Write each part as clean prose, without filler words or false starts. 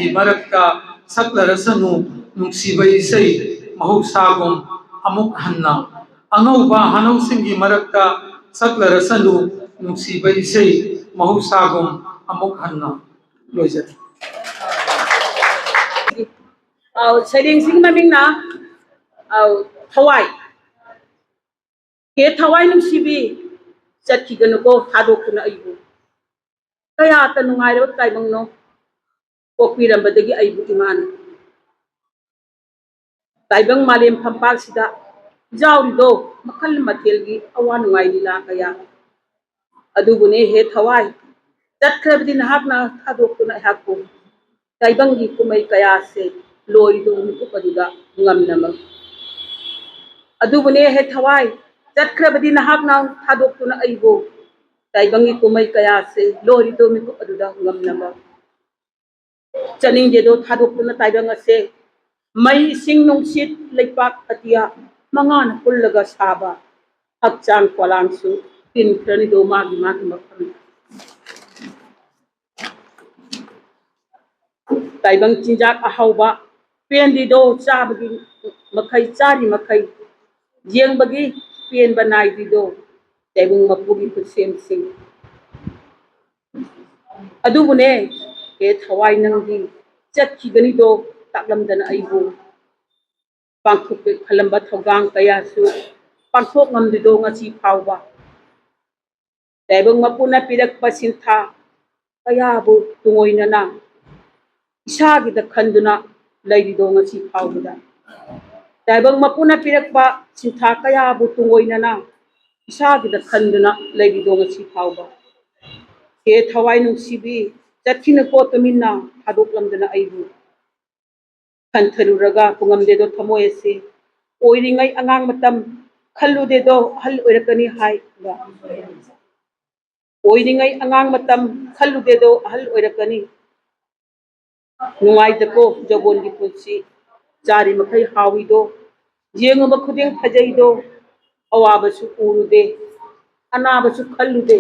ꯑꯉꯧꯕꯁꯤꯡꯒꯤ ꯃꯔꯛꯇ ꯁꯛꯂꯔꯁꯅꯨ ꯅꯨꯡꯁꯤꯕ ꯏꯁꯩ ꯃꯍꯧꯁꯥꯒꯨꯝ ꯑꯃꯨꯛ ꯍꯟꯅ ꯑꯉꯧꯕ ꯍꯅꯧꯁꯤꯡꯒꯤ ꯃꯔꯛꯇ ꯁꯛꯂꯔꯁꯅꯨ ꯅꯨꯡꯁꯤꯕ ꯏꯁꯩ ꯃꯍꯧꯁꯥꯒꯨꯝ ꯑꯃꯨꯛ ꯍꯟꯅ ꯂꯣꯏꯖꯔꯦ ꯁꯩꯔꯦꯡꯁꯤꯒꯤ ꯃꯃꯤꯡꯅ ꯊꯋꯥꯏ ꯍꯦ ꯊꯋꯥꯏ ꯅꯨꯡꯁꯤꯕꯤ ꯆꯠꯈꯤꯒꯅꯨꯀꯣ ꯊꯥꯗꯣꯛꯇꯨꯅ ꯑꯩꯕꯨ ꯀꯌꯥꯇ ꯅꯨꯡꯉꯥꯏꯔꯕ ꯇꯥꯏꯕꯪꯅꯣ ꯄꯣꯛꯄꯤꯔꯝꯕꯗꯒꯤ ꯑꯩꯕు ꯏꯃꯥꯅ ꯇꯥꯏꯕꯪ ꯃꯥꯂꯦꯝ ꯐꯝꯄꯥꯛꯁꯤꯗ ꯌꯥꯎꯔꯤꯗꯣ ꯃꯈꯜ ꯃꯊꯦꯜꯒꯤ ꯑꯋꯥ ꯅꯨꯡꯉꯥꯏ ꯂꯤꯂꯥ ꯀꯌꯥ ꯑꯗꯨꯕꯨꯅꯦ ꯍꯦ ꯊꯋꯥꯏ ꯆꯠꯈ꯭ꯔꯕꯗꯤ ꯅꯍꯥꯛꯅ ꯊꯥꯗꯣꯛꯇꯨꯅ ꯑꯩꯍꯥꯛꯄꯨ ꯇꯥꯏꯕꯪꯒꯤ ꯀꯨꯝꯍꯩ ꯀꯌꯥꯁꯦ ꯂꯣꯏꯔꯤꯗꯣ ꯃꯤꯀꯨꯞ ꯑꯗꯨꯗ ꯉꯝꯅꯃꯛ ꯑꯗꯨꯕꯨꯅꯦ ꯍꯦ ꯊꯋꯥꯏ ꯆꯠꯈ꯭ꯔꯕꯗꯤ ꯅꯍꯥꯛꯅ ꯊꯥꯗꯣꯛꯇꯨꯅ ꯑꯩꯕꯨ ꯇꯥꯏꯕꯪꯒꯤ ꯀꯨꯝꯍꯩ ꯀꯌꯥꯁꯦ ꯂꯣꯏꯔꯤꯗꯣ ꯃꯤꯀꯨꯞ ꯑꯗꯨꯗ ꯉꯝꯅꯃꯛ ꯆꯠꯅꯤꯡꯗꯦꯗꯣ ꯊꯥꯗꯣꯛꯇꯨꯅ ꯇꯥꯏꯕꯪ ꯑꯁꯦ ꯃꯩ ꯏꯁꯤꯡ ꯅꯨꯡꯁꯤꯠ ꯂꯩꯄꯥꯛ ꯑꯇꯤꯌꯥ ꯃꯉꯥꯅ ꯄꯨꯜꯂꯒ ꯁꯥꯕ ꯍꯛꯆꯥꯡ ꯄꯣꯂꯥꯡꯁꯨ ꯇꯤꯟꯈ꯭ꯔꯅꯤꯗꯣ ꯃꯥꯒꯤ ꯃꯐꯝꯗ ꯇꯥꯏꯕꯪ ꯆꯤꯟꯖꯥꯛ ꯑꯍꯥꯎꯕ ꯄꯦꯟꯗꯤꯗꯣ ꯆꯥꯕꯒꯤ ꯃꯈꯩ ꯆꯥꯔꯤ ꯃꯈꯩ ꯌꯦꯡꯕꯒꯤ ꯄꯦꯟꯕ ꯅꯥꯏꯗꯤꯗꯣ ꯇꯥꯏꯕꯪ ꯃꯄꯨꯒꯤ ꯈꯨꯠꯁꯦꯝꯁꯤꯡ ꯑꯗꯨꯕꯨꯅꯦ ꯍꯦ ꯊꯋꯥꯏ ꯅꯪꯗꯤ ꯆꯠꯈꯤꯒꯅꯤꯗꯣ ꯇꯥꯛꯂꯝꯗꯅ ꯑꯩꯕꯨ ꯄꯥꯡꯊꯣꯛꯀꯦ ꯈꯜꯂꯝꯕ ꯊꯧꯗꯥꯡ ꯀꯌꯥꯁꯨ ꯄꯥꯡꯊꯣꯛ ꯉꯝꯗꯤꯗꯣ ꯉꯁꯤ ꯐꯥꯎꯕ ꯇꯥꯏꯕꯪ ꯃꯄꯨꯅ ꯄꯤꯔꯛꯄ ꯁꯤꯟꯊꯥ ꯀꯌꯥꯕꯨ ꯇꯨꯡꯑꯣꯏꯅꯅ ꯏꯁꯥꯒꯤꯗ ꯈꯟꯗꯨꯅ ꯂꯩꯔꯤꯗꯣ ꯉꯁꯤ ꯐꯥꯎꯕꯗ ꯇꯥꯏꯕꯪ ꯃꯄꯨꯅ ꯄꯤꯔꯛꯄ ꯁꯤꯟꯊꯥ ꯀꯌꯥꯕꯨ ꯇꯨꯡꯑꯣꯏꯅꯅ ꯏꯁꯥꯒꯤꯗ ꯈꯟꯗꯨꯅ ꯂꯩꯔꯤꯗꯣ ꯉꯁꯤ ꯐꯥꯎꯕ ꯍꯦ ꯊꯋꯥꯏ ꯅꯨꯡꯁꯤꯕꯤ ꯆꯠꯈꯤꯅꯨꯀꯣ ꯇꯨꯃꯤꯟꯅ ꯊꯥꯗꯣꯛꯂꯝꯗꯅ ꯑꯩꯕꯨ ꯈꯟꯊꯔꯨꯔꯒ ꯄꯨꯡꯉꯝꯗꯦꯗꯣ ꯊꯃꯣꯏ ꯑꯁꯤ ꯑꯣꯏꯔꯤꯉꯩ ꯑꯉꯥꯡ ꯃꯇꯝ ꯈꯜꯂꯨꯗꯦꯗꯣ ꯑꯍꯜ ꯑꯣꯏꯔꯛꯀꯅꯤ ꯍꯥꯏꯕ ꯑꯣꯏꯔꯤꯉꯩ ꯑꯉꯥꯡ ꯃꯇꯝ ꯈꯜꯂꯨꯗꯦꯗꯣ ꯑꯍꯜ ꯑꯣꯏꯔꯛꯀꯅꯤ ꯅꯨꯡꯉꯥꯏꯇꯀꯣ ꯖꯧꯕꯣꯟꯒꯤ ꯄꯨꯟꯁꯤ ꯆꯥꯔꯤ ꯃꯈꯩ ꯍꯥꯎꯏꯗꯣ ꯌꯦꯡꯉꯨꯕ ꯈꯨꯗꯤꯡ ꯐꯖꯩꯗꯣ ꯑꯋꯥꯕꯁꯨ ꯎꯔꯨꯗꯦ ꯑꯅꯥꯕꯁꯨ ꯈꯜꯂꯨꯗꯦ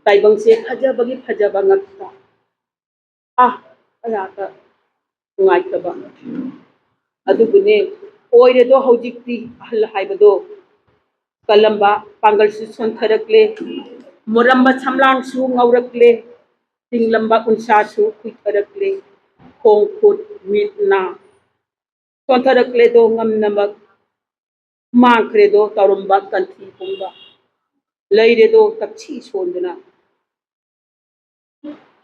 ꯇꯥꯏꯕꯪꯁꯦ ꯐꯖꯕꯒꯤ ꯐꯖꯕ ꯉꯛꯇ ꯀꯌꯥꯇ ꯅꯨꯡꯉꯥꯏꯇꯕ ꯑꯗꯨꯕꯨꯅꯦ ꯑꯣꯏꯔꯦꯗꯣ ꯍꯧꯖꯤꯛꯇꯤ ꯑꯍꯜ ꯍꯥꯏꯕꯗꯣ ꯀꯜꯂꯝꯕ ꯄꯥꯡꯒꯜꯁꯨ ꯁꯣꯟꯊꯔꯛꯂꯦ ꯃꯨꯔꯝꯕ ꯁꯝꯂꯥꯡꯁꯨ ꯉꯧꯔꯛꯂꯦ ꯇꯤꯡꯂꯝꯕ ꯎꯟꯁꯥꯁꯨ ꯈꯨꯏꯊꯔꯛꯂꯦ ꯈꯣꯡ ꯈꯨꯠ ꯃꯤꯠ ꯅꯥ ꯁꯣꯟꯊꯔꯛꯂꯦꯗꯣ ꯉꯝꯅꯃꯛ ꯃꯥꯡꯈ꯭ꯔꯦꯗꯣ ꯇꯧꯔꯝꯕ ꯀꯟꯊꯤ ꯄꯨꯝꯕ ꯂꯩꯔꯦꯗꯣ ꯇꯛꯁꯤ ꯁꯣꯟꯗꯨꯅ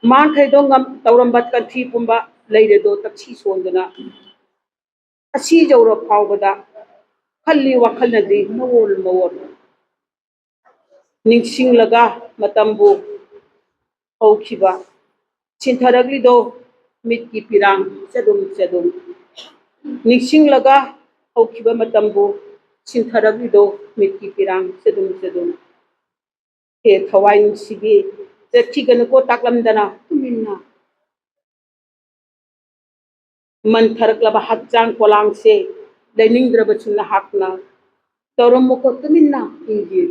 ꯃꯥꯡꯈ꯭ꯔꯦꯗꯣ ꯇꯧꯔꯝꯕ ꯀꯟꯊꯤ ꯄꯨꯝꯕ ꯂꯩꯔꯦꯗꯣ ꯇꯛꯁꯤ ꯁꯣꯟꯗꯨꯅ ꯑꯁꯤ ꯌꯧꯔ ꯐꯥꯎꯕꯗ ꯈꯜꯂꯤ ꯋꯥꯈꯜꯅꯗꯤ ꯃꯑꯣꯜ ꯃꯑꯣꯜ ꯅꯤꯡꯁꯤꯡꯂꯒ ꯃꯇꯝꯕꯨ ꯍꯧꯈꯤꯕ ꯁꯤꯟꯊꯔꯛꯂꯤꯗꯣ ꯃꯤꯠꯀꯤ ꯄꯤꯔꯥꯡ ꯆꯗꯨꯝ ꯆꯗꯨꯝ ꯅꯤꯡꯁꯤꯡꯂꯒ ꯍꯧꯈꯤꯕ ꯃꯇꯝꯕꯨ ꯁꯤꯟꯊꯔꯛꯂꯤꯗꯣ ꯃꯤꯠꯀꯤ ꯄꯤꯔꯥꯡ ꯆꯗꯨꯝ ꯆꯗꯨꯝ ꯍꯦ ꯊꯋꯥꯏ ꯅꯨꯡꯁꯤꯕꯤ ꯆꯠꯈꯤꯒꯅꯨꯀꯣ ꯇꯥꯛꯂꯝꯗꯅ ꯇꯨꯃꯤꯟꯅ ꯃꯟꯊꯔꯛꯂꯕ ꯍꯛꯆꯥꯡ ꯄꯣꯂꯥꯡꯁꯦ ꯂꯩꯅꯤꯡꯗ꯭ꯔꯕꯁꯨ ꯅꯍꯥꯛꯅ ꯇꯧꯔꯝꯃꯨꯀꯣ ꯇꯨꯃꯤꯟꯅ ꯏꯪꯒꯤ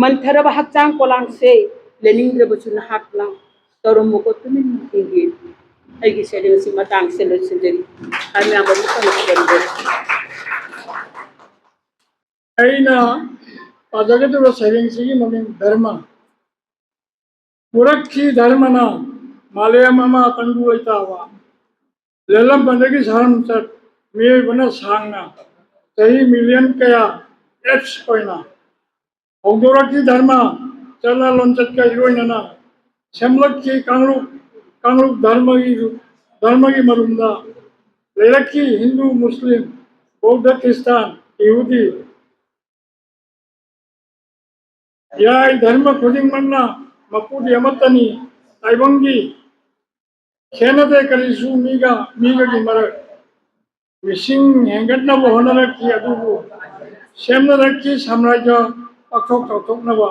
ꯃꯟꯊꯔꯕ ꯍꯛꯆꯥꯡ ꯄꯣꯂꯥꯡꯁꯦ ꯂꯩꯅꯤꯡꯗ꯭ꯔꯕꯁꯨ ꯅꯍꯥꯛꯅ ꯇꯧꯔꯝꯃꯨꯀꯣ ꯇꯨꯃꯤꯟꯅ ꯏꯪꯒꯤ ꯑꯩꯒꯤ ꯁꯩꯔꯦꯡꯁꯤ ꯃꯇꯥꯡꯁꯦ ꯂꯣꯏꯁꯤꯟꯖꯔꯤ ꯃꯌꯥꯝ ꯑꯩꯅ ꯄꯥꯖꯒꯗꯕ ꯁꯩꯔꯦꯡꯁꯤꯒꯤ ꯃꯃꯤꯡ ꯙꯔꯃ ꯄꯨꯔꯛꯈꯤ ꯙꯔꯃꯅ ꯃꯥꯂꯦꯝ ꯑꯃ ꯇꯪꯗꯨ ꯂꯩꯇꯥꯕ ꯂꯦꯜꯂꯝꯕꯗꯒꯤ ꯁꯥꯔꯝꯆꯠ ꯃꯤꯑꯣꯏꯕꯅ ꯁꯥꯡꯅ ꯆꯍꯤ ꯃꯤꯂꯤꯌꯟ ꯀꯌꯥ ꯑꯦꯞꯁ ꯑꯣꯏꯅ ꯍꯧꯗꯣꯔꯛꯈꯤ ꯙꯔꯃ ꯆꯠꯅ ꯂꯣꯟꯆꯠꯀ ꯏꯔꯣꯏꯅꯅ ꯁꯦꯝꯂꯛꯈꯤ ꯀꯥꯡꯂꯨꯞ ꯙꯔꯃꯒꯤ ꯃꯔꯨꯝꯗ ꯂꯩꯔꯛꯈꯤ ꯍꯤꯟꯗꯨ ꯃꯨꯁꯂꯤꯝ ꯕꯧද්ධ ꯈ꯭ꯔꯤꯁꯇꯥꯟ ꯌꯍꯨꯗꯤ ꯌꯥꯏ ꯙꯔꯃ ꯈꯨꯗꯤꯡꯃꯛꯅ ꯃꯄꯨꯗꯤ ꯑꯃꯠꯇꯅꯤ ꯇꯥꯏꯕꯪꯒꯤ ꯈꯦꯟꯅꯗꯦ ꯀꯔꯤꯁꯨ ꯃꯤꯒꯒꯤ ꯃꯔꯛ ꯃꯤꯁꯤꯡ ꯍꯦꯟꯒꯠꯅꯕ ꯍꯣꯠꯅꯔꯛꯈꯤ ꯑꯗꯨꯕꯨ ꯁꯦꯝꯅꯔꯛꯈꯤ ꯁꯥꯝꯔꯥꯖ꯭ꯌ ꯄꯥꯛꯊꯣꯛ ꯆꯥꯎꯊꯣꯛꯅꯕ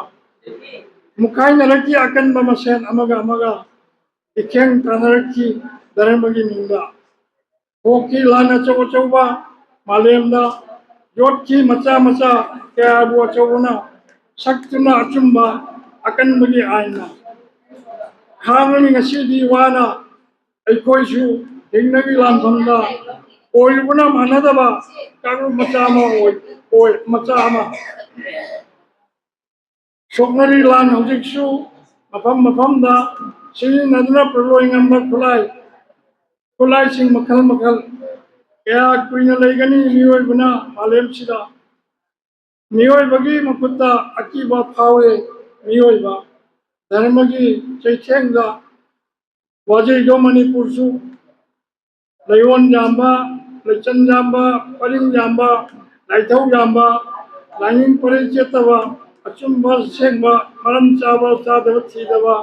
ꯃꯨꯛꯈꯥꯏꯅꯔꯛꯈꯤ ꯑꯀꯟꯕ ꯃꯁꯦꯟ ꯑꯃꯒ ꯑꯃꯒ ꯏꯈꯦꯡ ꯇꯥꯟꯅꯔꯛꯈꯤ ꯙꯔꯃꯒꯤ ꯃꯤꯡꯗ ꯊꯣꯛꯈꯤ ꯂꯥꯟ ꯑꯆꯧ ꯑꯆꯧꯕ ꯃꯥꯂꯦꯝꯗ ꯌꯣꯠꯈꯤ ꯃꯆꯥ ꯃꯆꯥ ꯀꯌꯥꯕꯨ ꯑꯆꯧꯕꯅ ꯁꯛꯇꯨꯅ ꯑꯆꯨꯝꯕ ꯑꯀꯟꯕꯒꯤ ꯑꯥꯏꯟꯅ ꯈꯥꯡꯉꯅꯤ ꯉꯁꯤꯗꯤ ꯋꯥꯅ ꯑꯩꯈꯣꯏꯁꯨ ꯍꯤꯡꯅꯒꯤ ꯂꯥꯟꯐꯝꯗ ꯑꯣꯏꯔꯨꯕꯅ ꯃꯥꯟꯅꯗꯕ ꯀꯥꯡꯂꯨꯞ ꯃꯆꯥ ꯑꯃ ꯃꯆꯥ ꯑꯃ ꯁꯣꯛꯅꯔꯤ ꯂꯥꯟ ꯍꯧꯖꯤꯛꯁꯨ ꯃꯐꯝ ꯃꯐꯝꯗ ꯁꯤꯖꯤꯟꯅꯗꯨꯅ ꯄ꯭ꯔꯂꯣꯏ ꯉꯝꯕ ꯈꯨꯠꯂꯥꯏꯁꯤꯡ ꯃꯈꯜ ꯃꯈꯜ ꯀꯌꯥ ꯀꯨꯏꯅ ꯂꯩꯒꯅꯤ ꯃꯤꯑꯣꯏꯕꯅ ꯃꯥꯂꯦꯝꯁꯤꯗ ꯃꯤꯑꯣꯏꯕꯒꯤ ꯃꯈꯨꯠꯇ ꯑꯀꯤꯕ ꯐꯥꯎꯔꯦ ꯃꯤꯑꯣꯏꯕ ꯙꯔꯃꯒꯤ ꯆꯩꯊꯦꯡꯗ ꯋꯥꯖꯩꯗꯣ ꯃꯅꯤꯄꯨꯔꯁꯨ ꯂꯩꯌꯣꯟ ꯌꯥꯝꯕ ꯂꯩꯆꯟ ꯌꯥꯝꯕ ꯄꯔꯤꯡ ꯌꯥꯝꯕ ꯂꯥꯏꯊꯧ ꯌꯥꯝꯕ ꯂꯥꯏꯅꯤꯡ ꯄꯔꯩ ꯆꯦꯠꯇꯕ ꯑꯆꯨꯝꯕ ꯁꯦꯡꯕ ꯃꯔꯝ ꯆꯥꯕ ꯆꯥꯗꯕ ꯊꯤꯗꯕ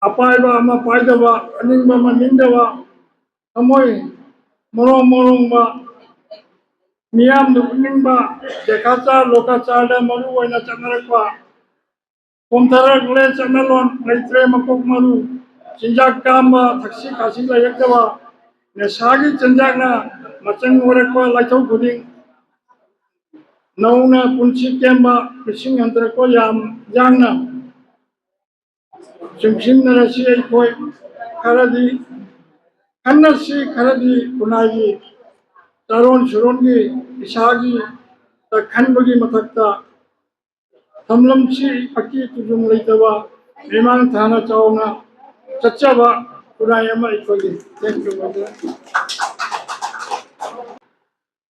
ꯑꯄꯥꯏꯕ ꯑꯃ ꯄꯥꯏꯗꯕ ꯑꯅꯤꯡꯕ ꯑꯃ ꯅꯤꯡꯗꯕ ꯊꯃꯣꯏ ꯃꯔꯣꯡꯕ ꯃꯤꯌꯥꯝꯅ ꯎꯠꯅꯤꯡꯕ ꯗꯦꯀꯥꯆꯥꯔ ꯂꯣꯀꯥꯆꯥꯔꯗ ꯃꯔꯨ ꯑꯣꯏꯅ ꯆꯠꯅꯔꯛꯄ ꯀꯣꯝꯊꯔꯛꯂꯦ ꯆꯠꯅꯂꯣꯟ ꯂꯩꯇ꯭ꯔꯦ ꯃꯀꯣꯛ ꯃꯔꯨ ꯆꯤꯟꯖꯥꯛ ꯀꯥꯝꯕ ꯊꯛꯁꯤ ꯈꯥꯁꯤ ꯂꯩꯔꯛꯇꯕ ꯅꯤꯁꯥꯒꯤ ꯆꯤꯟꯖꯥꯛꯅ ꯃꯆꯪ ꯑꯣꯏꯔꯛꯄ ꯂꯥꯏꯊꯧ ꯈꯨꯗꯤꯡ ꯅꯧꯅ ꯄꯨꯟꯁꯤ ꯀꯦꯝꯕ ꯃꯤꯁꯤꯡ ꯍꯟꯊꯔꯛꯄ ꯌꯥꯡꯅ ꯆꯨꯡꯁꯤꯟꯅꯔꯁꯤ ꯑꯩꯈꯣꯏ ꯈꯔꯗꯤ ꯈꯟꯅꯁꯤ ꯈꯔꯗꯤ ꯈꯨꯟꯅꯥꯏꯒꯤ ꯆꯥꯔꯣꯟ ꯁꯨꯔꯣꯟꯒꯤ ꯏꯁꯥꯒꯤ ꯈꯟꯕꯒꯤ ꯃꯊꯛꯇ ꯊꯝꯂꯝꯁꯤ ꯑꯀꯤ ꯇꯨꯖꯨꯡ ꯂꯩꯇꯕ ꯃꯤꯃꯥꯡ ꯊꯥꯅ ꯆꯥꯎꯅ ꯆꯠꯆꯕ ꯈꯨꯟꯅꯥꯏ ꯑꯃ ꯑꯩꯈꯣꯏꯒꯤ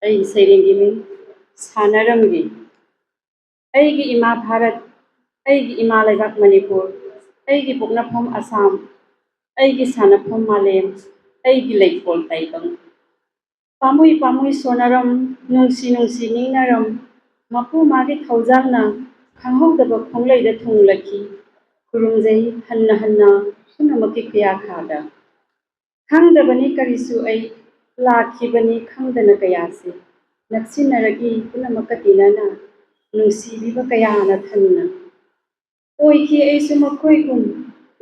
ꯑꯩ ꯁꯩꯔꯦꯡꯒꯤ ꯃꯤꯡ ꯁꯥꯟꯅꯔꯝꯒꯤ ꯑꯩꯒꯤ ꯏꯃꯥ ꯚꯥꯔꯠ ꯑꯩꯒꯤ ꯏꯃꯥ ꯂꯩꯕꯥꯛ ꯃꯅꯤꯄꯨꯔ ꯑꯩꯒꯤ ꯄꯣꯛꯅꯐꯝ ꯑꯁꯥꯝ ꯑꯩꯒꯤ ꯁꯥꯟꯅꯐꯝ ꯃꯥꯂꯦꯝ ꯑꯩꯒꯤ ꯂꯩꯀꯣꯜ ꯇꯥꯏꯕꯪ ꯄꯥꯝꯃꯨꯏ ꯄꯥꯝꯃꯨꯏ ꯁꯣꯟꯅꯔꯝ ꯅꯨꯡꯁꯤ ꯅꯨꯡꯁꯤ ꯅꯤꯡꯅꯔꯝ ꯃꯄꯨ ꯃꯥꯒꯤ ꯊꯧꯖꯥꯜꯅ ꯈꯪꯍꯧꯗꯕ ꯈꯣꯡꯂꯩꯗ ꯊꯨꯡꯂꯈꯤ ꯈꯨꯔꯨꯝꯖꯩ ꯍꯟꯅ ꯍꯟꯅ ꯄꯨꯝꯅꯃꯛꯀꯤ ꯈꯨꯌꯥꯈꯥꯗ ꯈꯪꯗꯕꯅꯤ ꯀꯔꯤꯁꯨ ꯑꯩ ꯂꯥꯛꯈꯤꯕꯅꯤ ꯈꯪꯗꯅ ꯀꯌꯥꯁꯦ ꯅꯛꯁꯤꯟꯅꯔꯒꯤ ꯄꯨꯝꯅꯃꯛꯀ ꯇꯤꯟꯅꯅ ꯅꯨꯡꯁꯤꯕꯤꯕ ꯀꯌꯥꯅ ꯊꯟꯅ ꯑꯣꯏꯈꯤ ꯑꯩꯁꯨ ꯃꯈꯣꯏꯒꯨꯝ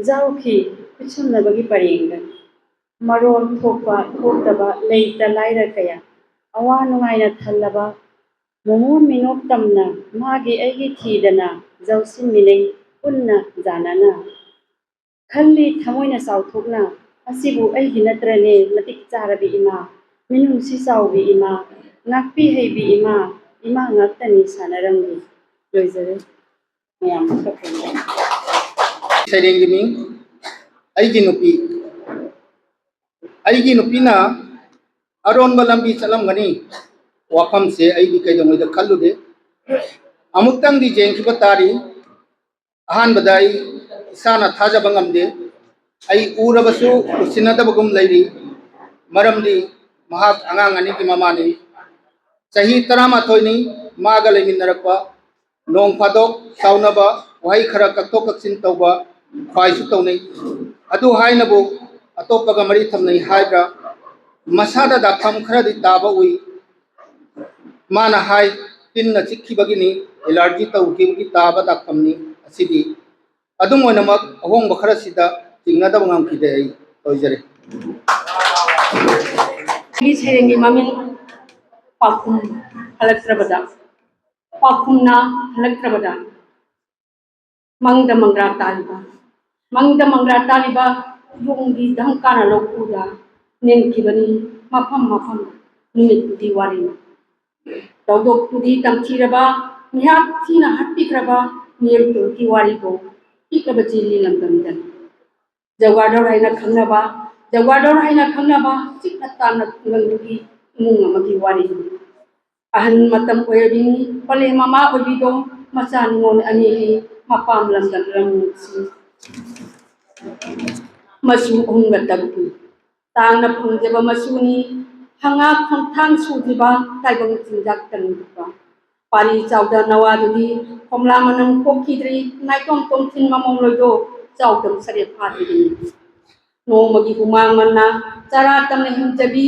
ꯌꯥꯎꯈꯤ ꯈꯨꯠꯁꯝꯅꯕꯒꯤ ꯄꯔꯦꯡꯗ ꯃꯔꯣꯜ ꯊꯣꯛꯄ ꯊꯣꯛꯇꯕ ꯂꯩꯇ ꯂꯥꯏꯔ ꯀꯌꯥ ꯑꯋꯥ ꯅꯨꯡꯉꯥꯏꯅ ꯊꯜꯂꯕ ꯃꯣꯃꯣꯟ ꯃꯤꯅꯣꯛ ꯇꯝꯅ ꯃꯥꯒꯤ ꯑꯩꯒꯤ ꯊꯤꯗꯅ ꯌꯥꯎꯁꯤꯟꯃꯤꯟꯅꯩ ꯄꯨꯟꯅ ꯖꯥꯅꯅ ꯈꯜꯂꯤ ꯊꯃꯣꯏꯅ ꯆꯥꯎꯊꯣꯛꯅ ꯑꯁꯤꯕꯨ ꯑꯩꯒꯤ ꯅꯠꯇ꯭ꯔꯅꯦ ꯃꯇꯤꯛ ꯆꯥꯔꯕꯤ ꯏꯃꯥ ꯃꯤꯅꯨꯡꯁꯤ ꯆꯥꯎꯕꯤ ꯏꯃꯥ ꯉꯥꯛꯄꯤ ꯍꯩꯕꯤ ꯏꯃꯥ ꯏꯃꯥ ꯉꯥꯛꯇꯅꯤ ꯁꯥꯟꯅꯔꯝꯒꯤ ꯂꯣꯏꯖꯔꯦ ꯃꯌꯥꯝ ꯁꯩꯔꯦꯡꯒꯤ ꯃꯤꯡ ꯑꯩꯒꯤ ꯅꯨꯄꯤꯅ ꯑꯔꯣꯟꯕ ꯂꯝꯕꯤ ꯆꯠꯂꯝꯒꯅꯤ ꯋꯥꯐꯝꯁꯦ ꯑꯩꯗꯤ ꯀꯩꯗꯧꯉꯩꯗ ꯈꯜꯂꯨꯗꯦ ꯑꯃꯨꯛꯇꯪꯗꯤ ꯌꯦꯡꯈꯤꯕ ꯇꯥꯔꯤ ꯑꯍꯥꯟꯕꯗ ꯑꯩ ꯏꯁꯥꯅ ꯊꯥꯖꯕ ꯉꯝꯗꯦ ꯑꯩ ꯎꯔꯕꯁꯨ ꯎꯁꯤꯟꯅꯗꯕꯒꯨꯝ ꯂꯩꯔꯤ ꯃꯔꯝꯗꯤ ꯃꯍꯥꯛ ꯑꯉꯥꯡ ꯑꯅꯤꯒꯤ ꯃꯃꯥꯅꯤ ꯆꯍꯤ 11ꯅꯤ ꯃꯥꯒ ꯂꯩꯃꯤꯟꯅꯔꯛꯄ ꯅꯣꯡ ꯐꯥꯗꯣꯛ ꯁꯥꯎꯅꯕ ꯋꯥꯍꯩ ꯈꯔ ꯀꯛꯊꯣꯛ ꯀꯛꯁꯤꯟ ꯇꯧꯕ ꯈ꯭ꯋꯥꯏꯁꯨ ꯇꯧꯅꯩ ꯑꯗꯨ ꯍꯥꯏꯅꯕꯨ ꯑꯇꯣꯞꯄꯒ ꯃꯔꯤ ꯊꯝꯅꯩ ꯍꯥꯏꯕ꯭ꯔꯥ ꯃꯁꯥꯗ ꯗꯥꯛꯐꯝ ꯈꯔꯗꯤ ꯇꯥꯕ ꯎꯏ ꯃꯥꯅ ꯍꯥꯏ ꯇꯤꯟꯅ ꯆꯤꯛꯈꯤꯕꯒꯤꯅꯤ ꯑꯦꯂꯔꯖꯤ ꯇꯧꯈꯤꯕꯒꯤ ꯇꯥꯕ ꯗꯥꯛꯐꯝꯅꯤ ꯑꯁꯤꯗꯤ ꯑꯗꯨꯝ ꯑꯣꯏꯅꯃꯛ ꯑꯍꯣꯡꯕ ꯈꯔꯁꯤꯗ ꯆꯤꯡꯅꯗꯕ ꯉꯝꯈꯤꯗꯦ ꯑꯩ ꯂꯣꯏꯖꯔꯦ ꯑꯩꯒꯤ ꯁꯩꯔꯦꯡꯒꯤ ꯃꯃꯤꯡ ꯄꯥꯎꯈꯨꯝ ꯍꯜꯂꯛꯇ꯭ꯔꯕꯗ ꯄꯥꯎꯈꯨꯝꯅ ꯍꯜꯂꯛꯇ꯭ꯔꯕꯗ ꯃꯪꯗ ꯃꯪꯒ꯭ꯔꯥ ꯇꯥꯔꯤꯕ ꯌꯣꯡꯒꯤ ꯙꯝꯀꯥꯅ ꯂꯧꯈꯨꯗ ꯅꯦꯟꯈꯤꯕꯅꯤ ꯃꯐꯝ ꯃꯐꯝ ꯅꯨꯃꯤꯠꯄꯨꯗꯤ ꯋꯥꯔꯤꯅꯤ ꯇꯧꯗꯣꯛꯄꯨꯗꯤ ꯇꯝꯊꯤꯔꯕ ꯃꯤꯍꯥꯠ ꯊꯤꯅ ꯍꯥꯠꯄꯤꯈ꯭ꯔꯕ ꯃꯤꯑꯣꯏꯕꯒꯤ ꯋꯥꯔꯤꯕꯨ ꯄꯤꯛꯂꯕ ꯆꯤꯜꯂꯤ ꯂꯝꯗꯝꯗꯅꯤ ꯖꯋꯥꯗꯧꯔ ꯍꯥꯏꯅ ꯈꯪꯅꯕ ꯆꯤꯛꯅ ꯇꯥꯝꯅ ꯈꯨꯡꯒꯪꯗꯨꯒꯤ ꯏꯃꯨꯡ ꯑꯃꯒꯤ ꯋꯥꯔꯤꯅꯤ ꯑꯍꯟ ꯃꯇꯝ ꯑꯣꯏꯔꯕꯤꯅꯤ ꯄꯂꯦꯝ ꯃꯃꯥ ꯑꯣꯏꯕꯤꯗꯣ ꯃꯆꯥ ꯅꯤꯉꯣꯜ ꯑꯅꯤꯒꯤ ꯃꯄꯥꯝ ꯂꯝꯗꯝ ꯂꯝꯁꯤ ꯃꯆꯨ 3ꯒ 7ꯅꯤ ꯇꯥꯡꯅ ꯐꯪꯖꯕ ꯃꯆꯨꯅꯤ ꯍꯉꯥ ꯈꯣꯡꯊꯥꯡ ꯁꯨꯗ꯭ꯔꯤꯕ ꯇꯥꯏꯕꯪ ꯆꯤꯟꯖꯥꯛ ꯇꯟꯗ꯭ꯔꯤꯕ ꯄꯥꯔꯤ ꯆꯥꯎꯗ ꯅꯋꯥꯗꯨꯗꯤ ꯀꯣꯝꯂꯥ ꯃꯅꯝ ꯀꯣꯛꯈꯤꯗ꯭ꯔꯤ ꯅꯥꯏꯇꯣꯝ ꯇꯣꯝꯊꯤꯟ ꯃꯃꯣꯡ ꯂꯣꯏꯗꯣ ꯆꯥꯎꯗꯝ ꯁꯔꯦꯞ ꯐꯥꯗ꯭ꯔꯤꯕꯅꯤ ꯅꯣꯡꯃꯒꯤ ꯍꯨꯃꯥꯡ ꯃꯟꯅ ꯆꯔꯥ ꯇꯝꯅ ꯍꯤꯡꯖꯕꯤ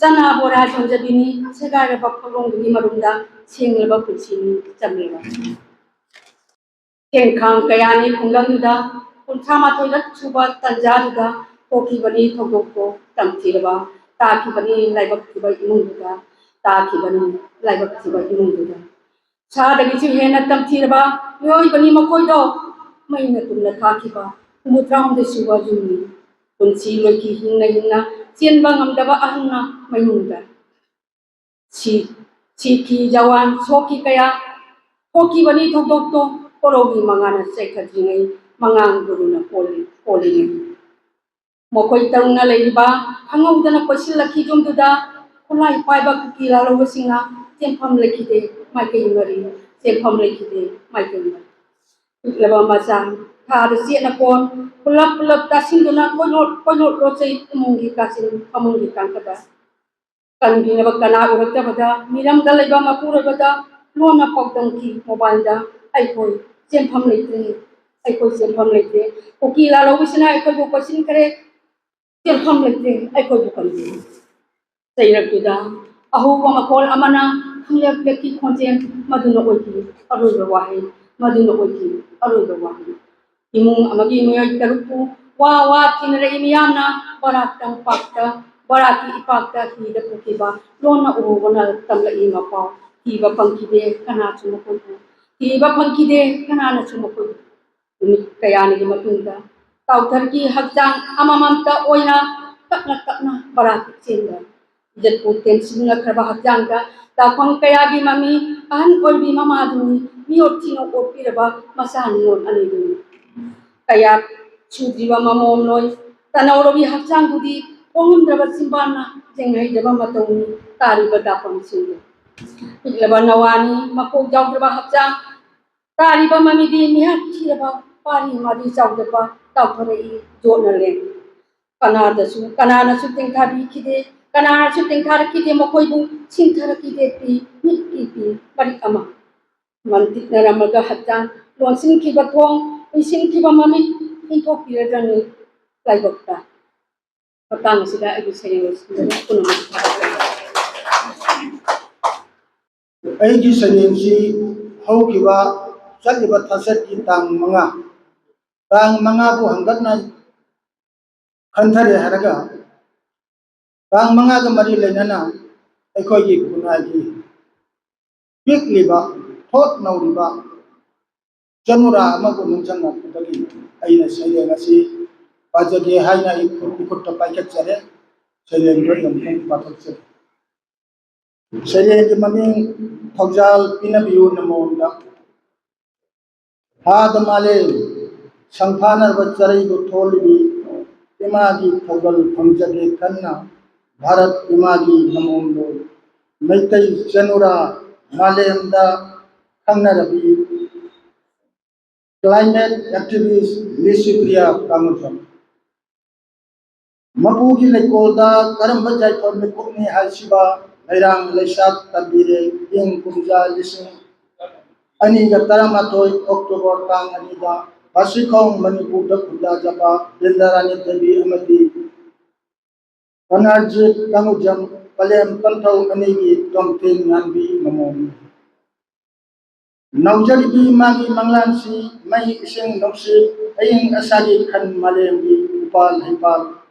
ꯆꯅꯥ ꯕꯣꯔꯥ ꯌꯣꯟꯖꯕꯤꯅꯤ ꯁꯦꯒꯥꯏꯔꯕ ꯐꯛꯂꯣꯡꯗꯨꯒꯤ ꯃꯔꯨꯝꯗ ꯁꯦꯡꯂꯕ ꯄꯨꯟꯁꯤꯅꯤ ꯆꯝꯂꯕ ꯈꯦꯡꯈꯥꯡ ꯀꯌꯥꯅꯤ ꯈꯨꯡꯒꯪꯗꯨꯗ 38ꯂꯛ ꯁꯨꯕ ꯇꯟꯖꯥꯗꯨꯗ ꯄꯣꯛꯈꯤꯕꯅꯤ ꯊꯧꯗꯣꯛꯇꯣ ꯇꯝꯊꯤꯔꯕ ꯇꯥꯈꯤꯕꯅꯤ ꯂꯥꯏꯕꯛ ꯊꯤꯕ ꯏꯃꯨꯡꯗꯨꯗ ꯁꯥꯗꯒꯤꯁꯨ ꯍꯦꯟꯅ ꯇꯝꯊꯤꯔꯕ ꯃꯤꯑꯣꯏꯕꯅꯤ ꯃꯈꯣꯏꯗꯣ ꯃꯩꯅ ꯇꯨꯝꯅ ꯊꯥꯈꯤꯕ 33 ꯁꯨꯕ ꯌꯨꯝꯅꯤ पुंसी लोकी Hina चेनबा ngamdaba ahna mayungda si ki jawan soki kaya hoki bani thok to porogi mangana sekhadringai mangang guruna poli mokoi tarungna leiba hangawdana pasilaki jumduda kulai paiba kila lowasinga tempham lekide maikei mari tempham lekide maikei mari laba masa thar siena kon pulap tasinduna koinot rosei mungi kasin amungi kankada kanbina bakana urata bada miram dalaiba mapura bada lona pokdang ki mobile da aikoi tempham lekide aikoi tempham lekide kokila lowisina aikoi bu pasin kare tempham lekide aikoi bu kanbi seiraktuda ahu makol amana khangyak leki khonjen maduna oiki aroiba wahi maduna oiki aroiba wahi imung amagi moy tarupu wa kinare imyamna baratang pakta baraki ipakta hi da pukiba lona urubana tamla ima pa hiba pangkide kana chumako hiba pangkide kana na chumako kayani gi matunda tauthar ki hakjang amamamta oina takna baraki chenda jatpu tensin na khaba hakjang da tapang kaya gi mami an oibi mama duni mi otino opiraba masani on ani kaya chudriwa mamom noi tanawrobi hakjang budi ongundraba simbana jengai jaba matoni tariba dapam sindu iglaba nawani makok jawdraba hakjang tariba mamidi mihat thiraba pari madi jawdraba tawtharei jonale kanana su tengthabi kide kanana su tengthar kide makoibu sinthar kide pi pi pari ama mantik naramaga hakjang lonsin kiba thong isin kiba mami into pirajani laibakta patang sida agi sayos kuno ꯑꯩꯒꯤ ꯁꯩꯔꯦꯡꯁꯤ ꯍꯧꯈꯤꯕ ꯆꯠꯂꯤꯕ ꯊꯥꯆꯠꯀꯤ ꯇꯥꯡ 5ꯕꯨ ꯍꯟꯒꯠꯅ ꯈꯟꯊꯔꯦ ꯍꯥꯏꯔꯒ ꯇꯥꯡ 5ꯒ ꯃꯔꯤ ꯂꯩꯅꯅ ꯑꯩꯈꯣꯏꯒꯤ ꯈꯨꯟꯅꯥꯏꯒꯤ ꯄꯤꯛꯂꯤꯕ ꯊꯣꯠ ꯅꯧꯔꯤꯕ ꯆꯅꯨꯔꯥ ꯑꯃꯕꯨ ꯅꯤꯡꯁꯤꯡꯂꯛꯄꯗꯒꯤ ꯑꯩꯅ ꯁꯩꯔꯦꯡ ꯑꯁꯤ ꯄꯥꯖꯒꯦ ꯍꯥꯏꯅ ꯏꯈꯨꯠꯇ ꯄꯥꯏꯈꯠꯆꯔꯦ ꯁꯩꯔꯦꯡꯗꯨ ꯑꯃꯨꯛꯇꯪ ꯄꯥꯊꯣꯛꯆꯔꯦ ꯁꯩꯔꯦꯡꯒꯤ ꯃꯃꯤꯡ ꯊꯧꯖꯥꯜ ꯄꯤꯅꯕꯤꯌꯨꯅ ꯃꯑꯣꯡꯗ ꯍꯥꯗ ꯃꯥꯂꯦꯝ ꯁꯪꯐꯥꯅꯔꯕ ꯆꯔꯩꯕꯨ ꯊꯣꯜꯂꯤꯕꯤ ꯏꯃꯥꯒꯤ ꯊꯧꯒꯜ ꯐꯪꯖꯒꯦ ꯀꯟꯅ ꯚꯥꯔꯠ ꯏꯃꯥꯒꯤ ꯃꯃꯣꯝꯂꯣꯏ ꯃꯩꯇꯩ ꯆꯅꯨꯔꯥ ꯃꯥꯂꯦꯝꯗ ꯈꯪꯅꯔꯕꯤ climate activist Lisipriya Kamutham Mapugi Lekolda Karamba Jaipur Mikukni Halsiba Lairang Lesat Tabire Ing Kumja Lising Aniga Taramatoi October Tang Anida Pasikong Manipur Kuda Japa Lindarani Devi Amati Panarjit Kamujam Palem Pantau Anigi Tomtin Nambi Mamon Naujaribi Magi Manglansi Mai Ising Noksi Aying Asagi Khan Malembi Upal Hipal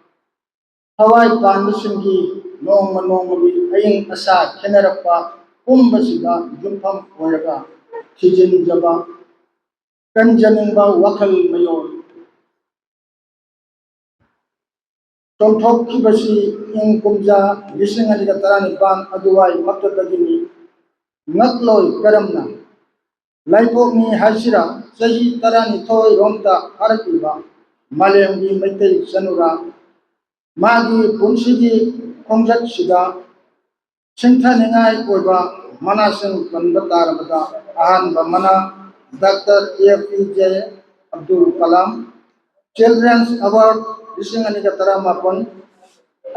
Hawaii Pandusingi Nongmabi Aying Asa Kenarapa Kumbasiga Jumpam Waraga Kijin Jaba Kanjanimba Wakal Mayor Tomtok Kibasi Ing Kumja Lisingani Tarani Ban Aduwai Matadagini Natloi Karamna Laipokni Hashira Sahi Tarani Toy Romta Harakiba Malembi Metel Sanura Magi Punsigi Kongjat Sida Singta Ningai Oba Manasing Kandatarabada Ahan Bamana Dr. APJ Abdul Kalam Children's Award Lisingani Taramapon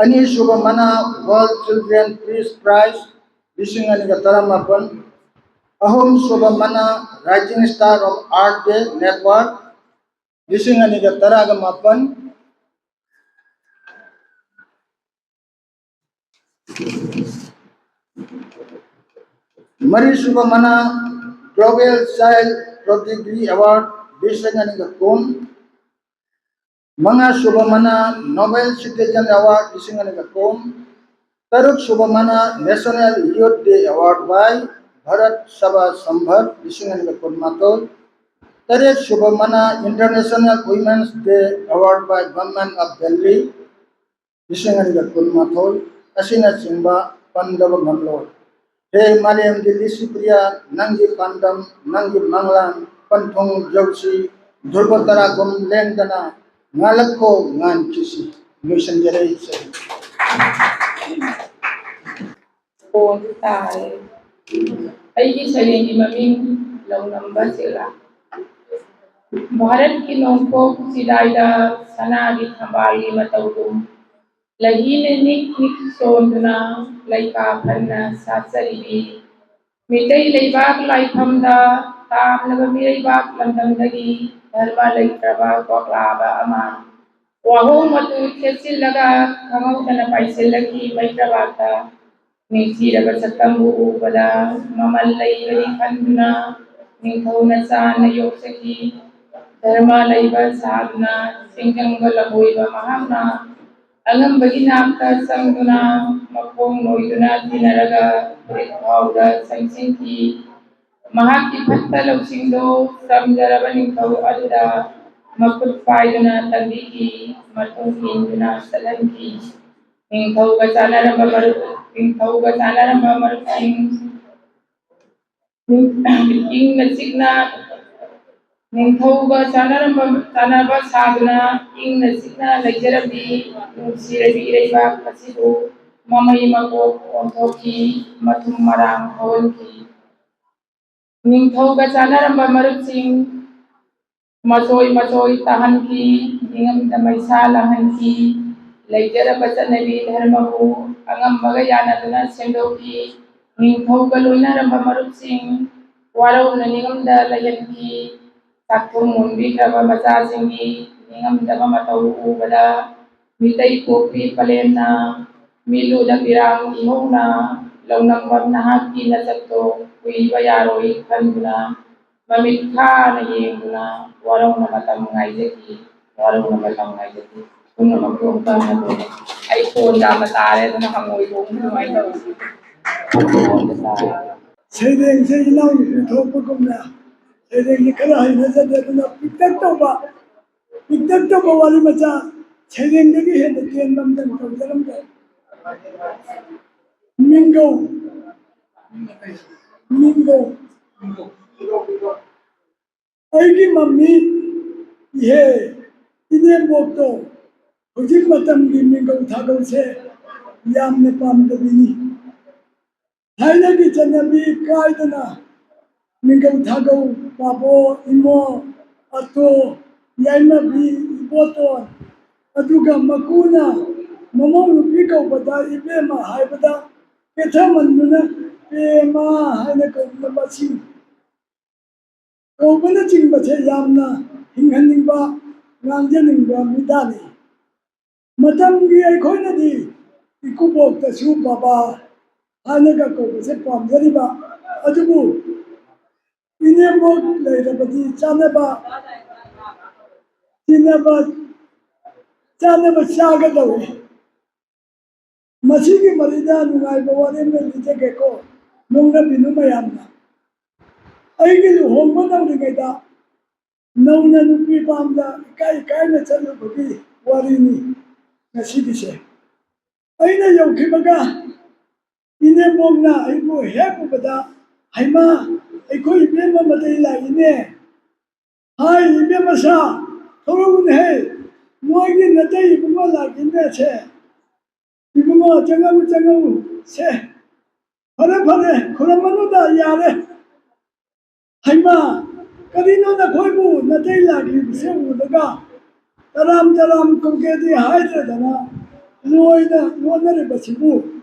Ani Subamana World Children Peace Prize Lisingani Taramapon Ahom Subamana Rising Star of Art Day Network Lisingani Taragamapan Mari Subamana Global Child Prodigy Award Lisingani Kun Manga Subamana Nobel Citizen Award Lisingani Kun Taruk Subamana National Youth Day Award by Bharat Sabha Sambhat Lisingani Kun Matol Tareet Shubhamana International Women's Day Award by Government of Delhi, Bisangani Kunmathol, Asina Simba, Pandava Ngamlor. Hey Mariam Gili Supriya, Nangi Pandam, Nangi Manglan, Pantong Jausi, Durbatara Gum Lendana, Ngalako Ngan Kisi, Mission Generation. Phone tài अगी सरेंगी ममिंग love number सेला भारत की नोंको सिदाइदा सनागी थंबाली मतौदुम लहीने निक सोंदना लैका फन्ना सासरीबी मितई लैबाक लाइफमदा तामलबा मिरैबाक लंदमदगी धर्मा लैत्रबा कोकलाबा अमा वाहो मतु खेसिलगा खमौदना पाइसेलगी मैत्रबाता Ningthiraba satambu ubada mamallai bari khanduna ningthauna chana yoksaki dharma laiba saduna singjanga laboiba mahamna angambagi namta sangduna makhong noiduna dinaraga britthauda sangsingki mahakki phatta lausingdo samjaraba ningthau aduda makut paiduna tambiki matung induna salanki ningthauga chanaraba maruk ningthauga chanaraba maruk ingna signa ningthauga chanaraba saduna ingna signa laijarabi nugsirabi iraiba kasidu mamai makok onthoki mathum marang hawonki ningthauga chanaraba maruk sing masoi tahanki ningamda maisa lahanki Laijara Nabi Dharmahu Angambaga Yanaduna Sendoki Ningthauga Luinaramba Maruk Singh Warau Naningam da Layanki Takum Mundi Kraba Maza Singhi Ningam da Mamatau Ubada Mitai Kopi Palena Milu da Pirang Ihona Launang Nahaki Nasato Wiba Yaroi Kanduna Mamikha Nayenguna Warau Namatam Ngaizaki Warau Namatam Ngaizaki Kung magpunta na doon, ay kung dapat tayo na nakamoy kung may daw. Saying now, you talk about now. Saying you can't hide that they're not picked over. Picked over Walimacha, saying that he had the end of them from them. Mingo. I give a meat, yeah, in the moto. Hujik matam gi mingo thagol se yam ne pam de bini haina gi chanabi kaidana mingo thagol babo imo ato yaina bi boto aduga makuna momong lupi ko bada ibe ma haibada ketha manuna pe ma haina ko nabasi ko bana ching ba che yamna hinghaning ba ngangjaning ba midani Matamgi Aikonadi, Ikubok the Su Baba, Hanagako, Sepam, Zeriba, Adubu, Inebok, Latabadi, Chanaba, Chanaba Shagadawi, Masiki Maridan, I go on in the Litageko, Nunga Binumayamna. I get home one of the Gata, no Nanupi Pamda, Kai Nachalubi, Warini. Nasidise. Aina yaukibaga inemongna aibu hekubada haima aiko ibema madela ine hai ibema sa thorun he moigi natai ibuma la ine che ibuma jangamu se phare khuramanu da yare haima kadino na khoibu natai la gi se udaga Taram Kongedi Hydradana, Loida, Wonere Basibu.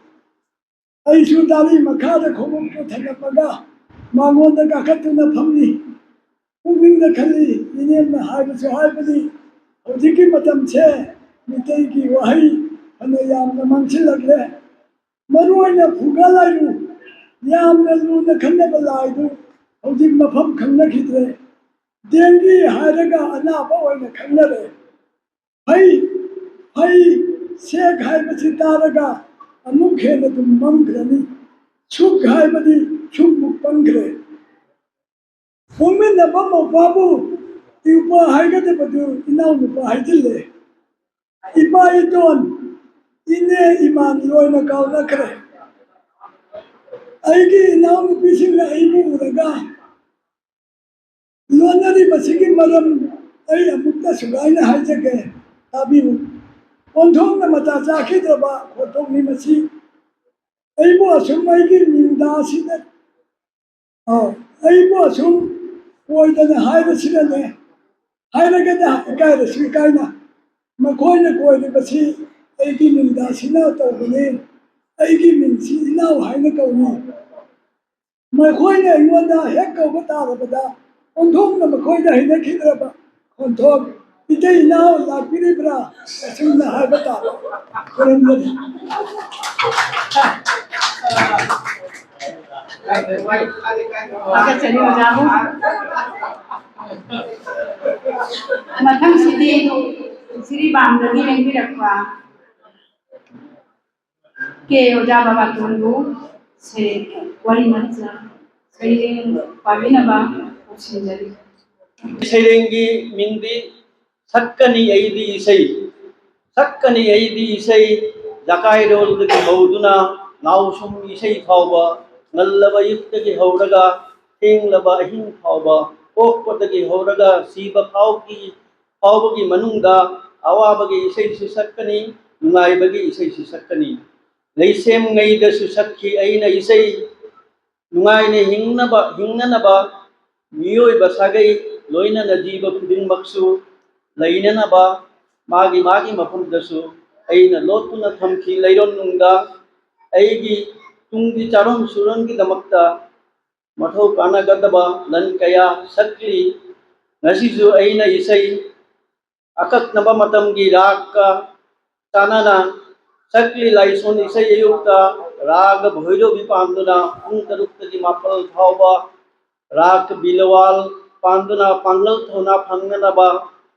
I should Ali Makada Komum to Tagapaga, Mamona Kakatuna Pamni, moving the Kali, in the Hybrid Hybrid, Odiki Matam Che, Miteki Wahi, and the Yam the Manchilla, Maruana Pugalayu, Yam the Luna Kanabalayu, Odik Mapam Kanakidre, Dengi Hydaga Anapa and the Kanare. Hai Sheikh Haibati Taraga, a Mukhe to Mangrani, Chuk Haibati, Chuk Pangre. Women the Bama Babu, ipa haigadabu inau nupa haidille ipa idon ine iman loina kaunakre aigi inau nupi singna ibu uraga lonari masigi maram ai amukta sugaina haijake tabiu onthong na mata chakhidaba khothong ni masi aibo asum aigi ninda sina aibo asum koidana haira sinane hairagada kaira swikaina makoina koidabasi aigi ninda sina tawbane aigi minsi inau haina kauni makoina ingonda hek kawba tarabada onthong na makoina haina khidraba onthong ite inau lakpiribra asumna haiba taba kurandani Agad jadi jamu. Matang siri bang lagi lagi rakwa. Ke oja baba tunggu se wali macam sering pagi naba usin jadi. Isairengi mingdi sakkani aidi isai zakai rol de hauduna nausum isai thauba ngallaba yuttagi hauraga thenglaba ahin thauba pokpatagi hauraga siba phaugi manungda awabagi isai su sakkani nungaibagi isai su sakkani leisem ngaida su sakki aina isai nungaine hingnanaba miyoi basagai loina na jiba khuding maksu laina na ba magi mafum dasu aina lotuna thamki leiron nungda aigi tunggi charon suron ki damakta mathau kana gadaba lan kaya sakli ngasisu aina isai akak naba matam gi rakka tanana sakli laison isai ayukta raga bhoiro bipanduna pung tarukta gi mapal thauba rak bilawal panduna pangal thona phangnaba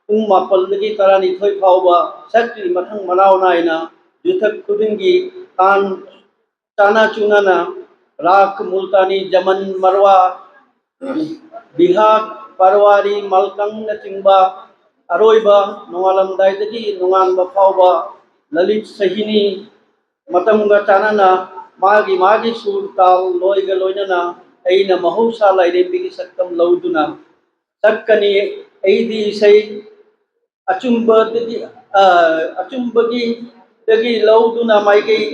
pung mapal dagi tarani thoi phauba sakli mathang manau naina yuthak khudingi tan tana chunana rak multani jaman marwa bihak parwari malkang na chingba aroiba nongalam dai dagi nongan ba phauba lalit sahini matamga tanana magi sur tal loiga loinana aina mahausa lairembigi saktam lauduna sakkani aidi sai achumbagi dagi lauduna maigai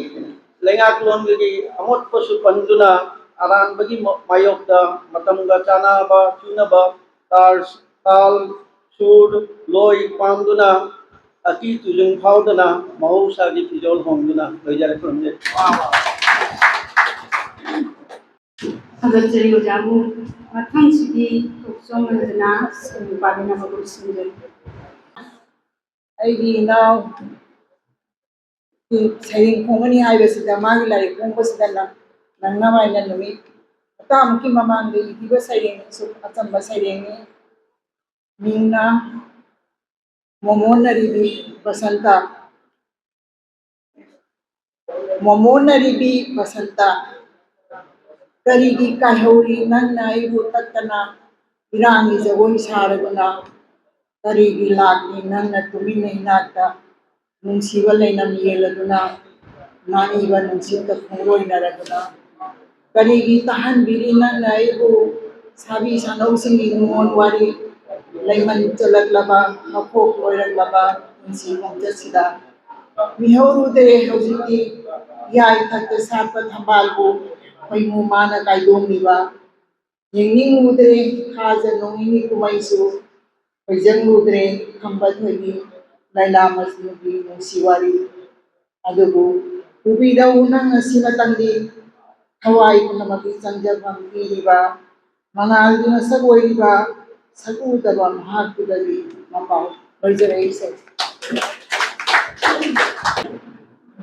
lengak lon gi amot pasu panduna aran bagi mayokda matamga chana ba chuna ba tal sur loi panduna aki tujung phaudana mahausa gi fijol hongduna loijare khonje Agad jadi jamu. Matang sidi uksong mandana se pagi naba usin jadi. ꯑꯩꯒꯤ ꯏꯅꯥꯎꯒꯤ ꯁꯩꯔꯦꯡ ꯐꯣꯡꯒꯅꯤ ꯍꯥꯏꯕꯁꯤꯗ ꯃꯥꯒꯤ ꯂꯥꯏꯔꯤꯛ ꯐꯣꯡꯕꯁꯤꯗ ꯅꯪꯅꯕ ꯍꯥꯏꯅ ꯅꯨꯃꯤꯠ ꯍꯞꯇꯥꯃꯨꯛꯀꯤ ꯃꯃꯥꯡꯗ ꯏꯈꯤꯕ ꯁꯩꯔꯦꯡꯁꯨ ꯑꯆꯝꯕ ꯁꯩꯔꯦꯡꯅꯤ ꯃꯤꯡꯅ ꯃꯣꯃꯣꯟꯅꯔꯤꯕꯤ ꯕꯁꯟꯇ ꯃꯣꯃꯣꯟꯅꯔꯤꯕꯤ ꯕꯁꯟꯇ ꯀꯔꯤꯒꯤ ꯀꯥꯏꯍꯧꯔꯤ ꯅꯪꯅ ꯑꯩꯕꯨ ꯇꯠꯇꯅ ꯏꯔꯥꯡꯒꯤ ꯖꯒꯣꯏ ꯁꯥꯔꯗꯨꯅ ꯀꯔꯤꯒꯤ ꯂꯥꯛꯂꯤ ꯅꯪꯅ ꯇꯨꯃꯤꯟꯅ ꯏꯅꯥꯛꯇ ꯅꯨꯡꯁꯤꯕ ꯂꯩꯅꯝ ꯌꯦꯜꯂꯗꯨꯅ ꯅꯥꯅꯤꯕ ꯅꯨꯡꯁꯤꯠꯇ ꯈꯣꯡꯂꯣꯏꯅꯔꯗꯨꯅ ꯀꯔꯤꯒꯤ ꯇꯥꯍꯟꯕꯤꯔꯤ ꯅꯪꯅ ꯑꯩꯕꯨ ꯁꯥꯕꯤ ꯁꯥꯅꯧꯁꯤꯡꯒꯤ ꯅꯨꯡꯉꯣꯟ ꯋꯥꯔꯤ ꯂꯩꯃꯟ ꯆꯜꯂꯛꯂꯕ ꯃꯈꯣꯛ ꯂꯣꯏꯔꯛꯂꯕ ꯄꯨꯟꯁꯤ ꯈꯣꯡꯆꯠꯁꯤꯗ ꯃꯤꯍꯧꯔꯨꯗꯦ ꯍꯧꯖꯤꯛꯇꯤ ꯌꯥꯏ ꯊꯛꯇ ꯁꯥꯠꯄ ꯊꯝꯕꯥꯜꯕꯨ ꯈꯣꯏꯃꯨ ꯃꯥꯅ ꯀꯥꯏꯗꯣꯡꯂꯤꯕ ꯌꯦꯡꯅꯤꯡꯉꯨꯗ꯭ꯔꯦ ꯊꯥꯖ ꯅꯣꯡꯏꯅꯤ ꯀꯨꯝꯍꯩꯁꯨ ꯈꯣꯏꯖꯪꯂꯨꯗ꯭ꯔꯦ ꯈꯝꯕ ꯊꯣꯏꯕꯤ ꯂꯩꯂꯥ ꯃꯖꯅꯨꯒꯤ ꯅꯨꯡꯁꯤ ꯋꯥꯔꯤ ꯑꯗꯨꯕꯨ ꯄꯨꯕꯤꯔꯧ ꯅꯪ ꯉꯁꯤꯃꯇꯪꯗꯤ ꯊꯋꯥꯏ ꯄꯨꯝꯅꯃꯛꯀꯤ ꯆꯪꯖꯐꯝ ꯄꯤꯔꯤꯕ ꯃꯉꯥꯜꯒꯤ ꯃꯁꯛ ꯑꯣꯏꯔꯤꯕ ꯁꯛꯎꯗꯕ ꯃꯍꯥꯛꯇꯨꯗꯒꯤ ꯃꯄꯥꯎ ꯂꯣꯏꯖꯔꯛꯏ ꯏꯁꯩ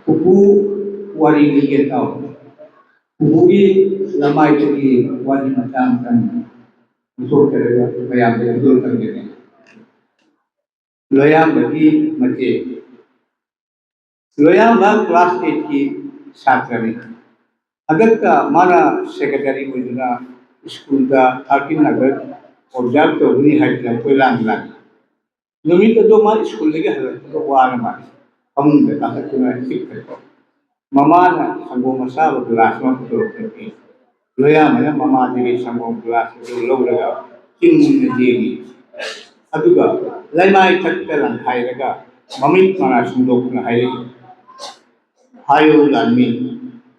Pupu wari liye tau. Pupugi lamai tegi wani macam kan untuk kerja bayam betul kan gini. Loyang bagi mati. Loyang bang kelas 8 ki छात्र ने अगर का माना सेक्रेटरी मुझना स्कूल का 13 अगस्त ऑब्जर्व तौनी है कोई लांग लांग नुमित अदो मा स्कूल लगे हल वार मा हम बे का तुना सिक कर ममा ना संगो मसा ग्लास में तो के लोया में ममा दे संगो ग्लास तो लो लगा किन जेगी अदुगा लाइमाई थक लं खाइलगा ममित मना सुंदोकना हायो लामी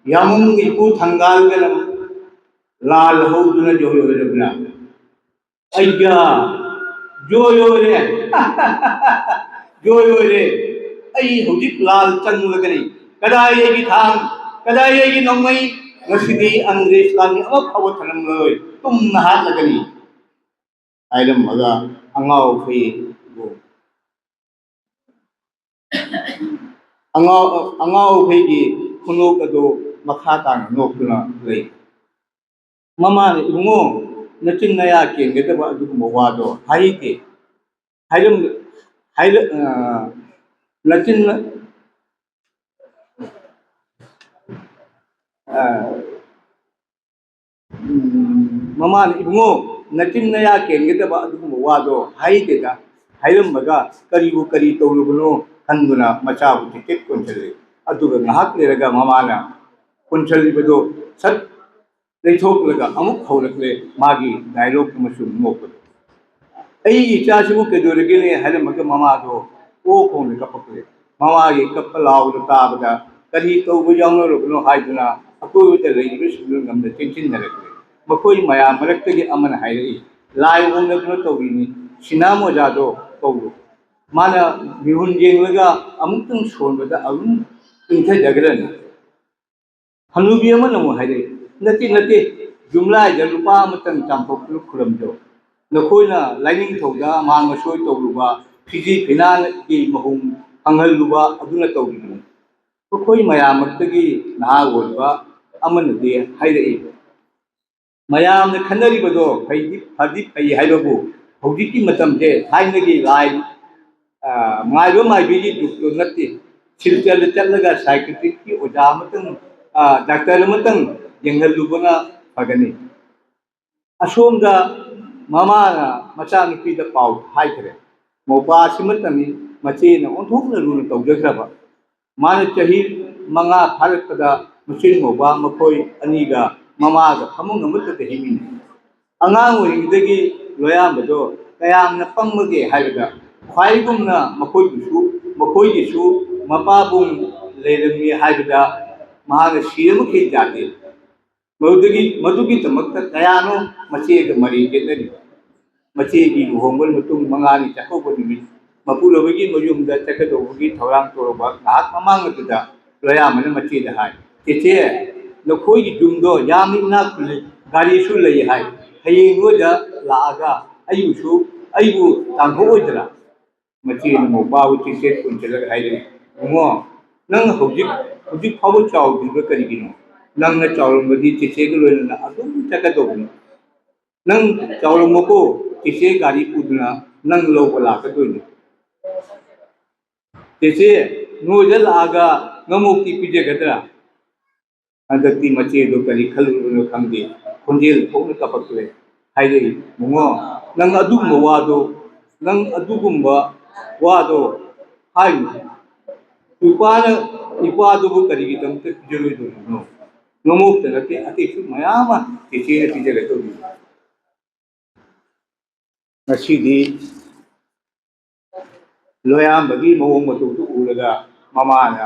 यामुंग इपू थंगाल गलम लाल हो दुना जो हो रबना अय्या जो यो रे जो यो रे अई हुजिक लाल चंग लगनी कदाई ये की थांग कदाई ये की नोंगमई ngasiदी अंग्रेज लानी अब खबर थनम लोय तुम नहात लगनी आइलम मगा अंगाव फई गो अंगाव फई की खुनोक अदो मखा तांग नोकना लई ममा इबुंगो नचिन नया केंगेदबा अदुगुम वादो हाइके हाइलम हाइल नचिन ममा इबुंगो नचिन नया केंगेदबा अदुगुम वादो हाइदेदा हाइलमगा करीबु करी तौलुबनो हंगुना मचाबु टिकेट कोंचले अदुगा ngahak lerega mamana कोंचलिबदो सत लेथोकलगा अमुक हौलकले मागी डायलॉग मसुम मोकद ऐ इचासिबु केदोरगेले हलमगा ममादो ओ कोन कपकले ममागी कपलाव ताबदा करी तौबु यावनरबनो हाइदुना अकोइबे लेइबे सुलु नमदे चिनचिनरकले मकोई माया मरक्तगे अमन हाइरई लाई ओनगनो तौबिनी सिना मोजादो तौलु माना बिहुन जेंगलगा अमुक्तंग सोनबदा अरुन इंथे जगरन हनुबी अमनमो हाइरई नती नती जुमला जलुपा मतन चांपोकलु खुरमदो नखोइना लाइनिंग थौदा मांग सोय तौलुबा फिजी फिनान की महुम अंगलुबा अदुना तौबिनी कोई मयामक्तगी नागोलबा अमनदे हाइरई मयामने खनरिबदो फैदि फदि फै हाइबबु हौजिकी मतमजे थाइनगी लाई माइबो माइबिगी दुक्तो नती सिलचल चलगा साइकिट्रिक की ओजा मतन डॉक्टर मतन yengalubana pagani asomda mama na macha nupi da pau hai kare moba simatani mache na onthokna runa tawjagraba mana chahi manga pharakada musin moba makoi aniga mama ga phamung amutta de himini angang oringdagi loyambado kayam na pangmage haibada khwaigumna makoi gisu mapabung leirami haibada mahaga siramukhi jate मधुगी तमक्ता कयानो मचेग मरी गेदरी मचेगी लुहोंगल मतुंग मंगानी चकोब निमित मपुलबगी मयुमदा चकदोबगी थौरांग तोरबा नाक ममांगतुदा लोयामने मचेदा हाय चेचे लखोइगी जुमदो यामि ना खुले गाड़ी सु लई हाय हयेंगोदा लागा अयबु तांगोइदरा मचेन मोबाउ चेचे कुंचलग हायरे उमो नंग हुजिक फाबो चाउ दिबे करिगिनो नंग चावलमदी चिचे लोना अदुम चकदोबनी नंग चावलमको चिचे गाड़ी पुदना नंग लोबो लाकदोनी चिचे नोजल आगा नमोकी पिजेगदरा अंदती मचे दो करी खलुनो खंगे खुंजेल फोन कपकले हाइदे मुंगो नंग अदुम वादो नंग अदुगुम्बा वादो हाइ इपादो करिगी तमते पिजलोइदो नो नमोक्त नते अतिशु मयामा चिचे पिजगतो नसीदी लोयामबगी मवों मतुदु उलगा ममाना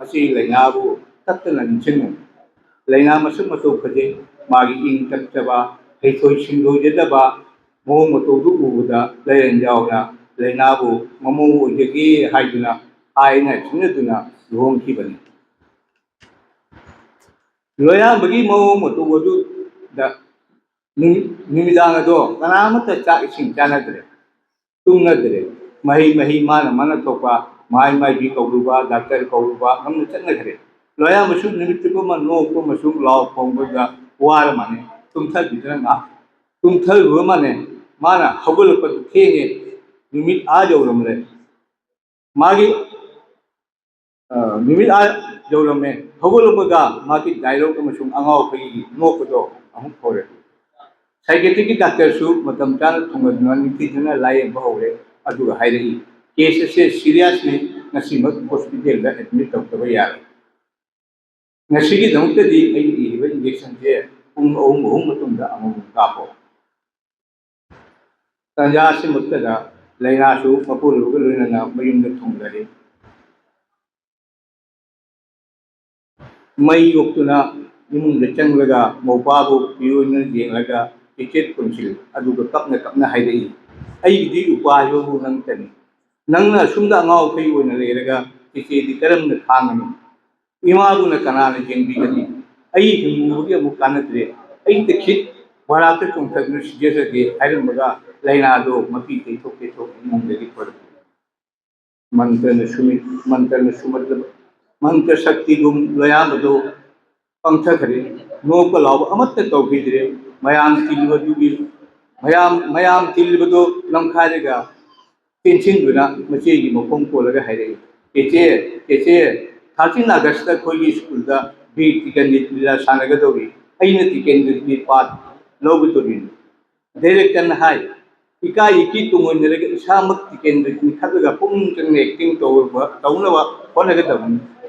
मसी लैनाबु तत्तना निचिनु लैना मसु मतु फजे मागी इंग तक्तबा हेथोय सिंगोजेदबा मवों मतुदु उबदा लैरंजावना लैनाबु ममो ओजगी हाइदुना आइना चिनदुना लोंखिबनी लोयामबगी मवों मतुदु दा निमिदांगदो कनामत चाक इसिंग चानदरे तुंगदरे मही माना थोपा माई भी कौरुबा डॉक्टर कौरुबा हम चलनखरे लोया मसु निमित्तको नोको मसु लाव फोंबगा वार माने तुमथल बिदरंगा तुमथल हो माने माना हगुल पर थेंगे निमित आ जौरमले मागी निमित आ जौरमे हगुल पगा मागी डायलॉग मसु अंगाव फगी नोकदो अमु खोरे साइकेट्रिक डॉक्टर सु मतम चान थुंगदना नितिजना लायें बहुरे अदुगा हाइरई केस से सीरियस ने नसीमक हॉस्पिटल दा एडमिट तौतबा यार नसीगी दमतदी आई इरिबा इंजेक्शन जे पुंग ओम मतुंदा अमु कापो तंजा से मुक्तदा लैनासु मपुरुग लोइना मयुंदा थुंगदरे मई योक्तुना इमुंग चंगलगा मौपाबु पियोन जेंगलगा टिकेट कुंसिल अदुगा कपना हाइरई अईदी उपायोबु नंतनी नंगना सुंदा ngaw kai oina lerega tike di karam na khangani imagu na kanana jengbi gani ai himugi amu kanatre ai tikit wala ta tung ta nu sije ge airan maga laina do mapi te thok mung de por mantra na sumat mantra shakti gum laya do pangtha khare no ko law amat ta tawhidre mayam tilwadu gi mayam tilwado lamkhadega pension दुना मचे की मफम को लगा है रे केचे 13 अगस्त कोई school दा B thicken निला सानगा दोरी अइने टिकन नि पात लोग तोरी डायरेक्टर न हाय इकाई की तुमो नरग इसामक टिकन नि खलगा पुंग चंग एक्टिंग तौनवा होनगा तब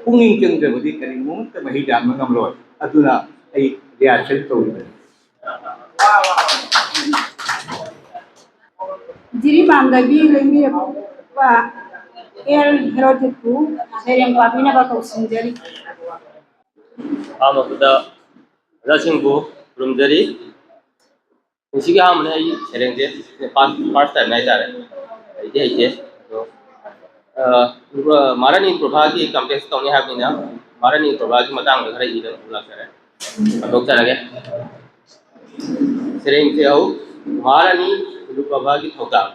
पुंग चंग जबदी करी मोत मही जाम ngam loi aduna ai reaction तौरी Jiri Mangabi Lemi El Herotiku, Serian Papina Bakosinjari. Amakuda Rasingbu from Jari. Nsigamne Serenge, first time I did. Marani Prabhati complex Tony Habina, Marani Prabhati Matang, the Hara Ulasare. Doctor again. Serenge, Marani. Prabhagi thoga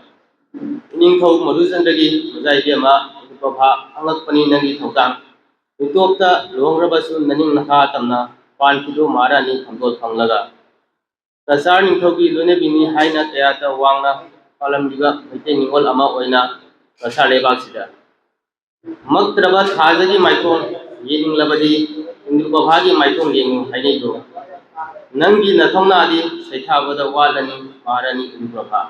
ning thog madusan dagi mazai bema prabha angak pani nangi thoga utopta longraba su naning naha tamna pan kido marani thamdol thanglaga kasar ning thogi lone bini haina tayata wangna palam diga mite ningol ama oina kasar lebak sida maktraba thajagi maithong yening labadi indu prabhagi maithong yeng hainei do nangi nathongna adi saithabada walani marani prabha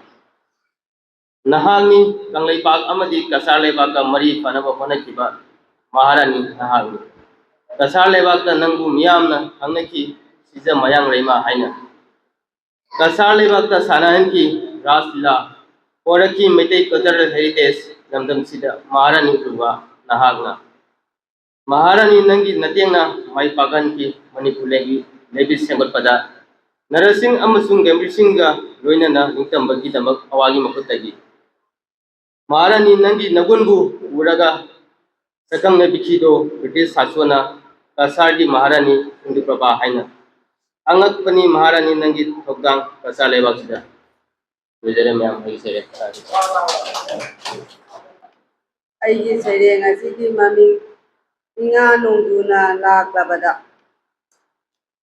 nahani kanglai pak amadi kasar lebak ka mari panaba honakiba maharani nahani kasar lebak ka nangu miyamna hangnaki sija mayang leima haina kasar lebak ka sanahanki raslila oraki metei cultural heritage namdam sida maharani prabha nahagna maharani nangi natengna mai pagan ki manipulegi Levis Sembat pada Narasing amasung Gambrisingga Loinana Ningtam bagi damak awagi makutagi Maharani nangi nagunbu uraga sakang na bikido British Haswana kasardi Maharani Indi Prabha haina angak pani Maharani nangi thogang kasar lebak sida Wizare mayam hai sere Aigi sereng asigi mami inga nungduna laklabada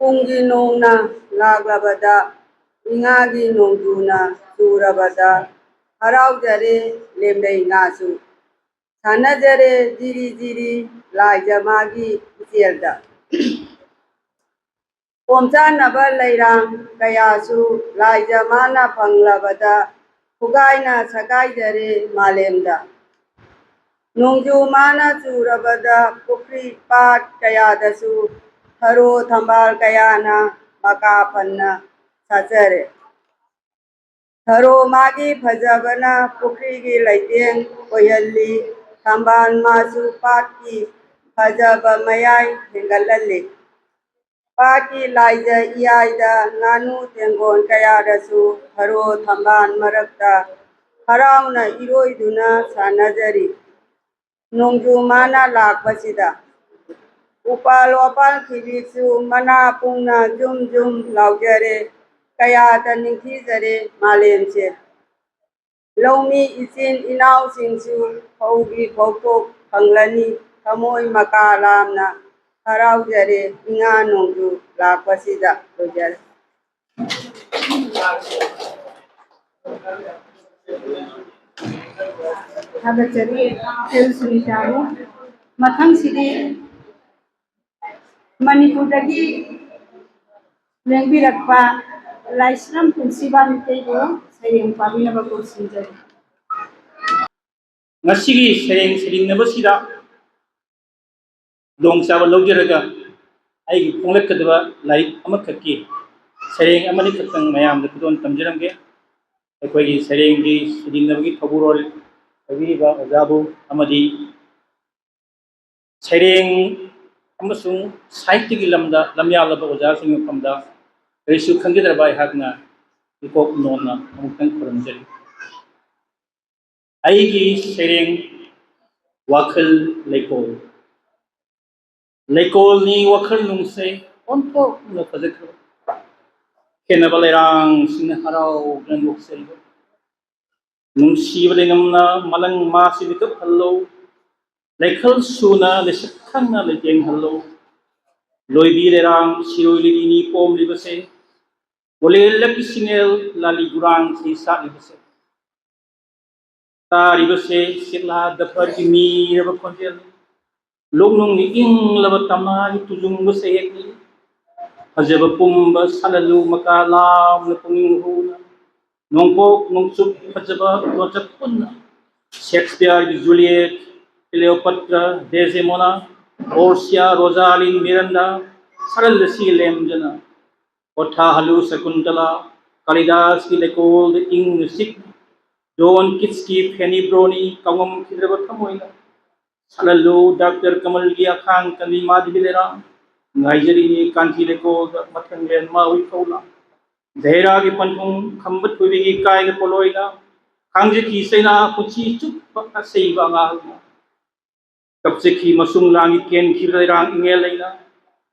Pungi nongna laglabada, ingagi nongduna surabada, harau jare lemdai ngasu, sana jare jiri lai jamagi isirda. Pomsa naba lairang kayasu lai jamana panglabada, hugaina sakai jare malemda. Nongju mana surabada, pukri pat kayadasu, Haro thambal kayana makapanna sajare. Haro magi phajabana pukri gi laiteng koyalli thambal masu pati phajaba mayai hengalalli. Pati laija iyaida nganu tengon kayadasu haro thambal marakta harauna iroiduna sanajari. Nongju mana lakpasida. Upal kibisu mana pungna jum laujare kaya taningki jare malemse Lomi isin inaw singsu paugi pautok panglani kamoi makalamna harau jare inga nongju lakpasida lojar Habachari El Sunitaru Mathang Sidi Manipur dagi lengbi rakpa Laisram Punsiba Mitego, Saying Pabina Baku Sinjari. Ngasigi sereng sering nabasida dong sawa lojeraga ai punglet kadwa lai amakaki sereng amani katang mayam da kudon tamjaramge akwai sereng gi sering nabagi thaburol abiba azabu amadi sereng amasung sahitya gi lamda lamya laba oja sing pamda risu khangidra bai hakna ikok nonna amuktan khuramjari ai gi sereng wakil lekol ni wakil nungse onto no fazekro kena balerang sing harau dan luksel nungsi balengamna malang masi dikap hello lekal suna lesakhangna lejeng hello loibi lerang siroi ni pom libase boleh laki singel lali gurang si sa libase ta libase sila dapar kimi raba konjel Long ni ing labat tamna tujung besek ni Hajab pumba salalu makalam na pungihuna Nongpok nongsup hajaba lojat punna Shakespeare di Juliet Cleopatra Desdemona Portia Rosalind Miranda Saralasi Lemjana Otha Halu Sakuntala Kalidas ki lekol the ing sik John Kitski Penny Brony Kangam Kidrabathamoina Salalu Dr. Kamal Gia Khan Kali Madhilera Nigeria ni Kanti Leko Matang Len Maui Kola Dehra ki Pantung Kambat Puri Kai ke Poloina Kangje ki Sena Puchi Chup Sei Banga Kapse ki Masung Langi Ken Kirang Ingelaina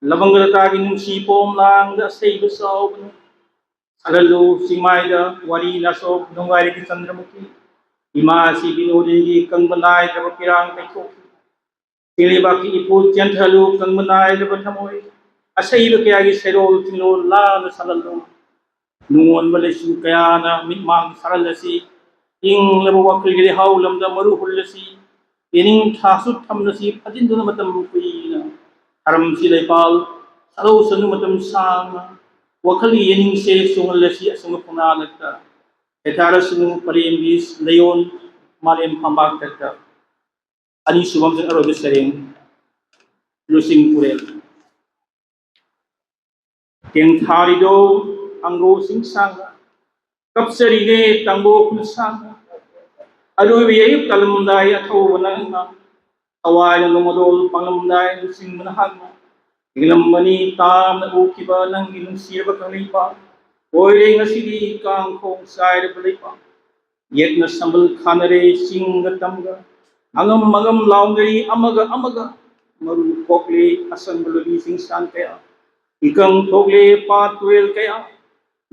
Labangalata ki Nungsi Pom Lang da Sei Besau Salalu Simaida Wali Naso Nungari ki Chandramuki Ima si Binodi Kangbanai Kapirang Peko Pilibaki ipu jenthalu kang menai lebat hamoi asai kaya gi serol tinol la na salalu nuon malesu kaya na mitmang saralasi ing lebo wakil gi haw lamda maru hulasi ining thasut thamnasi phajin duna matam kuina haram silai pal salo sanu matam sang wakali ining se sungalasi asung puna lakta etara sunu parembis leon malem pambak takta Ani subam sen aro sereng lusing purel teng thari do angro sing sang kapsari ne tangbo kun sang adu ye talam dai atho banang awai no modol pangam dai lusing manahag ilam mani tam na ukiba nang ilung sirba kalipa oire ngasidi kang khong sai balipa yet na sambal khanare sing gatamga Angam magam laungari amaga maru kokle asang belagi sing san kaya ikang togle patwel kaya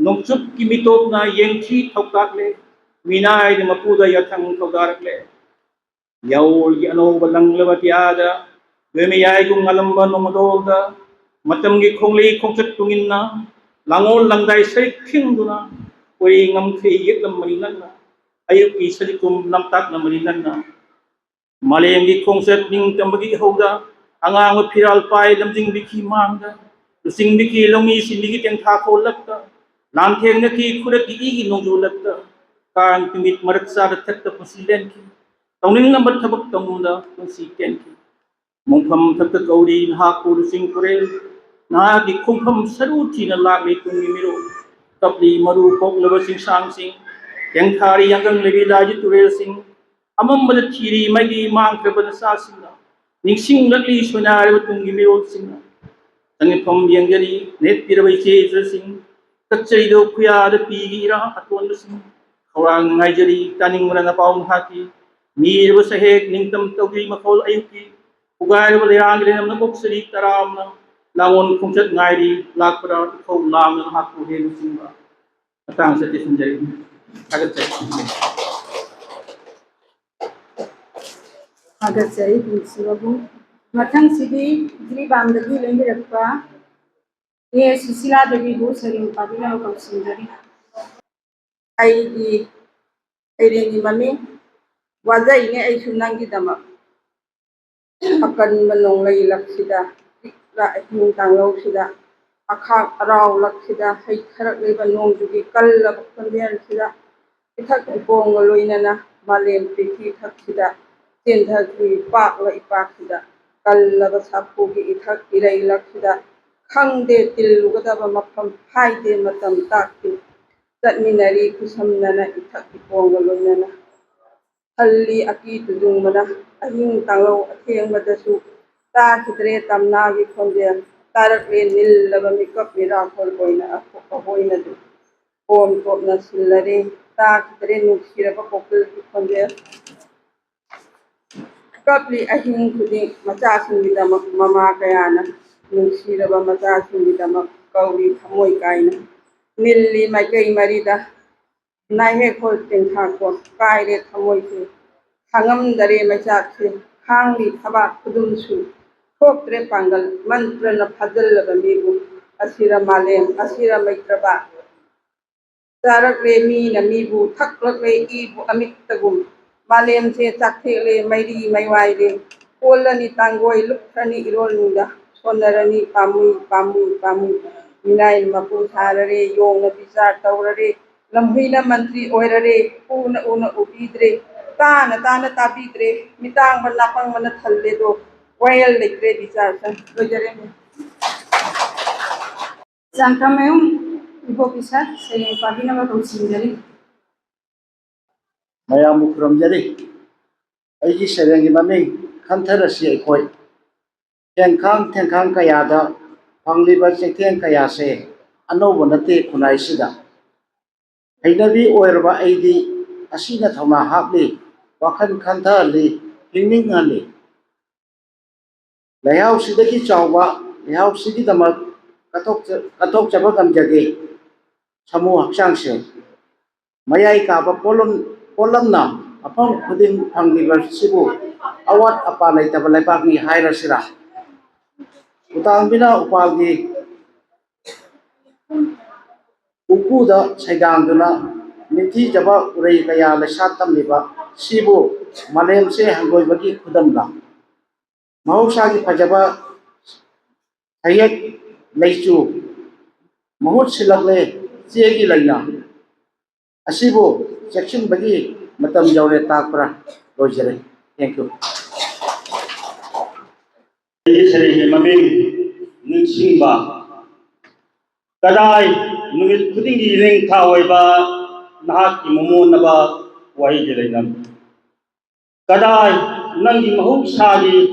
nongchup kimitop na yengchi thokakle minai de mapuda yathang thogarakle yaul yano balang lawatiada beme yai gung ngalamba nomodolda matam gi khongle khongchat tunginna langol langdai sai khingduna koi ngam khei yekam maninanna ayuk ki salikum namtak na maninanna Malem di kongset ning tambagi hoda angang piral pai lamjing biki mangda sing biki longi sinigi teng tha ko lakta lam theng na ki khurat ki igi nongju lakta kan timit maraksa da thakta pasilen ki tawning number thabak tamunda si ken ki mongpham thakta kauri na ko sing kurel na ki khompham saru thi na lak le tungi miro tapli maru kok laba sing sang sing teng thari yangang lebi daji turel sing amam bada thiri magi mang krabana sa singna ningsing lakli sunare batungi mirol singna tangi pom yangjari net tirabai che sing kachai do khuya da pigi ra aton sing khawang ngaijari taning murana paung haki mir basahek ningtam togi makol ayuki ugai ba lerang le namna boksari taramna langon khumchat ngairi lakpara khau lam na hakku he singba atang sati sunjari agat Agar saya Punsibabu, Matang Sidi, Dri Bandagi Lengi Rakpa, Ye Susila Devi Bu Saying Pabina Baku Sinjari. Ai Irini Mami, Waza ini ai sunang kita mak akan menong lagi laksida, la yung tanglaw sida. अखाक अराव लक्सिदा हैथरक लेबा नोंजुगी कल्लब खंजेलसिदा इथक इपोंग लोइनना मालेम पृथ्वी थक्सिदा चेंधकी पाकला इपाकसिदा कल्लब सापुगी इथक इरई लक्सिदा खंगदे तिल्लुगदबा मफम हाइदे मतम ताकि चटमिनरी खुसमनना इथक इपोंग लोइनना हल्ली अकी तुजुंगमना अहिंग तांगौ अथेंगबदसु ताखिद्रे तमनागी खोंजेल तारकले निल्लबा मिकप मिराखोल ओइना अहोइना दु ओम तोपना सिल्लरे ताखिद्रे नुक्सिरबा Kokalla खोंजेल कपली अहिंग खुदिंग मचासिंगिदमक mama कयाना नुक्सिरबा मचासिंगिदमक कौरी थमोय कायना निल्ली माइकई मरिदा नाहे खोल तेंथाको कायरे थमोयसे खांगमदरे मचासे खांगली थबा खुदुमसु थोक्त्रे पांगल मंत्रन फजल्लबा मीबु असिरा मालेम असिरा मैत्रबा चारकले मीना मीबु थक्लकले ईबु अमिक्तगुम मालेम से चाकथेले मैरी मैवाइले कोलनी तांगोय लुक्थनी इरोलनुदा सोनरनी पामुई पामुई पामुई मिनाय मपु थाररे योंगना विचार तौररे लम्भीना मंत्री ओइररे उना उना उबीद्रे ताना ताना ताबीद्रे मितांग नापंग मन थल्ले दो वयल लेक्रे विचार सन लोजरे में Jangkamayum ibu bisa saya pagi nama kausin dari mayam ukram jari aiji serengi mami khantara si aikoi tengkang kaya da pangliba chekteng kaya se anoba nate kunai sida hainabi oirba aidi asina thona hapli wakhan khantha li hingning ali layau sidaki chawba layau sidi damak katok chaba gamjage samu hakchang se mayai ka ba polamna apam khudin phangliba sibu awat apa laitaba laibak ni haira sira utang bina upalgi ukuda saidangduna mithi jaba urei kaya lesatam liba sibu malem se hangoi bagi khudamla mahusagi phajaba hayek leichu mahut silakle chegi laina asibu section bagi matam jaure takpra lojare thank you Sering maming ningsingba kadai numit kudingi ring thawai ba nahak ki momon na ba wai jelainam kadai nangi mahuk sagi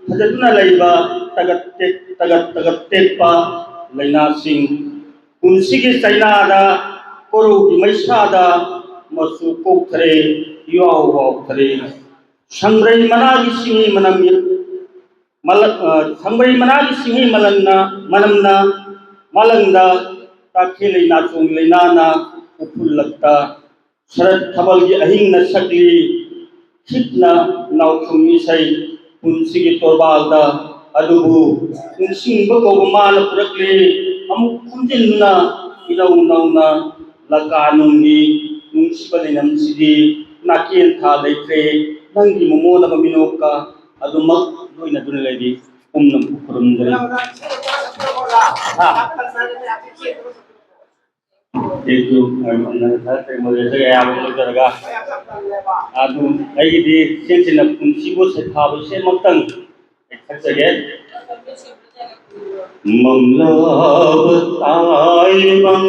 hajatuna laiba tagat tek pa laina sing kunsigi chaina da koru ki maisa da masu kokthre yuau wau thre sangrai managi singi manam Sambari managi singi manamna malangda takhili na chungli na upul lakta sarat thabal gi ahing na sakli khitna naw khumi sai punsigi torbalda adubu punsing bago mana prakli amuk khumjinna ilaw nawna lakanungi nungsibali sidi nakien tha leikre nangi momona baminoka adumak loina dun lady umnam kurum dari itu mana saya mau saya yang berjaga adu lagi di sini pun sibuk sekali saya makan saja menglawat bang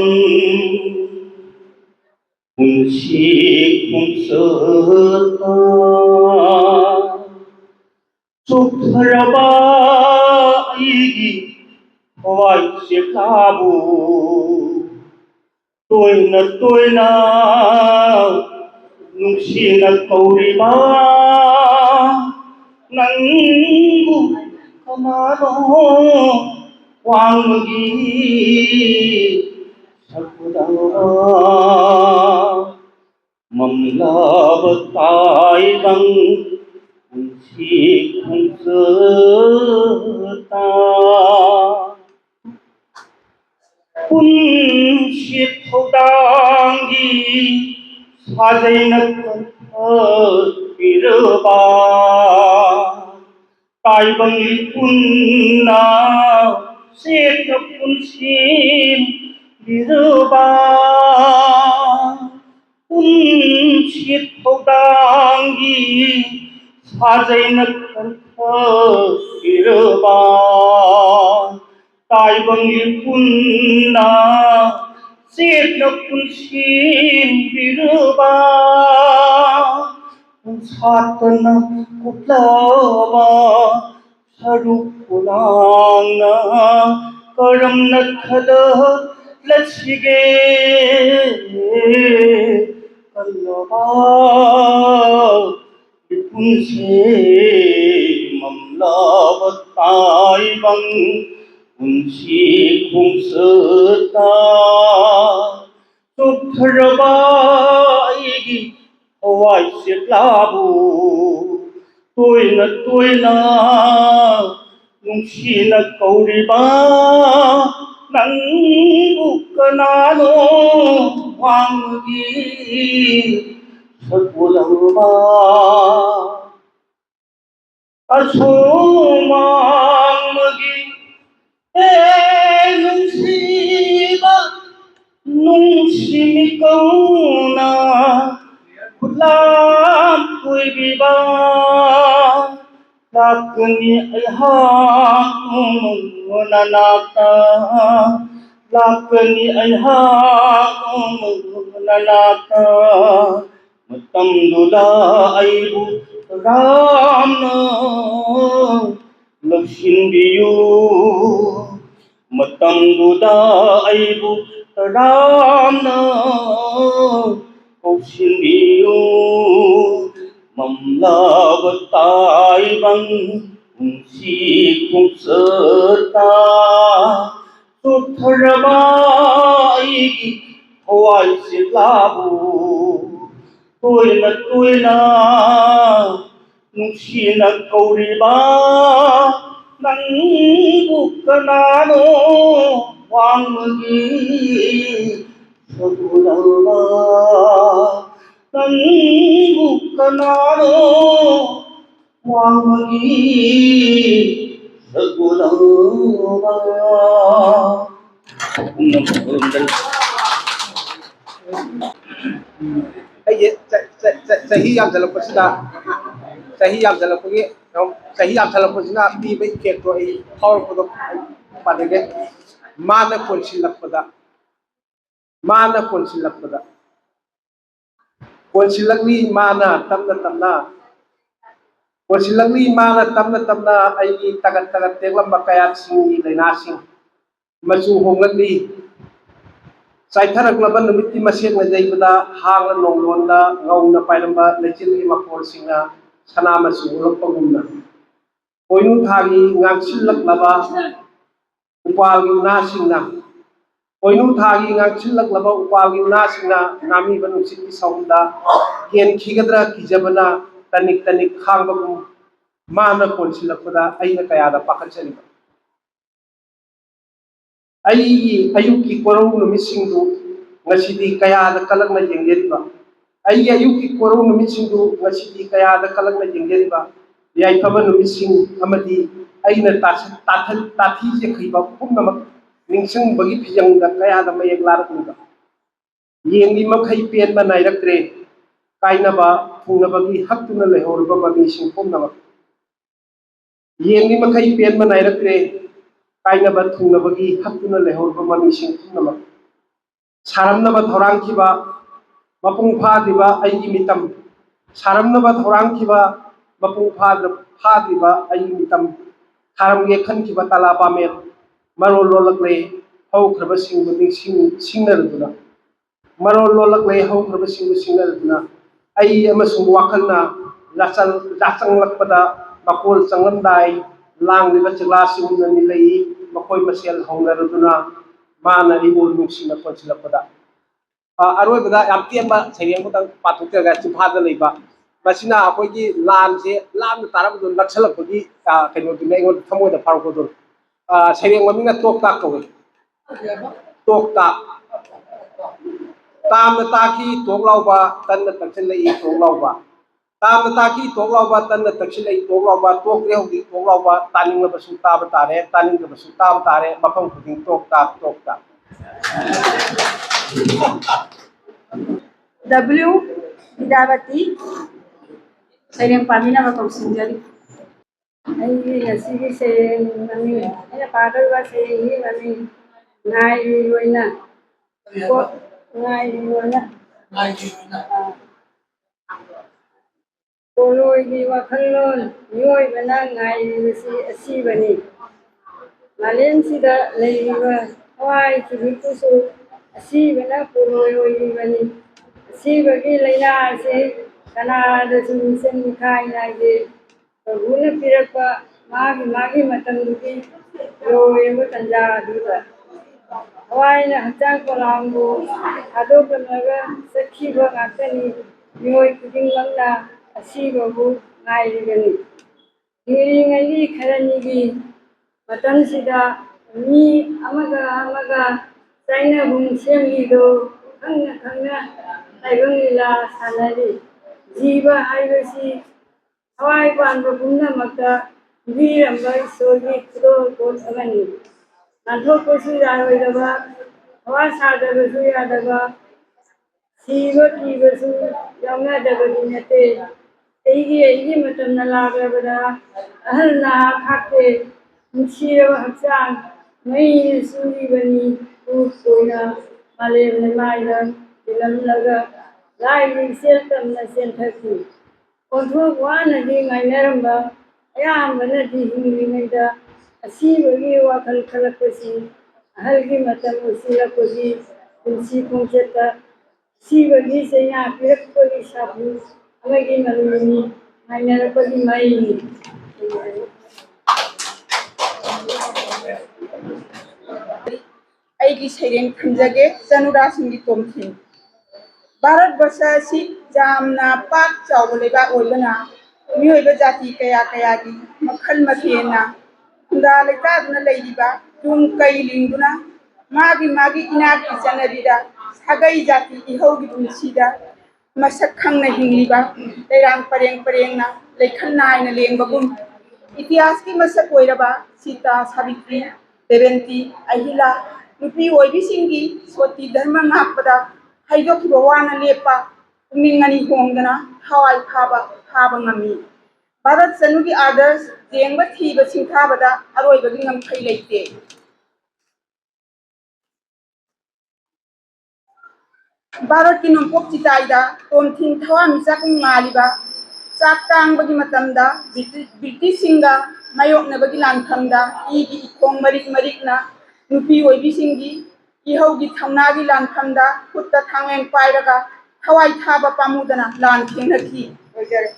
kunci kunserta Sukharaba igi hawai sekabu toina nungsina kauriba nangu kamano wangi sakudara mamlabatai bang kunci kunserta kunci thodanggi sajaina irba tai bang punna सेठ पुनसिन बिरुबा उनसित थौदांगी साजैन कंथ बिरुबा ताइबंगि पुन्ना सेठ पुनसिन Biroba सातना कुटलाबा saruk pulang na karam nakhada lachige kalaba ipun se mamla batai bang unsi khung seta sukhraba igi hawai sitlabu toina nungsina kauriba nangbu kanano wanggi sagulamba asumanggi nungsiba nungsimi kauna kulam kuibiba lakni ayhang nanata lakni ayhang nanata matam dula aibu ramna laksin biyu matam dula aibu ramna laksin biyu mamla batai bang ungsi kung serta suthrabai hawai sitlabu toina nungsina kauriba nangbu kanano wanggi sagulamba nangbu kanano wanggi sagulamba Sahi yam jalapasina sahi yam jalapasina pi bai ke to ai power ko padege mana konsilakpada konsilakni mana tamna konsilakni mana tamna ai tagat teglam bakayat singi lainasing masu honglakni Saitharakla numiti masih ngajaipada hang nonglonda ngauna pairamba lechilgi makolsinga sanama sungulak pagumna koinu thagi ngangsilak laba upalgi nasingna koinu thagi ngangsilak laba upalgi nasingna nami banusiti saunda gen khigadra kijabana tanik khangbagum mana konsilakpada aina kayada pakachariba ayuki korau numisingdu ngasidi kayada kalakna jenggeriba ayuki korau numisingdu ngasidi kayada kalakna jenggeriba yai thaba numising amadi aina tathi je khiba pumnamak ningsing bagi phijangda kayada mayek larakniba yengi makhai pen ba nairaktre kainaba phungnabagi haktuna lehorba mamising pumnamak yengi makhai pen ba nairaktre kainaba thungnabagi haktuna lehorba mamising pumnamak saramnaba thorangkiba mapung phadriba aigi mitam saramnaba thorangkiba mapung phadriba aigi mitam tharamge khankiba tala pamet marol lolakle haukraba singbu singnaraduna marol lolakle haukraba singbu singnaraduna ai amasung wakalna lachanglakpada makol changlamdai langliba chaglasingna nilai makoi masel hongnaraduna mana ibol nungsina konsilakpada aroibada yam tienba saireng butang patukterga chimphada leiba masina akoigi lanse lamna tarabdu naksalakpagi kaino dine ngon thamoida pharokodor saireng mamina toktak kawe toktak tamna taki toklauba tanna takchalai toklauba ताब ताकी तोगलाबा तन तक्सिलै तोगलाबा तोकरे होगी तोगलाबा तानिंग बसु ताब तारे तानिंग बसु ताब तारे मफम खुदिंग तोक ताब W Vidavati Sayang Pamina Makausinjari Ayah sayang mami ayah pagal ba sayang ini mami ngai luina ko ngai luina Poloy di wakalon yoy bana ngai si asibani Malen sida leiba hawai kibikusu asibana poloy bani asibagi leina se kanada sunsen kai nage Guna pirapa magi matanduki yoy tanja duda hawai na hachang kolambu adok naga sakhi ba ngakani yoy kuding langna asibabu ngai gani diri ngai kharani gi matan sida ni amaga saina bung semli do khangna taibang lila sanari jiba haibasi hawai panba pumna makta viramba sogi kudo ko amani nanthok kosu yahoidaba hawa sadaba yadaba siba kibasu yauna dabadi nate eigi matamna lagrabada ahalna khakte nuksiraba hakchang mai suribani usoina malem maida dilamlaga lai sel tamna senthaki Onthok wana di ngainaramba ayambana di hinglingaida asibagi wakal khalakpasi ahalgi matam usilakpasi kunsi kongcheta sibagi senya pirakpagi sabu amagi maluni ngainarapagi mai ꯑꯩꯒꯤ ꯁꯩꯔꯦꯡ ꯊꯝꯖꯒꯦ ꯆꯅꯨꯔꯥꯁꯤꯡꯒꯤ ꯇꯣꯝꯊꯤꯟ Bharat verse ꯑꯁꯤ ꯌꯥꯝꯅ ꯄꯥꯛ ꯆꯥꯎꯕ ꯂꯩꯕꯥꯛ ꯑꯣꯏꯕꯅ ꯃꯤꯑꯣꯏꯕ ꯖꯥꯇꯤ ꯀꯌꯥꯒꯤ ꯃꯈꯜ ꯃꯊꯦꯜꯅ ꯈꯨꯟꯗꯥ ꯂꯩꯇꯥꯗꯨꯅ ꯂꯩꯔꯤꯕ ꯌꯨꯝ ꯀꯩ ꯂꯤꯡꯗꯨꯅ ꯃꯥꯒꯤ ꯏꯅꯥꯠꯀꯤ ꯆꯠꯅꯕꯤꯗ ꯁꯥꯒꯩ ꯖꯥꯇꯤ ꯏꯍꯧꯒꯤ ꯄꯨꯟꯁꯤꯗ ꯃꯁꯛ ꯈꯪꯅ ꯍꯤꯡꯂꯤꯕ ꯂꯩꯔꯥꯡ ꯄꯔꯦꯡꯅ ꯂꯩꯈꯜ ꯅꯥꯏꯅ ꯂꯦꯡꯕꯒꯨꯝ इतिहास की मसक ओइरबा सीता सावित्री देवेंती अहिला नुपी ओइबिसिंगी सोती धर्म ngakpada haidokhiba wana lepa umingani hongdana hawai phaba ngami Bharat Sanugi others jengba thiba singthabada aroibagi ngamkhai leite Bharat ki nompok chitaida tomthin thawa misak ngaliba Sakang bagi matamda British singa mayok na bagi lanthamda igi ikong marik na nupi oibi singi ihau gi thamnagi lanthamda kutta thangeng pairaga hawai thaba pamudana lan thengnathi oigare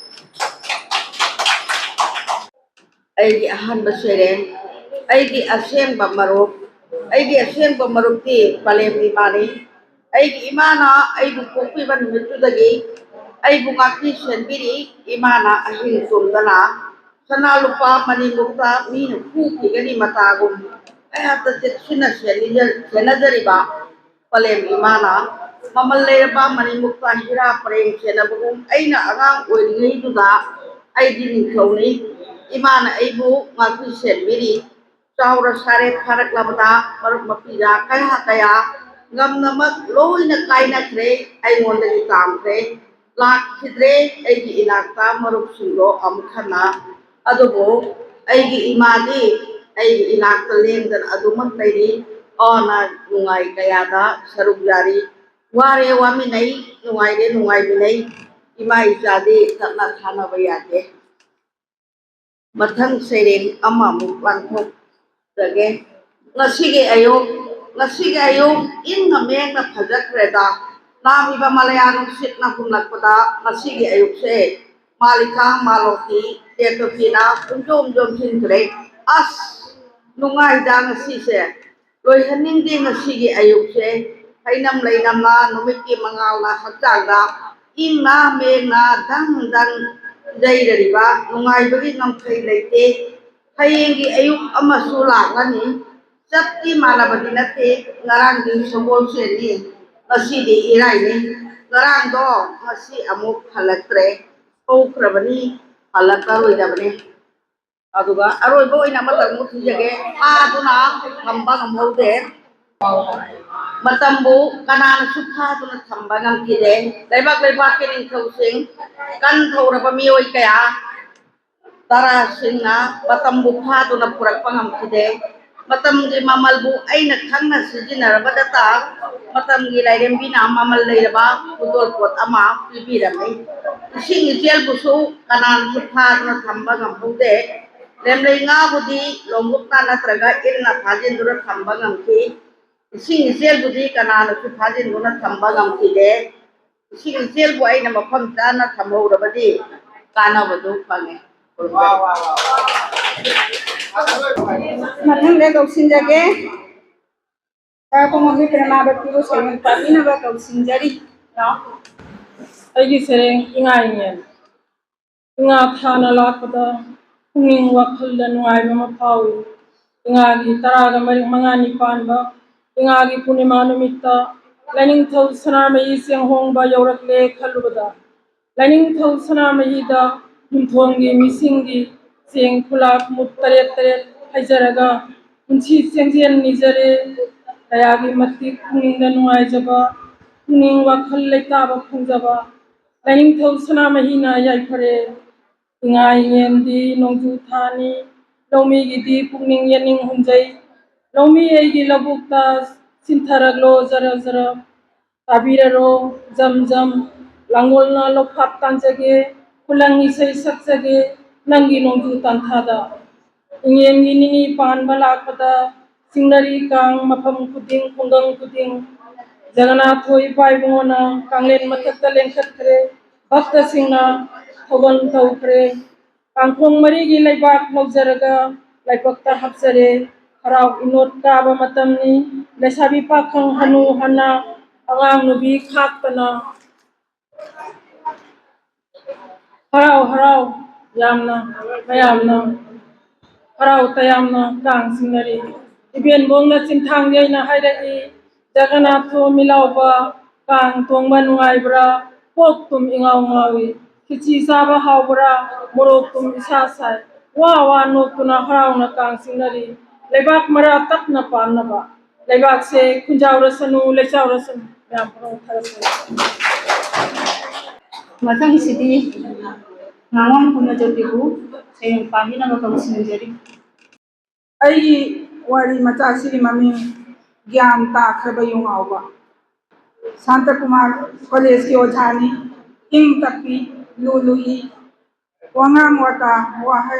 Aigi ahanba sereng aigi asengba maruk ti palemni mani aigi imana aibu pokpiba numitudagi aibu ngakni senbiri imana ahing tumdana sana lupa mani mukta minu kukigani matagum ayata sina senajariba palem imana mamaleba mani mukta hira preng senabugum aina agang oiringai duda aidi ningkauni imana aibu ngakni senbiri chaura sare pharak labada maruk mapija kaya ngamnamak loina kaina kre aingondagi kamkre lakidre aigi inakta maruk singo amkhana adubo aigi imadi aigi inakta lengdan adumak tairi ona nungai kayada saruk jari ware waminai nungai minai imai jadi takna thana bayate mathang sereng amamuk lanthok jage ngasige ayong inga mengna phajakreda namiba malayanong sitna kumlakpada ngasige ayuk se malika maloti tetopina jom sintre as nungai da ngasi se loihaning de ngasige ayuk se hainam leinam na numiki mangal na hakjangda ingna mengna dang jairariba nungai bagi ngamkhai leite hayengi ayuk amasu lagani Sapti malabadi nate ngarang din sambol seni ngasi di irai ni ngarang do ngasi amuk halatre ꯍꯧꯈ꯭ꯔꯕꯅꯤ ꯍꯜꯂꯛꯂꯔꯣꯏꯗꯕꯅꯤ ꯑꯗꯨꯒ ꯑꯔꯣꯏꯕ ꯑꯣꯏꯅ ꯑꯃꯇꯪ ꯊꯤꯖꯒꯦ ꯐꯥꯗꯨꯅ ꯊꯝꯕ ꯉꯝꯍꯧꯗꯦ ꯃꯇꯝꯕꯨ ꯀꯅꯥꯅꯁꯨ ꯐꯥꯗꯨꯅ ꯊꯝꯕ ꯉꯝꯈꯤꯗꯦ ꯂꯩꯕꯥꯛꯀꯤ ꯅꯤꯡꯊꯧꯁꯤꯡ ꯀꯟ ꯊꯧꯔꯕ ꯃꯤꯑꯣꯏ ꯀꯌꯥ ꯇꯔꯥꯁꯤꯡꯅ ꯃꯇꯝꯕꯨ ꯐꯥꯗꯨꯅ ꯄꯨꯔꯛꯄ ꯉꯝꯈꯤꯗꯦ ꯃꯇꯝꯒꯤ ꯃꯃꯜꯕꯨ ꯑꯩꯅ ꯈꯪꯅ ꯁꯤꯖꯤꯟꯅꯔꯕꯗꯇ ꯃꯇꯝꯒꯤ ꯂꯥꯏꯔꯦꯝꯕꯤꯅ ꯃꯃꯜ ꯂꯩꯔꯕ ꯈꯨꯗꯣꯜꯄꯣꯠ ꯑꯃ ꯄꯤꯕꯤꯔꯝꯃꯤ ꯏꯁꯤꯡ ꯏꯆꯦꯜꯕꯨꯁꯨ ꯀꯅꯥꯅꯁꯨ ꯐꯥꯗꯨꯅ ꯊꯝꯕ ꯉꯝꯍꯧꯗꯦ ꯂꯦꯝꯂꯩ ꯉꯥꯕꯨꯗꯤ ꯂꯣꯡꯕꯨꯛꯅ ꯅꯠꯇ꯭ꯔꯒ ꯏꯟꯅ ꯐꯥꯖꯤꯟꯗꯨꯅ ꯊꯝꯕ ꯉꯝꯈꯤ ꯏꯁꯤꯡ ꯏꯆꯦꯜꯕꯨꯗꯤ ꯀꯅꯥꯅꯁꯨ ꯐꯥꯖꯤꯟꯗꯨꯅ ꯊꯝꯕ ꯉꯝꯈꯤꯗꯦ ꯏꯁꯤꯡ ꯏꯆꯦꯜꯕꯨ ꯑꯩꯅ ꯃꯐꯝ ꯆꯥꯅ ꯊꯝꯍꯧꯔꯕꯗꯤ ꯀꯥꯟꯅꯕꯗꯨ ꯐꯪꯉꯦ ꯃꯊꯪꯗ ꯀꯧꯁꯤꯟꯖꯒꯦ ꯄꯨꯡꯒꯤ ꯄ꯭ꯔꯦꯃꯥꯕꯇꯤꯕꯨ ꯁꯩꯔꯦꯡ ꯄꯥꯕꯤꯅꯕ ꯀꯧꯁꯤꯟꯖꯔꯤ ꯑꯩꯒꯤ ꯁꯩꯔꯦꯡ ꯏꯉꯥ ꯏꯉꯦꯟ ꯏꯉꯥ ꯊꯥꯅ ꯂꯥꯛꯄꯗ ꯄꯨꯛꯅꯤꯡ ꯋꯥꯈꯜꯗ ꯅꯨꯡꯉꯥꯏꯕ ꯑꯃ ꯐꯥꯎꯏ ꯏꯉꯥꯒꯤ 15ꯅꯤ ꯄꯥꯟꯕ ꯏꯉꯥꯒꯤ ꯄꯨꯔꯅꯤꯃꯥ ꯅꯨꯃꯤꯠꯇ ꯂꯥꯏꯅꯤꯡꯊꯧ ꯁꯅꯥꯃꯍꯤ ꯆꯦꯡꯍꯣꯡꯕ ꯌꯧꯔꯛꯂꯦ ꯈꯜꯂꯨꯕꯗ ꯂꯥꯏꯅꯤꯡꯊꯧ ꯁꯅꯥꯃꯍꯤꯗ ꯌꯨꯝꯊꯣꯡꯒꯤ ꯃꯤꯁꯤꯡꯒꯤ ꯆꯦꯡ ꯈꯨꯂꯥꯛ ꯃꯨꯠ ꯇꯔꯦꯠ ꯍꯩꯖꯔꯒ ꯄꯨꯟꯁꯤ ꯆꯦꯡꯖꯦꯜ ꯅꯤꯖꯔꯦ ꯀꯌꯥꯒꯤ ꯃꯇꯤꯛ ꯄꯨꯛꯅꯤꯡꯗ ꯅꯨꯡꯉꯥꯏꯖꯕ ꯄꯨꯛꯅꯤꯡ ꯋꯥꯈꯜ ꯂꯩꯇꯥꯕ ꯐꯪꯖꯕ ꯂꯥꯏꯅꯤꯡꯊꯧ ꯁꯅꯥꯃꯍꯤꯅ ꯌꯥꯏꯐꯔꯦ ꯏꯉꯥ ꯏꯉꯦꯟꯗꯤ ꯅꯣꯡꯖꯨ ꯊꯥꯅꯤ ꯂꯧꯃꯤꯒꯤꯗꯤ ꯄꯨꯛꯅꯤꯡ ꯌꯦꯅꯤꯡ ꯍꯨꯝꯖꯩ ꯂꯧꯃꯤ ꯑꯩꯒꯤ ꯂꯧꯕꯨꯛꯇ ꯆꯤꯟꯊꯔꯛꯂꯣ ꯖꯔ ꯖꯔ ꯇꯥꯕꯤꯔꯔꯣ ꯖꯝ ꯖꯝ ꯂꯥꯡꯒꯣꯜꯅ ꯂꯧꯈꯥꯞ ꯇꯥꯟꯖꯒꯦ ꯈꯨꯂꯪ ꯏꯁꯩ ꯁꯛꯆꯒꯦ ꯅꯪꯒꯤ ꯅꯣꯡꯖꯨ ꯇꯥꯟꯊꯥꯗ ꯏꯉꯦꯟꯒꯤ ꯅꯤꯅꯤ ꯄꯥꯟꯕ ꯂꯥꯛꯄꯗ ꯆꯤꯡꯅꯔꯤ ꯀꯥꯡ ꯃꯐꯝ ꯈꯨꯗꯤꯡ ꯈꯨꯡꯒꯪ ꯈꯨꯗꯤꯡ ꯖꯒꯅꯥꯊꯣꯏ ꯏꯄꯥꯏꯕꯨꯡꯉꯣꯅ ꯀꯥꯡꯂꯦꯟ ꯃꯊꯛꯇ ꯂꯦꯡꯈꯠꯈ꯭ꯔꯦ ꯚꯛꯇꯁꯤꯡꯅ ꯊꯧꯒꯜ ꯇꯧꯈ꯭ꯔꯦ ꯀꯥꯡꯈꯣꯡ ꯃꯔꯤꯒꯤ ꯂꯩꯕꯥꯛ ꯂꯧꯖꯔꯒ ꯂꯥꯏꯕꯛꯇ ꯍꯥꯞꯆꯔꯦ ꯍꯔꯥꯎ ꯏꯅꯣꯠ ꯀꯥꯕ ꯃꯇꯝꯅꯤ ꯂꯩꯁꯥꯕꯤ ꯄꯥꯈꯪ ꯍꯅꯨ ꯍꯅꯥ ꯑꯉꯥꯡ ꯅꯨꯕꯤ ꯈꯥꯛꯇꯅ ꯍꯔꯥꯎ ꯌꯥꯝꯅ ꯃꯌꯥꯝꯅ ꯍꯔꯥꯎ ꯇꯌꯥꯝꯅ ꯀꯥꯡ ꯆꯤꯡꯅꯔꯤ ꯏꯕꯦꯟꯕꯣꯡꯅ ꯆꯤꯟꯊꯥꯡꯖꯩꯅ ꯍꯥꯏꯔꯛꯏ ꯖꯒꯅꯥꯊꯣ ꯃꯤꯂꯥꯎꯕ ꯀꯥꯡ ꯇꯣꯡꯕ ꯅꯨꯡꯉꯥꯏꯕ꯭ꯔꯥ ꯀꯣꯛ ꯇꯨꯝ ꯏꯉꯥꯎ ꯉꯥꯎꯏ ꯈꯤꯆꯤ ꯆꯥꯕ ꯍꯥꯎꯕ꯭ꯔꯥ ꯃꯣꯔꯣꯛ ꯇꯨꯝ ꯏꯁꯥ ꯁꯥꯏ ꯋꯥ ꯅꯣꯛꯇꯨꯅ ꯍꯔꯥꯎꯅ ꯀꯥꯡ ꯆꯤꯡꯅꯔꯤ ꯂꯩꯕꯥꯛ ꯃꯔꯥ ꯇꯞꯅ ꯄꯥꯟꯅꯕ ꯂꯩꯕꯥꯛꯁꯦ ꯈꯨꯟꯖꯥꯎꯔꯁꯅꯨ ꯂꯩꯆꯥꯎꯔꯁꯅꯨ ꯌꯥꯝ ꯊꯥꯒꯠꯆꯔꯤ ꯃꯊꯪꯁꯤꯗꯤ ꯉꯥꯉꯣꯟ ꯄꯨꯔꯅꯖꯣꯇꯤꯕꯨ ꯁꯩꯔꯦꯡ ꯄꯥꯕꯤꯅꯕ ꯀꯧꯁꯤꯟꯖꯔꯤ ꯑꯩꯒꯤ ꯋꯥꯔꯤ ꯃꯆꯥꯁꯤꯒꯤ ꯃꯃꯤꯡ ꯒ꯭ꯌꯥꯟ ꯇꯥꯈ꯭ꯔꯕ ꯌꯨꯉꯥꯎꯕ ꯁꯥꯟꯇꯀꯨꯃꯥꯔ ꯀꯣꯂꯦꯖꯀꯤ ꯑꯣꯖꯥꯅꯤ ꯏꯪ ꯇꯞꯄꯤ ꯂꯨ ꯂꯨꯏ ꯋꯥꯉꯥꯡ ꯋꯥꯇꯥ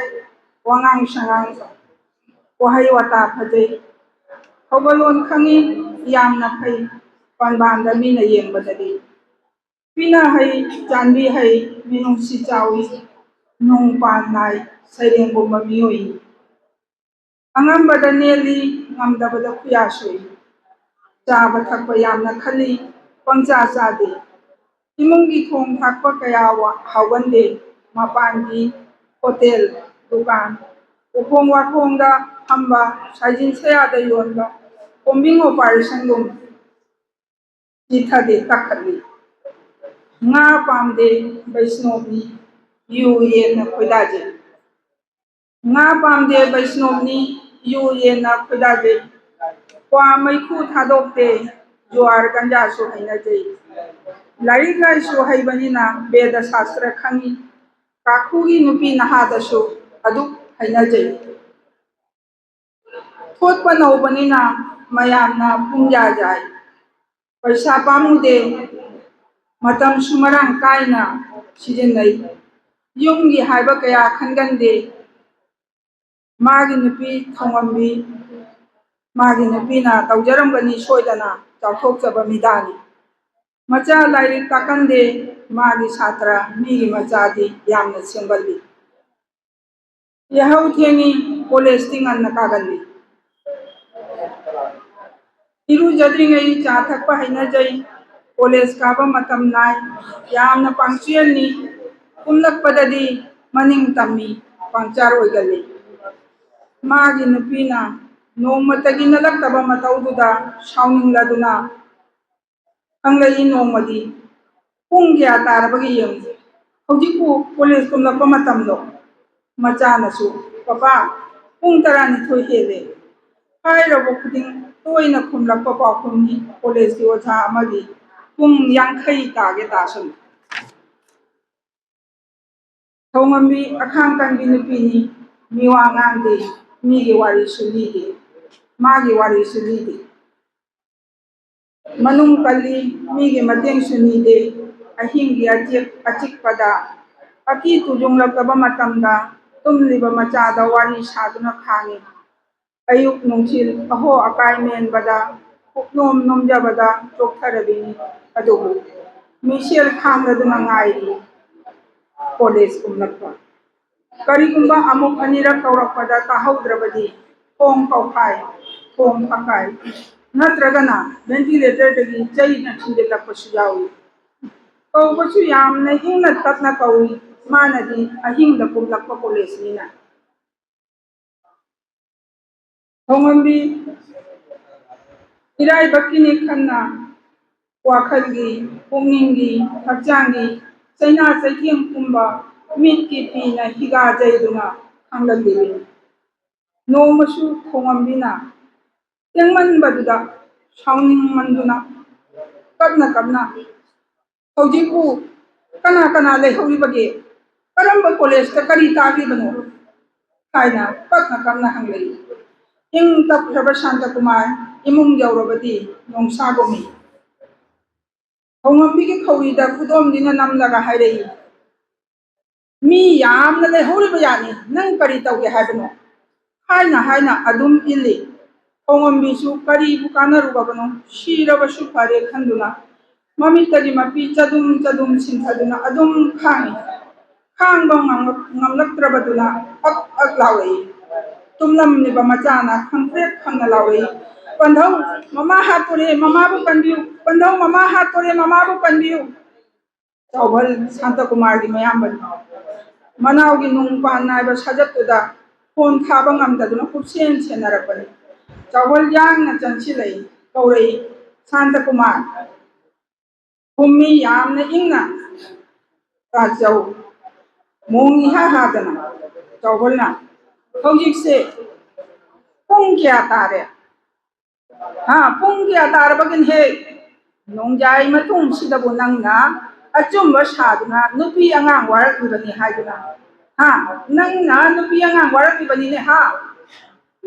ꯋꯥꯉꯥꯡ ꯁꯉꯥꯡ ꯋꯥꯍꯩ ꯋꯥꯇꯥ ꯐꯖꯩ ꯍꯧꯒꯜꯂꯣꯟ ꯈꯪꯉꯤ ꯌꯥꯝꯅ ꯐꯩ ꯄꯥꯟꯕꯥꯟꯗ ꯃꯤꯅ ꯌꯦꯡꯕꯗꯗꯤ ꯄꯤꯅ ꯍꯩ ꯆꯥꯟꯕꯤ ꯍꯩ ꯃꯤꯅꯨꯡꯁꯤ ꯆꯥꯎꯏ ꯅꯣꯡ ꯄꯥꯟ ꯅꯥꯏ ꯁꯩꯔꯦꯡꯒꯨꯝꯕ ꯃꯤꯑꯣꯏꯅꯤ ꯑꯉꯝꯕꯗ ꯅꯦꯜꯂꯤ ꯉꯝꯗꯕꯗ ꯈꯨꯌꯥ ꯁꯣꯏ ꯆꯥꯕ ꯊꯛꯄ ꯌꯥꯝꯅ ꯈꯜꯂꯤ ꯄꯪꯆꯥ ꯆꯥꯗꯦ ꯏꯃꯨꯡꯒꯤ ꯊꯣꯡ ꯊꯥꯛꯄ ꯀꯌꯥ ꯍꯥꯎꯒꯟꯗꯦ ꯃꯄꯥꯟꯒꯤ ꯍꯣꯇꯦꯜ ꯗꯨꯀꯥꯟ ꯎꯈꯣꯡ ꯋꯥꯈꯣꯡꯗ ꯐꯝꯕ ꯁꯥꯏꯖꯤꯟ ꯁꯌꯥꯗ ꯌꯣꯟꯕ ꯀꯣꯝꯕꯤꯡ ꯑꯣꯄꯔꯦꯁꯟꯒꯨꯝ ꯆꯤꯊꯗꯦ ꯇꯛꯈꯠꯂꯤ ꯉꯥ ꯄꯥꯝꯗꯦ ꯕꯩꯁꯅꯣꯞꯅꯤ ꯌꯨ ꯌꯦꯟꯅ ꯈꯣꯏꯗꯥꯖꯩ ꯉꯥ ꯄꯥꯝꯗꯦ ꯕꯩꯁꯅꯣꯞꯅꯤ ꯌꯨ ꯌꯦꯟꯅ ꯈꯣꯏꯗꯥꯖꯩ ꯀ꯭ꯋꯥ ꯃꯩꯈꯨ ꯊꯥꯗꯣꯛꯇꯦ ꯖꯨꯋꯥꯔ ꯒꯟꯖꯥꯁꯨ ꯍꯩꯅꯖꯩ ꯂꯥꯏꯔꯤꯛ ꯂꯥꯏꯁꯨ ꯍꯩꯕꯅꯤꯅ ꯚꯦꯗ ꯁꯥꯁꯇ꯭ꯔ ꯈꯪꯉꯤ ꯀꯥꯈꯨꯒꯤ ꯅꯨꯄꯤ ꯅꯍꯥꯗꯁꯨ ꯑꯗꯨꯛ ꯍꯩꯅꯖꯩ ꯊꯣꯠꯄ ꯅꯧꯕꯅꯤꯅ ꯃꯌꯥꯝꯅ ꯄꯨꯡꯌꯥ ꯌꯥꯏ ꯄꯩꯁꯥ ꯄꯥꯝꯃꯨꯗꯦ ꯃꯇꯝꯁꯨ ꯃꯔꯥꯡ ꯀꯥꯏꯅ ꯁꯤꯖꯤꯟꯅꯩ ꯌꯨꯝꯒꯤ ꯍꯥꯏꯕ ꯀꯌꯥ ꯈꯟꯒꯟꯗꯦ ꯃꯥꯒꯤ ꯅꯨꯄꯤ ꯊꯧꯉꯝꯕꯤ ꯃꯥꯒꯤ ꯅꯨꯄꯤꯅ ꯇꯧꯖꯔꯝꯒꯅꯤ ꯁꯣꯏꯗꯅ ꯆꯥꯎꯊꯣꯛꯆꯕ ꯃꯤꯗꯥꯅꯤ ꯃꯆꯥ ꯂꯥꯏꯔꯤꯛ ꯇꯥꯛꯀꯟꯗꯦ ꯃꯥꯒꯤ ꯁꯥꯇ꯭ꯔ ꯃꯤꯒꯤ ꯃꯆꯥꯗꯤ ꯌꯥꯝꯅ ꯁꯦꯝꯒꯜꯂꯤ ꯌꯥꯍꯧ ꯊꯦꯡꯉꯤ ꯀꯣꯂꯦꯖꯇꯤ ꯉꯟꯅ ꯀꯥꯒꯜꯂꯤ ꯏꯔꯨꯖꯗ꯭ꯔꯤꯉꯩ ꯆꯥ ꯊꯛꯄ ꯍꯩꯅꯖꯩ ꯀꯣꯂꯦꯖ ꯀꯥꯕ ꯃꯇꯝ ꯅꯥꯏ ꯌꯥꯝꯅ ꯄꯪꯆ꯭ꯌꯨꯑꯦꯜꯅꯤ ꯀꯨꯝꯂꯛꯄꯗꯗꯤ ꯃꯅꯤꯡ ꯇꯝꯃꯤ ꯄꯪꯆꯥꯔ ꯑꯣꯏꯒꯜꯂꯤ ꯃꯥꯒꯤ ꯅꯨꯄꯤꯅ ꯅꯣꯡꯃꯇꯒꯤ ꯅꯠꯂꯛꯇꯕ ꯃꯇꯧꯗꯨꯗ ꯁꯥꯎꯅꯤꯡꯂꯗꯨꯅ ꯍꯪꯂꯛꯏ ꯅꯣꯡꯃꯗꯤ ꯄꯨꯡ ꯀꯌꯥ ꯇꯥꯔꯕꯒꯦ ꯌꯦꯡꯉꯨ ꯍꯧꯖꯤꯛꯄꯨ ꯀꯣꯂꯦꯖ ꯀꯨꯝꯂꯛꯄ ꯃꯇꯝꯗꯣ ꯃꯆꯥꯅꯁꯨ ꯄꯄꯥ ꯄꯨꯡ 12 ꯍꯦꯜꯂꯦ ꯍꯥꯏꯔꯕ ꯈꯨꯗꯤꯡ ꯇꯣꯏꯅ ꯈꯨꯝꯂꯛꯄ ꯄꯥꯎꯈꯨꯝꯅꯤ ꯀꯣꯂꯦꯖꯀꯤ ꯑꯣꯖꯥ ꯑꯃꯒꯤ ꯄꯨꯡ 50 ꯇꯥꯒꯦ ꯇꯥꯁꯜꯂꯦ ꯊꯧꯉꯝꯕꯤ ꯑꯈꯥꯡ ꯀꯟꯕꯤ ꯅꯨꯄꯤꯅꯤ ꯃꯤꯋꯥ ꯉꯥꯡꯗꯦ ꯃꯤꯒꯤ ꯋꯥꯔꯤꯁꯨ ꯂꯤꯗꯦ ꯃꯥꯒꯤ ꯋꯥꯔꯤꯁꯨ ꯂꯤꯗꯦ ꯃꯅꯨꯡ ꯀꯜꯂꯤ ꯃꯤꯒꯤ ꯃꯇꯦꯡꯁꯨ ꯅꯤꯗꯦ ꯑꯍꯤꯡꯒꯤ ꯑꯆꯤꯛꯄꯗ ꯑꯀꯤ ꯇꯨꯖꯨꯡꯂꯛꯂꯕ ꯃꯇꯝꯗ ꯇꯨꯝꯂꯤꯕ ꯃꯆꯥꯗ ꯋꯥꯔꯤ ꯁꯥꯗꯨꯅ ꯈꯥꯡꯉꯤ ꯑꯌꯨꯛ ꯅꯨꯡꯊꯤꯜ ꯑꯍꯣ ꯑꯀꯥꯏ ꯃꯦꯟꯕꯗ ꯄꯨꯛꯅꯣꯝ ꯅꯣꯝꯖꯕꯗ ꯆꯣꯛꯊꯔꯕꯤꯅꯤ ꯑꯗꯨꯕꯨ ꯃꯤꯁꯦꯜ ꯈꯥꯡꯂꯗꯨꯅ ꯉꯥꯏꯔꯤ ꯀꯣꯂꯦꯖ ꯀꯨꯝꯂꯛꯄ ꯀꯔꯤꯒꯨꯝꯕ ꯑꯃꯨꯛ ꯑꯅꯤꯔꯛ ꯀꯧꯔꯛꯄꯗ ꯇꯥꯍꯧꯗ꯭ꯔꯕꯗꯤ ꯊꯣꯡ ꯀꯧꯈꯥꯏ ꯊꯣꯡ ꯐꯛꯀꯥꯏ ꯅꯠꯇ꯭ꯔꯒꯅ ꯚꯦꯟꯇꯤꯂꯦꯇꯔꯗꯒꯤ ꯆꯩꯅ ꯊꯤꯟꯖꯤꯜꯂꯛꯄꯁꯨ ꯌꯥꯎꯏ ꯀꯧꯕꯁꯨ ꯌꯥꯝꯅ ꯏꯪꯅ ꯇꯞꯅ ꯀꯧꯏ ꯃꯥꯅꯗꯤ ꯑꯍꯤꯡꯗ ꯀꯨꯝꯂꯛꯄ ꯀꯣꯂꯦꯖꯅꯤꯅ ꯊꯧꯉꯝꯕꯤ ꯏꯔꯥꯏꯕꯛꯀꯤꯅꯤ ꯈꯟꯅ ꯋꯥꯈꯜꯒꯤ ꯄꯨꯛꯅꯤꯡꯒꯤ ꯍꯛꯆꯥꯡꯒꯤ ꯆꯩꯅꯥ ꯆꯩꯊꯦꯡ ꯄꯨꯝꯕ ꯃꯤꯠꯀꯤ ꯄꯤꯅ ꯍꯤꯒꯥꯖꯩꯗꯨꯅ ꯈꯪꯂꯛꯂꯤꯕꯅꯤ ꯅꯣꯡꯃꯁꯨ ꯊꯧꯉꯝꯕꯤꯅ ꯊꯦꯡꯃꯟꯕꯗꯨꯗ ꯁꯥꯎꯅꯤꯡꯃꯟꯗꯨꯅ ꯀꯞꯅ ꯍꯧꯖꯤꯛꯄꯨ ꯀꯅꯥ ꯀꯅꯥ ꯂꯩꯍꯧꯔꯤꯕꯒꯦ ꯀꯔꯝꯕ ꯀꯣꯂꯦꯖꯇ ꯀꯔꯤ ꯇꯥꯛꯂꯤꯕꯅꯣ ꯍꯥꯏꯅ ꯀꯞꯅ ꯍꯪꯂꯛꯏ ꯏꯪ ꯇꯞꯈ꯭ꯔꯕ ꯁꯥꯟꯇꯀꯨꯃꯥꯔ ꯏꯃꯨꯡ ꯌꯧꯔꯕꯗꯤ ꯅꯣꯡꯁꯥꯒꯨꯝꯃꯤ ꯊꯧꯉꯝꯕꯤꯒꯤ ꯈꯧꯔꯤꯗ ꯈꯨꯗꯣꯝꯕꯤꯅ ꯅꯝꯂꯒ ꯍꯥꯏꯔꯛꯏ ꯃꯤ ꯌꯥꯝꯅ ꯂꯩꯍꯧꯔꯤꯕ ꯌꯥꯠꯅꯤ ꯅꯪ ꯀꯔꯤ ꯇꯧꯒꯦ ꯍꯥꯏꯕꯅꯣ ꯍꯥꯏꯅ ꯑꯗꯨꯝ ꯏꯜꯂꯤ ꯊꯧꯉꯝꯕꯤꯁꯨ ꯀꯔꯤꯕꯨ ꯀꯥꯟꯅꯔꯨꯕꯕꯅꯣ ꯁꯤꯔꯕꯁꯨ ꯐꯔꯦ ꯈꯟꯗꯨꯅ ꯃꯃꯤꯠꯇꯒꯤ ꯃꯄꯤ ꯆꯗꯨꯝ ꯁꯤꯟꯊꯗꯨꯅ ꯑꯗꯨꯝ ꯈꯥꯡꯉꯤ ꯈꯥꯡꯕ ꯉꯝꯂꯛꯇ꯭ꯔꯕꯗꯨꯅ ꯑꯛ ꯂꯥꯎꯔꯛꯏ ꯇꯨꯝꯂꯝꯂꯤꯕ ꯃꯆꯥꯅ ꯈꯪꯄ꯭ꯔꯦꯛ ꯈꯪꯅ ꯂꯥꯎꯔꯛꯏ ꯄꯟꯙꯧ ꯃꯃꯥ ꯍꯥꯠꯇꯣꯔꯦ ꯃꯃꯥꯕꯨ ꯀꯟꯕꯤꯌꯨ ꯄꯟꯙꯧ ꯃꯃꯥ ꯍꯥꯠꯇꯣꯔꯦ ꯃꯃꯥꯕꯨ ꯀꯟꯕꯤꯌꯨ ꯆꯥꯎꯕꯜ ꯁꯥꯟꯇꯀꯨꯃꯥꯔꯒꯤ ꯃꯌꯥꯝꯕꯅꯤ ꯃꯅꯥꯎꯒꯤ ꯅꯨꯡꯄꯥꯟ ꯅꯥꯏꯕ ꯁꯥꯖꯠꯇꯨꯗ ꯐꯣꯟ ꯊꯥꯕ ꯉꯝꯗꯗꯨꯅ ꯀꯨꯞꯁꯦꯟ ꯁꯦꯟꯅꯔꯛꯄꯅꯤ ꯆꯥꯎꯕꯜ ꯌꯥꯡꯅ ꯆꯪꯁꯤꯜꯂꯛꯏ ꯀꯧꯔꯛꯏ ꯁꯥꯟꯇꯀꯨꯃꯥꯔ ꯈꯨꯝꯃꯤ ꯌꯥꯝꯅ ꯏꯪꯅ ꯇꯥꯖꯧ ꯃꯣꯡ ꯏꯍꯥ ꯍꯥꯗꯅ ꯆꯥꯎꯕꯜꯅ ꯍꯧꯖꯤꯛꯁꯦ ꯄꯨꯡ ꯀꯌꯥ ꯇꯥꯔꯦ ꯄꯨꯡ ꯀꯌꯥ ꯇꯥꯔꯕꯒꯤꯅꯍꯦ ꯅꯣꯡꯖꯥꯏ ꯃꯇꯨꯡꯁꯤꯗꯕꯨ ꯅꯪꯅ ꯑꯆꯨꯝꯕ ꯁꯥꯗꯨꯅ ꯅꯨꯄꯤ ꯑꯉꯥꯡ ꯋꯥꯔꯛꯂꯤꯕꯅꯤ ꯍꯥꯏꯗꯨꯅ ꯅꯪꯅ ꯅꯨꯄꯤ ꯑꯉꯥꯡ ꯋꯥꯔꯛꯂꯤꯕꯅꯤꯅꯦ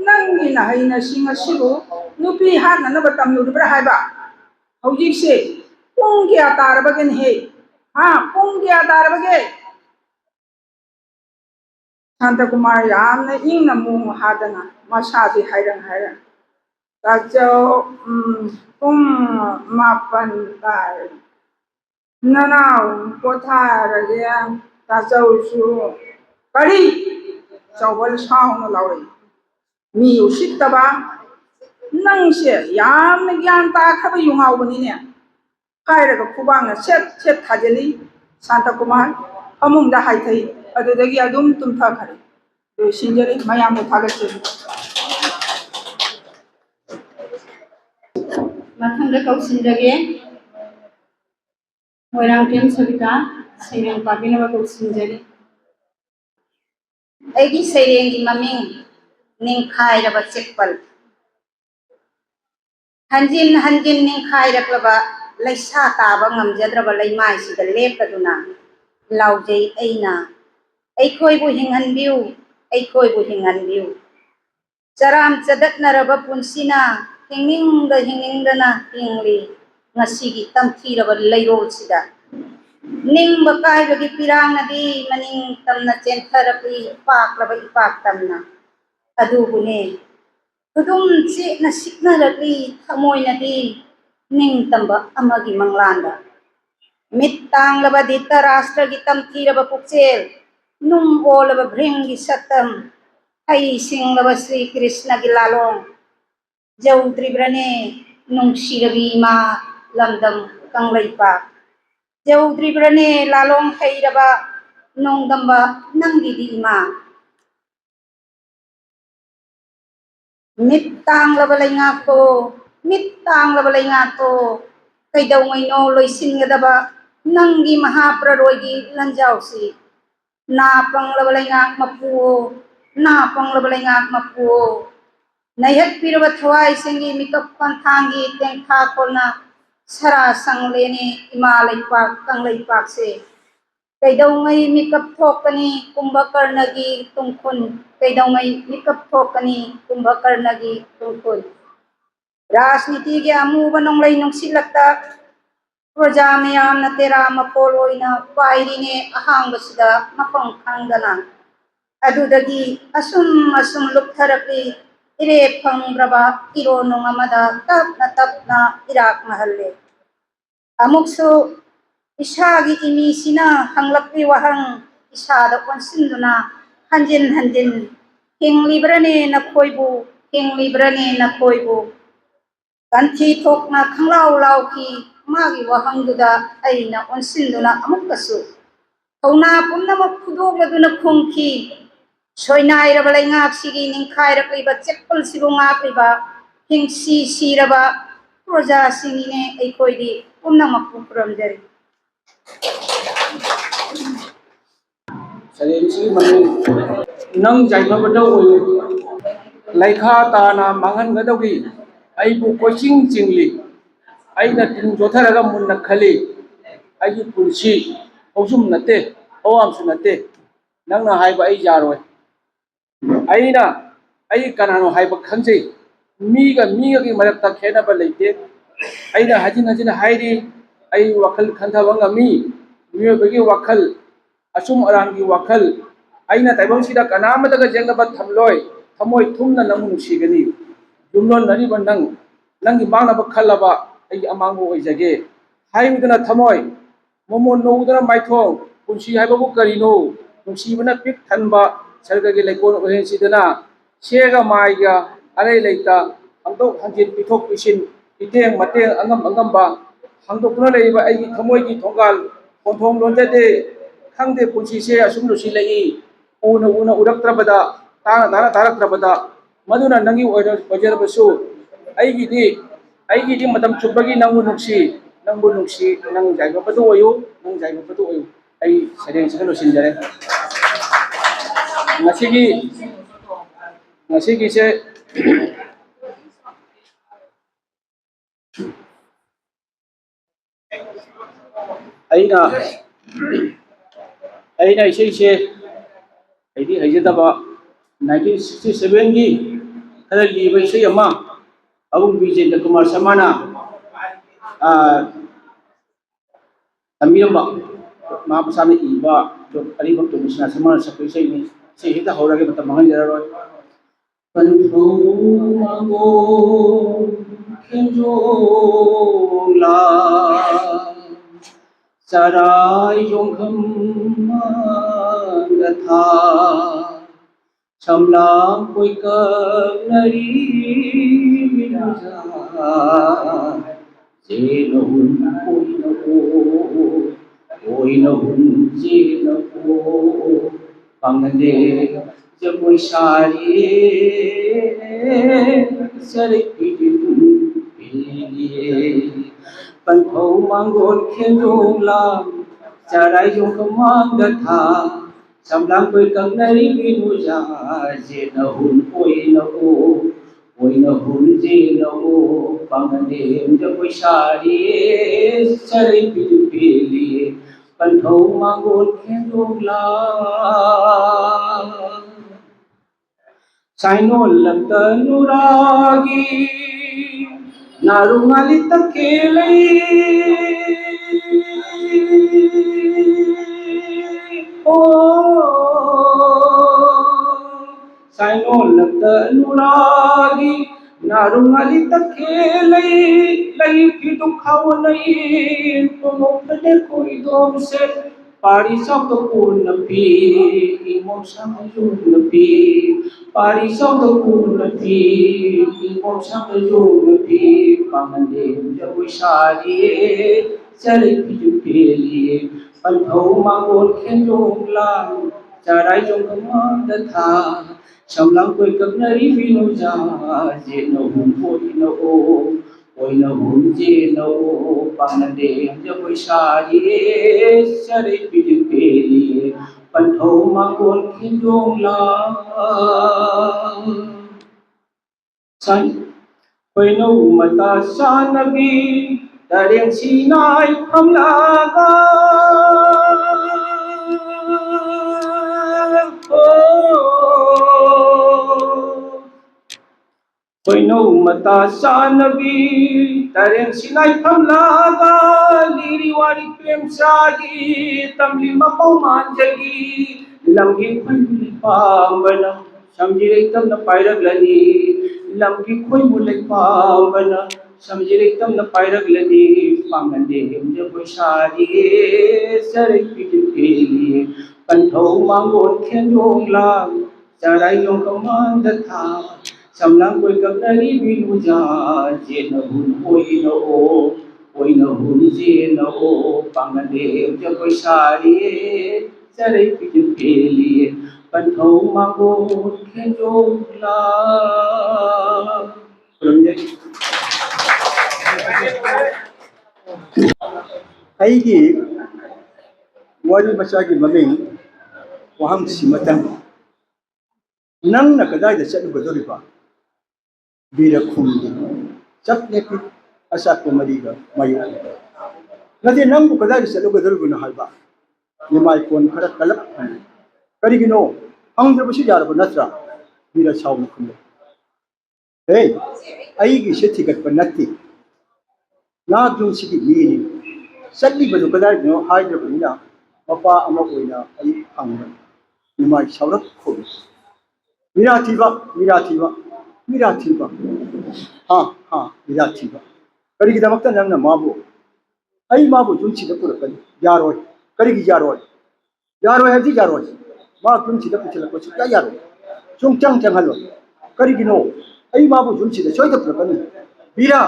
ꯅꯪꯒꯤ ꯅꯍꯩ ꯅꯁꯤꯡ ꯑꯁꯤꯕꯨ ꯅꯨꯄꯤ ꯍꯥꯠꯅꯅꯕ ꯇꯝꯂꯨꯔꯤꯕ꯭ꯔꯥ ꯍꯥꯏꯕ ꯍꯧꯖꯤꯛꯁꯦ ꯄꯨꯡ ꯀꯌꯥ ꯇꯥꯔꯕꯒꯦꯅꯍꯦ ꯄꯨꯡ kaya tarabage Santakumar yamna ingna mung hadana masadi hairang Tajau mapan tar nanau kothara yang tajau su kari chawal saung lawi mi usittaba nangse yamna gyan ta khaba yungau bani ne kairaga khubang set thajali Santakumar amungda haitai adudagi adum tumtha khari sinjari mayamu thagachari Mathangda kausinjage Moirang Tim Savita Saireng Pabinaba kausinjage Aigi Sairengi maming Ningkhai raba chekpal Hanjin Ningkhai raklaba Laisa taba ngamjadraba laimai sida leptaduna Laujai aina Aikoi bu hinghanbiu Charam chadatnaraba punsina Hingingdana hingli Ngasigi tamthiraba layrol sida Ning bakai bagi pirang nadi maning tamna centharapi ipaklaba ipak tamna Adubune Tudum si nasikna rapi thamoy nadi Ning tamba amagi manglanda Mittang laba dita rastra gitam thiraba pukchel Nung laba bhringi satam Hai sing laba Sri Krishna gilalong Jaudri brane nung shirabi ma lamdam kanglaipa Jaudri brane lalong hairaba nung damba nanggidi ma Mittang labalay nga to Kay daw ngay no loisin nga daba नंगी महाप्ररोगी लंजाउसी ना पंगलब लेंगाक मपुओ ना पंगलब लेंगाक मपुओ नयत पिरव थवाई सिंगी मिकप पंथांगी तेंखा कोना सरा संगलेने इमालय पाक कंगलय पाक से कैदौंगई मिकप थोकनी कुंभकर्णगी तुंगखुन कैदौंगई मिकप थोकनी कुंभकर्णगी तुंगखुन राजनीति के अमूब नोंगलई नुंसिलक्ता प्रजा मयाम न तेरा मकोलोइना पाइरिने अहांगसिदा मफम खांगना अदुदगी असुम असुम लुप्थरपी इरे फंग्रबा इरो नोंगमदा तपना इराक महल्ले अमुक्सु इशागी इमीसिना हंगलपी वहंग इशादा कोनसिंदुना हंजिन हंजिन हिंगलिब्रने नखोइबु कंथी थोकना खंगलाव लावकी मागी वहंगुदा अइना ओनसिंदुना अमुक्कसु थौना पुनमक फुदोगदुना खुंखी सोइनाइरबा लैंगाकसिगी निंखाइरकलिबा चेक्पल सिबु ngaकलिबा हिंसी सीरबा प्रजा सिंगिने अइखोइदि पुनमक खुरमजरि सरेंसी मनु नंग जाइफबदो ओयो लाइखा ताना मांगन गदोगी आइबु कोचिंग चिंगली आइना तिन जोथरगा मुन्ना खली आइगी पुंसी औसुम नते औआमसु नते नंगना हाइबा आई जारोय आइना आई कनानो हाइबा खंजै मीगा की मरक्ता खेनबा लेते आइना हजिन हाइरी आई वखल खंथबंगा मियोबगी वखल असुम अरांगी वखल आइना ताइबंसिदा कनामदगा जेंगबा थमलोय थमोय थुमना नंगु नुसिगनी जुमलोन नरिबा नंगी मांगनबा खल्लबा आई अमांगो ओइजगे हाइबुदना थमोय मोमो नोदना माइथों पुंसी हाइबबु करिनो नुसिबना पिक थनबा सरगगे लेकोन ओहेंसिदना सेगा माइगा अरे लेता हंदोक हंजिन पिथोक पिसिन इतेंग मतेंग अंगम हंदोकना लेबा आई थमोयगी थोंगाल कोंथोंग लोंजदे खंगदे पुंसी से असुम नुसी लई उना उरक्त्रबदा ताना तारक्त्रबदा मदुना नंगी ओजरबसु आइगिदी मतम चुपगी नंगु नुक्सी नंग जाइबपदो ओयो आई सरेंग से लोसिंजरे ngasi se aina isei se aidi haijadaba 1967 gi kada liba isei ama abung Vijayendra Kumar Samana amiramba ma pasana iba jo aribak to misna Samana sakoi sei ni sei hita horage mata mangan jararoi panpo mango kenjola sarai yongkham gatha samlang koi nari minaja jenahun oinahun jenahu pangande jamoi sari sarai pidin piliye panpo mangon kenjongla sarai yongkham gatha samlang koi nari minaja jenahun oinahun jenahu pangande jamoi sari sarai pidin piliye panpo mangon kenjongla sainol lantanuragi narungali takelai sainol lantanuragi narungali takelai lai pitu khawanai tumokde koi dom se pari sok to purna pi imom samajun pi pari sok to purna pi imom samajun pi pangande jamoi sari sarai piju peli panpo mangon kenjongla sarai yongkham gatha samlang koi nari minaja jenahun oina hunje no panade jaboi sari sare pili panthau mangon khindong la san oina mata sanabi dareng sinai amlaga Koino mata sanabi tareng sinai pamlaga liri wari prem sagi tamli mapau manjagi lamgi khoi pambana samjirei tamna pairaglani lamgi khoi mulai pambana samjirei tamna pairaglani pangande hemje boisari sarai pikin peli panthau mangon khenjong la sarai yong kamanda tha samlang koi kapnari binuja jena hun oina hun jena o pangade jakoi sari sarai pikin peli panthau mango khenjong la ꯑꯩꯒꯤ ꯋꯥꯔꯤ ꯃꯆꯥꯒꯤ ꯃꯃꯤꯡ ꯋꯥꯍꯪꯁꯤꯃꯇꯪ ꯅꯪꯅ ꯀꯗꯥꯏꯗ ꯆꯠꯂꯨꯒꯗꯧꯔꯤꯕ ꯕꯤꯔ ꯈꯨꯝꯒꯤ ꯆꯞ ꯂꯦꯞꯄꯤ ꯑꯆꯥꯛꯄ ꯃꯔꯤꯒ ꯃꯥꯌꯣꯛ ꯅꯠꯇꯦ ꯅꯪꯕꯨ ꯀꯗꯥꯏꯗ ꯆꯠꯂꯨꯒꯗꯧꯔꯤꯕꯅꯣ ꯍꯥꯏꯕ ꯅꯤꯃꯥꯏꯀꯣꯟ ꯈꯔ ꯀꯂꯞ ꯍꯪꯉꯤ ꯀꯔꯤꯒꯤꯅꯣ ꯍꯪꯗ꯭ꯔꯕꯁꯨ ꯌꯥꯔꯕ ꯅꯠꯇ꯭ꯔꯥ ꯕꯤꯔ ꯁꯥꯎꯅ ꯈꯨꯝꯂꯦ ꯍꯦ ꯑꯩꯒꯤꯁꯦ ꯊꯤꯒꯠꯄ ꯅꯠꯇꯦ ꯉꯥꯛꯌꯨꯡꯁꯤꯒꯤ ꯃꯤꯅꯤ ꯆꯠꯂꯤꯕꯗꯨ ꯀꯗꯥꯏꯗꯅꯣ ꯍꯥꯏꯗ꯭ꯔꯕꯅꯤꯅ ꯃꯄꯥ ꯑꯃ ꯑꯣꯏꯅ ꯑꯩ ꯍꯪꯕꯅꯤ ꯅꯤꯃꯥꯏ ꯁꯥꯎꯔꯞ ꯈꯨꯝꯃꯤ ꯃꯤꯔꯥꯊꯤꯕ ꯃꯤꯔꯥꯊꯤꯕ ꯃꯤꯔꯥꯊꯤꯕ ꯃꯤꯔꯥꯊꯤꯕ ꯀꯔꯤꯒꯤꯗꯃꯛꯇ ꯅꯪꯅ ꯃꯥꯕꯨ ꯑꯩ ꯃꯥꯕꯨ ꯌꯨꯝꯁꯤꯗ ꯄꯨꯔꯛꯀꯅꯤ ꯌꯥꯔꯣꯏ ꯀꯔꯤꯒꯤ ꯌꯥꯔꯣꯏ ꯌꯥꯔꯣꯏ ꯍꯥꯏꯕꯗꯤ ꯌꯥꯔꯣꯏ ꯃꯥ ꯌꯨꯝꯁꯤꯗ ꯄꯨꯁꯤꯜꯂꯛꯄ ꯁꯨꯡꯌꯥ ꯌꯥꯔꯣꯏ ꯁꯨꯡꯆꯪ ꯆꯪꯍꯜꯂꯣꯏ ꯀꯔꯤꯒꯤꯅꯣ ꯑꯩ ꯃꯥꯕꯨ ꯌꯨꯝꯁꯤꯗ ꯁꯣꯏꯗ ꯄꯨꯔꯛꯀꯅꯤ ꯕꯤꯔꯥ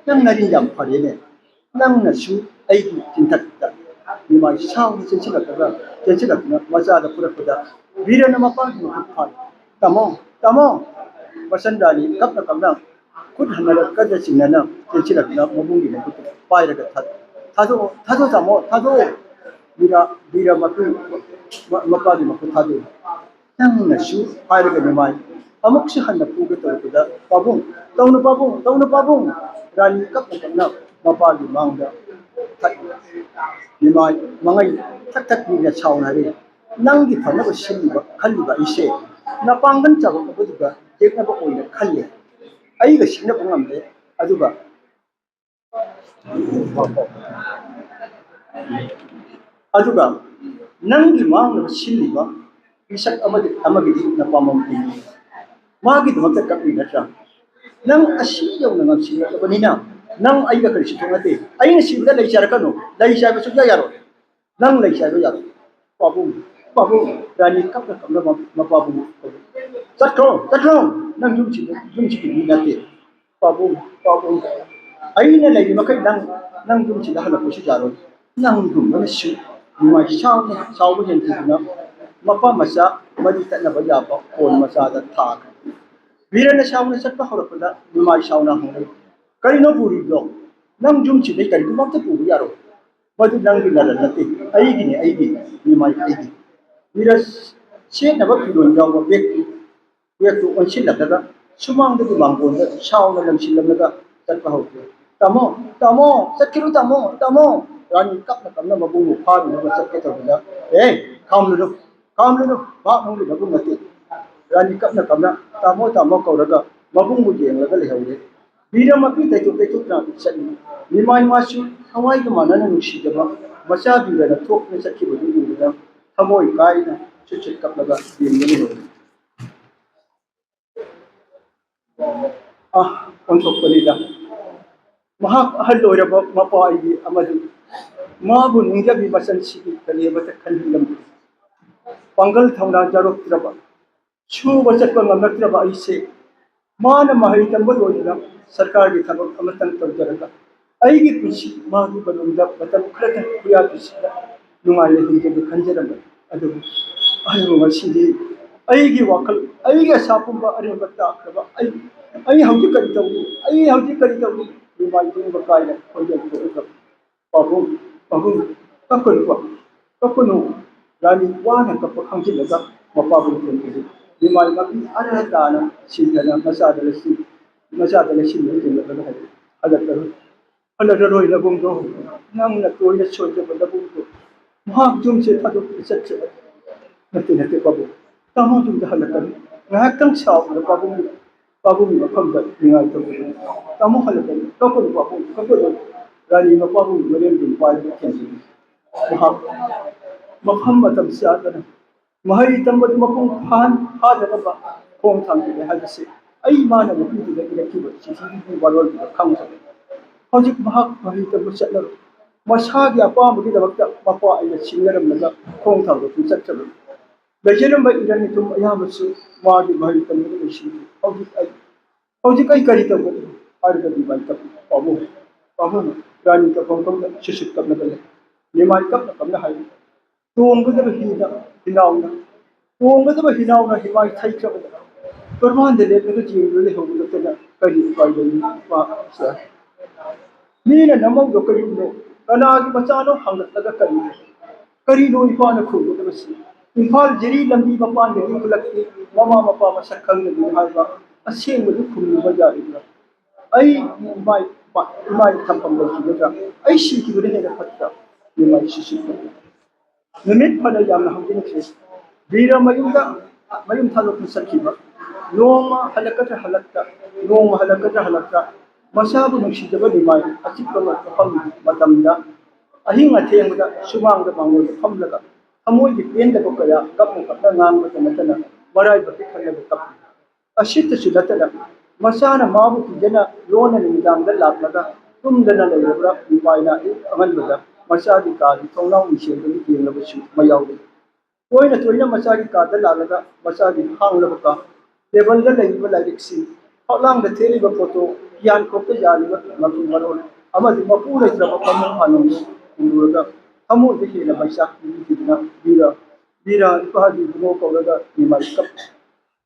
ꯅꯪ ꯅꯔꯤ ꯌꯥꯝ ꯐꯔꯦꯅꯦ ꯅꯪꯅꯁꯨ ꯑꯩꯒꯤ ꯆꯤꯟꯊꯛꯇ ꯅꯤꯃꯥꯏ ꯁꯥꯎꯅ ꯆꯦꯟꯁꯤꯜꯂꯛꯇꯨꯅ ꯃꯆꯥꯗ ꯄꯨꯔꯛꯄꯗ ꯕꯤꯔꯅ ꯃꯄꯥꯒꯤ ꯃꯈꯨꯠ ꯐꯥꯏ ꯇꯥꯃꯣ ꯇꯥꯃꯣ ꯃꯆꯟꯗꯥꯅꯤ ꯀꯞꯅ ꯀꯞꯅ ꯈꯨꯠ ꯍꯟꯅꯔꯛꯀꯗ ꯆꯤꯡꯅꯅ ꯆꯦꯟꯁꯤꯜꯂꯛꯇꯨꯅ ꯃꯕꯨꯡꯒꯤ ꯃꯈꯨꯠꯇ ꯄꯥꯏꯔꯒ ꯊꯥꯗꯣꯛꯑꯣ ꯊꯥꯗꯣꯛꯑꯣ ꯇꯥꯃꯣ ꯊꯥꯗꯣꯛꯑꯣ ꯕꯤꯔ ꯃꯄꯥꯒꯤ ꯃꯈꯨꯠ ꯊꯥꯗꯣꯛꯑꯣ ꯅꯪꯅꯁꯨ ꯍꯥꯏꯔꯒ ꯅꯤꯃꯥꯏ ꯑꯃꯨꯛꯁꯨ ꯍꯟꯅ ꯄꯨꯒꯦ ꯇꯧꯔꯛꯄꯗ ꯄꯥꯕꯨꯡ ꯇꯧꯅꯨ ꯄꯥꯕꯨꯡ ꯇꯧꯅꯨ ꯄꯥꯕꯨꯡ ꯔꯥꯅꯤ ꯀꯞꯅ ꯀꯞꯅ ꯃꯄꯥꯒꯤ ꯃꯥꯡꯗ ꯅꯤꯃꯥꯏ ꯃꯉꯩ ꯊꯛ ꯊꯛ ꯃꯤꯅ ꯁꯥꯎꯅ ꯍꯥꯏꯔꯦ ꯅꯪꯒꯤ ꯐꯅꯕ ꯁꯤꯜꯂꯤꯕ ꯈꯜꯂꯤꯕ ꯑꯩꯁꯦ ꯅꯄꯥꯡꯒꯜ ꯆꯥꯎꯔꯛꯄꯗꯨꯒ ꯌꯦꯛꯅꯕ ꯑꯣꯏꯅ ꯈꯜꯂꯦ ꯑꯩꯒ ꯁꯤꯡꯅꯕ ꯉꯝꯂꯦ ꯑꯗꯨꯒ ꯅꯪꯒꯤ ꯃꯥꯡꯅꯕ ꯁꯤꯜꯂꯤꯕ ꯃꯤꯁꯛ ꯑꯃꯒꯤꯗꯤ ꯅꯄꯥꯃꯝ ꯄꯤꯅꯤ ꯃꯥꯒꯤꯗꯃꯛꯇ ꯀꯞꯂꯤ ꯅꯠꯇ꯭ꯔꯥ ꯅꯪ ꯑꯁꯤ ꯌꯧꯅ ꯉꯝꯁꯤꯜꯂꯛꯂꯕꯅꯤꯅ ꯅꯪ ꯑꯩꯒ ꯀꯔꯤꯁꯨ ꯊꯣꯛꯅꯗꯦ ꯑꯩꯅ ꯁꯤꯕꯗ ꯂꯩ ꯆꯥꯔꯛꯀꯅꯨ ꯂꯩ ꯆꯥꯏꯕ ꯁꯨꯡꯌꯥ ꯌꯥꯔꯣꯏ ꯅꯪ ꯂꯩ ꯆꯥꯏꯕ ꯌꯥꯔꯣꯏ ꯄꯥꯕꯨꯡ ꯄꯥꯕꯨꯡ ꯔꯥꯅꯤ ꯀꯞꯅ ꯀꯞꯅ ꯃꯄꯥꯕꯨꯡ ꯆꯠꯈ꯭ꯔꯣ ꯆꯠꯈ꯭ꯔꯣ ꯅꯪ ꯌꯨꯝꯁꯤꯒꯤ ꯃꯤ ꯅꯠꯇꯦ ꯄꯥꯕꯨꯡ ꯄꯥꯕꯨꯡ ꯑꯩꯅ ꯂꯩꯔꯤ ꯃꯈꯩ ꯅꯪ ꯌꯨꯝꯁꯤꯗ ꯍꯜꯂꯛꯄꯁꯨ ꯌꯥꯔꯣꯏ ꯅꯪꯒꯨꯝꯕꯅꯁꯨ ꯅꯤꯃꯥꯏ ꯁꯥꯎꯕ ꯍꯦꯟꯈꯤꯗꯨꯅ ꯃꯄꯥ ꯃꯆꯥ ꯃꯔꯤ ꯇꯠꯅꯕ ꯌꯥꯕ ꯀꯣꯟ ꯃꯆꯥꯗ ꯊꯥꯈ꯭ꯔꯦ ꯕꯤꯔꯅ ꯁꯥꯎꯅ ꯆꯠꯄ ꯍꯧꯔꯛꯄꯗ ꯅꯤꯃꯥꯏ ꯁꯥꯎꯅ ꯍꯪꯂꯛꯏ ꯀꯔꯤꯅꯣ ꯄꯨꯔꯤꯕꯗꯣ ꯅꯪ ꯌꯨꯝꯁꯤꯗꯩ ꯀꯔꯤꯒꯨꯝꯕ ꯄꯨꯕ ꯌꯥꯔꯣꯏ ꯃꯗꯨ ꯅꯪꯒꯤ ꯅꯔꯜ ꯅꯠꯇꯦ ꯑꯩꯒꯤꯅꯤ ꯑꯩꯒꯤ ꯅꯤꯃꯥꯏ ꯑꯩꯒꯤ ꯕꯤꯔ ꯁꯦꯠꯅꯕ ꯐꯤꯔꯣꯜ ꯌꯥꯎꯕ ꯕꯦꯒꯇꯨ ꯑꯣꯟꯁꯤꯜꯂꯛꯂꯒ ꯁꯨꯃꯥꯡꯗꯒꯤ ꯃꯥꯡꯒꯣꯟꯗ ꯁꯥꯎꯅ ꯂꯪꯁꯤꯜꯂꯝꯂꯒ ꯆꯠꯄ ꯍꯧꯈ꯭ꯔꯦ ꯇꯥꯃꯣ ꯇꯥꯃꯣ ꯆꯠꯈꯤꯅꯨ ꯇꯥꯃꯣ ꯇꯥꯃꯣ ꯔꯥꯅꯤ ꯀꯞꯅ ꯀꯞꯅ ꯃꯕꯨꯡꯕꯨ ꯐꯥꯔꯨꯅꯕ ꯆꯠꯀꯦ ꯇꯧꯕꯗ ꯈꯥꯝꯂꯨꯅꯨ ꯃꯍꯥꯛ ꯅꯪꯒꯤ ꯃꯕꯨꯡ ꯅꯠꯇꯦ ꯔꯥꯅꯤ ꯀꯞꯅ ꯀꯞꯅ ꯇꯥꯃꯣ ꯇꯥꯃꯣ ꯀꯧꯔꯒ ꯃꯕꯨꯡꯕꯨ ꯌꯦꯡꯂꯒ ꯂꯩꯍꯧꯔꯦ ꯕꯤꯔ ꯃꯄꯤ ꯇꯩꯊꯣꯛꯅ ꯆꯠꯂꯤ ꯅꯤꯃꯥꯏ ꯃꯥꯁꯨ ꯊꯋꯥꯏꯒ ꯃꯥꯟꯅꯅ ꯅꯨꯡꯁꯤꯖꯕ ꯃꯆꯥ ꯕꯤꯔꯅ ꯊꯣꯛꯅ ꯆꯠꯈꯤꯕꯗꯨ ꯎꯕꯗ ꯊꯃꯣꯏ ꯀꯥꯏꯅ ꯆꯨꯠ ꯀꯞꯂꯒ ꯌꯦꯡꯕ ꯂꯩꯍꯧꯔꯦ ꯑꯣꯟꯊꯣꯛꯄꯅꯤꯗ ꯃꯍꯥꯛ ꯑꯍꯜ ꯑꯣꯏꯔꯕ ꯃꯄꯥ ꯑꯩꯒꯤ ꯑꯃꯗꯤ ꯃꯥꯕꯨ ꯅꯤꯡꯖꯕꯤ ꯃꯆꯟꯁꯤꯒꯤ ꯀꯔꯤꯕꯇ ꯈꯟꯕꯤꯔꯝꯗꯦ ꯄꯥꯡꯒꯜ ꯊꯧꯅꯥ ꯌꯥꯎꯔꯛꯇ꯭ꯔꯕ ꯁꯨꯕ ꯆꯠꯄ ꯉꯝꯂꯛꯇ꯭ꯔꯕ ꯑꯩꯁꯦ ꯃꯥꯅ ꯃꯍꯩ ꯇꯝꯕ ꯂꯣꯏꯗꯅ ꯁꯔꯀꯥꯔꯒꯤ ꯊꯕꯛ ꯑꯃꯇꯪ ꯇꯧꯖꯔꯒ ꯑꯩꯒꯤ ꯄꯨꯟꯁꯤ ꯃꯥꯒꯤ ꯃꯅꯨꯡꯗ ꯃꯇꯝ ꯈꯔꯇꯪ ꯈꯨꯌꯥꯠꯄꯁꯤꯗ ꯅꯨꯡꯉꯥꯏꯅ ꯍꯤꯡꯖꯒꯦ ꯈꯟꯖꯔꯝꯕ ꯑꯗꯨꯕꯨ ꯑꯍꯜ ꯉꯁꯤꯗꯤ ꯑꯩꯒꯤ ꯋꯥꯈꯜ ꯑꯩꯒꯤ ꯑꯁꯥ ꯄꯨꯝꯕ ꯑꯔꯦꯝꯕ ꯇꯥꯈ꯭ꯔꯕ ai hauji kari tau ai hauji kari tau ni mai ni bakai la ko je ko ka pabu ka ko no rani wana ka pa khang ji la ma pa bu ko ni mai ma ki ara ta na si ta na masa da si ni la ha ala ta ala ta roi la bung do nang na to ina choi je ba da bung do ma jum se ta do se che na te pabu ta ma jum da hala ka na tang sa ba pabu Pabung mafamda ningal to tamo halaka kapon pabung kapon rani ma pabung merem dum pai kensi mafam matam siadana mahai tambad mapung phan hada ba khong thang de hadase ai mana mu pi de ki ba chi chi warol kham sa hojik mahak mahai tambad chatlar masha gi apa mu gi da bakta papa ai chingaram naga khong thang do chat chat Bejeram ba iran itu ayah masu magi bahari tamil nasi. Hojik ai kari tahu harga di balik pamu rani ka kong sisip kap naga ni mai kap na kamna hai tuong ga ba hinaw na himai thai kap perman de le ga ji le ho ga ta kari pai de pa sa ni na namau do kari no kana gi bacha no hang ta kari no ipa na khu ga ba si Imphal jiri lambi mapan de kulakti mama mapa masakhang de haiba aseng mu khum ba ja ri ai mai thampam lo ki ga ai shi ki de ne patta ni mai shi shi nimit phada yam na hamdin khes bira mayum thalo ku sakhi ba noma halakata masabu nung shi jaba ni mai achik ba ma pham matamda ahing atheng da sumang da bangol pham laga amoi di pen da ko kaya kap mo kap ngang ma tana marai ba ki khanna ba kap ashit sulata da masana mabu ki jana lona ni dam da lak laga tum da na le bra pai na amal ba masa di ka di thongnau ni she ni ki na ba su mayaw ni toina masa di ka da la laga masa di hang la ba ka table da lai ba la iksi hotlang da theli ba photo yan ko ta ya ni ba ma ki marol ama di ma pu le tra ba kam anu ni ga Amu de hina maisak ni na bira ipa di mo ko ga ni mai kap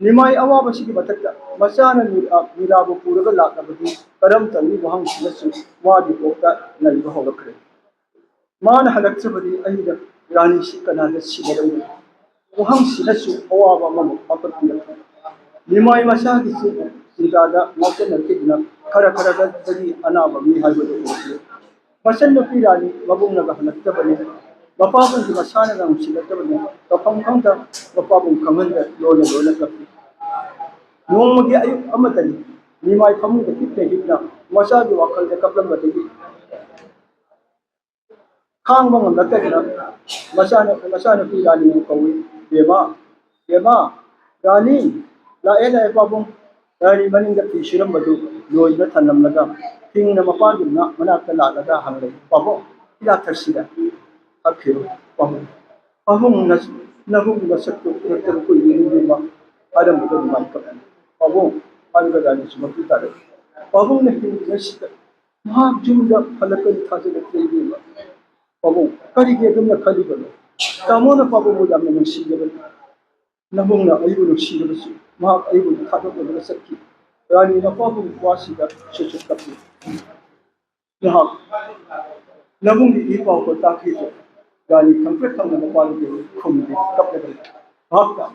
ni mai awa ba shi batakta masana ni bira bu pura ga la ka bi karam tan ni wahang na su wa di ko ta nai ba ho kre man halak se bari ai da rani shi kana da shi da wahang shi na su awa ba ma apat ni ni mai masa ki su da mo ke na ke na khara ga dari ana ba mi hai ba do Masan na pirani mabung nagahanap ka bani mapabong di masana ng sila ka bani kapang ta mapabong kamanda lola ka nung magi ayuk amatani ni mai pamung da kitne hitna masabi wakal da kaplang batigi khang bang ang lakka masana pirani ng kawi bema rani la ena pabong rani maning da pishiram badu loy na thanam laga Ting na mapadum na manakta lalaga hanglay pabo ila tarsida akhiru pahung nahung na sakto rekter ko yini ma adam ko man ka pabo alga dani sumati tare pahung na hin nasita ma jumda falakan thaje de tebi ma pabo kari ge dum na khali bano kamo na pabo mo jam na shi ge nahung na ayu no shi ge ma ayu thado ko sakki Rani na pabo wasi da shi kapi Nah, nabung di ipau ko taki to. Gani kamper kam na palo ke khum di kap le bhakta.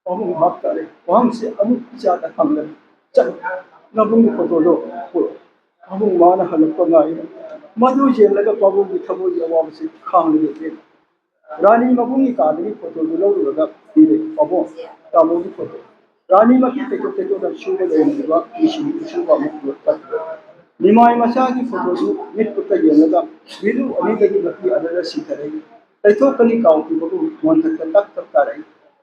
Bhakta le. Wang se anu jada kam le. Chan nabung ko to lo ko. Abung mana halak ko ngai. Madu je laga pabung di thabo di awam se khang le de. Rani mabung ni ka di ko to lo laga di le pabo. Tamo di ko to. Rani ma ki te to da shu le ni ba ishi shu ba mu ko Nimai masa ki photo su mit putta yelaga vidu ani dagi bakki adara sitarai taito kali kaw ki babu mon tak tarai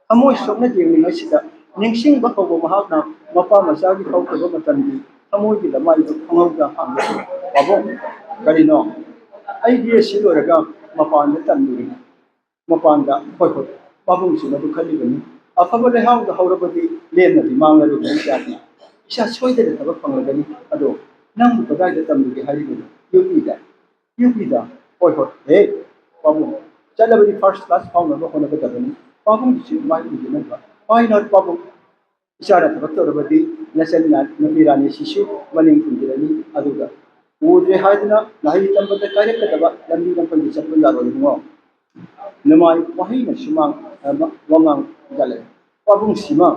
amo sokna jemi masida ningsing ba ko mahak na mapa masa ki kaw ko matan di amo ki lamai ngau ga ham babo kali no ai dia silo raga mapa na tan mapan da hoi babung sino bu khali gani afaba le haw da hawrabadi len na di mangla ru ni isa soide da tabak pangagani ado Nang pada kita mesti hari ini, UP dah, hey, pamu, cakap beri first class, pamu nak kena kita ni, pamu di sini, mai di sini, why not pamu, इशारा थबक तौरबदी नचलना नबीरानी शिशु मनिंग फुंदिरनी अदुगा उद्रे हादना नाही तंबद कार्यकदबा लंबी लंपन चप्पल यारोइंगो नमाई वही न सुमांग वमांग गले पाबुंग सीमा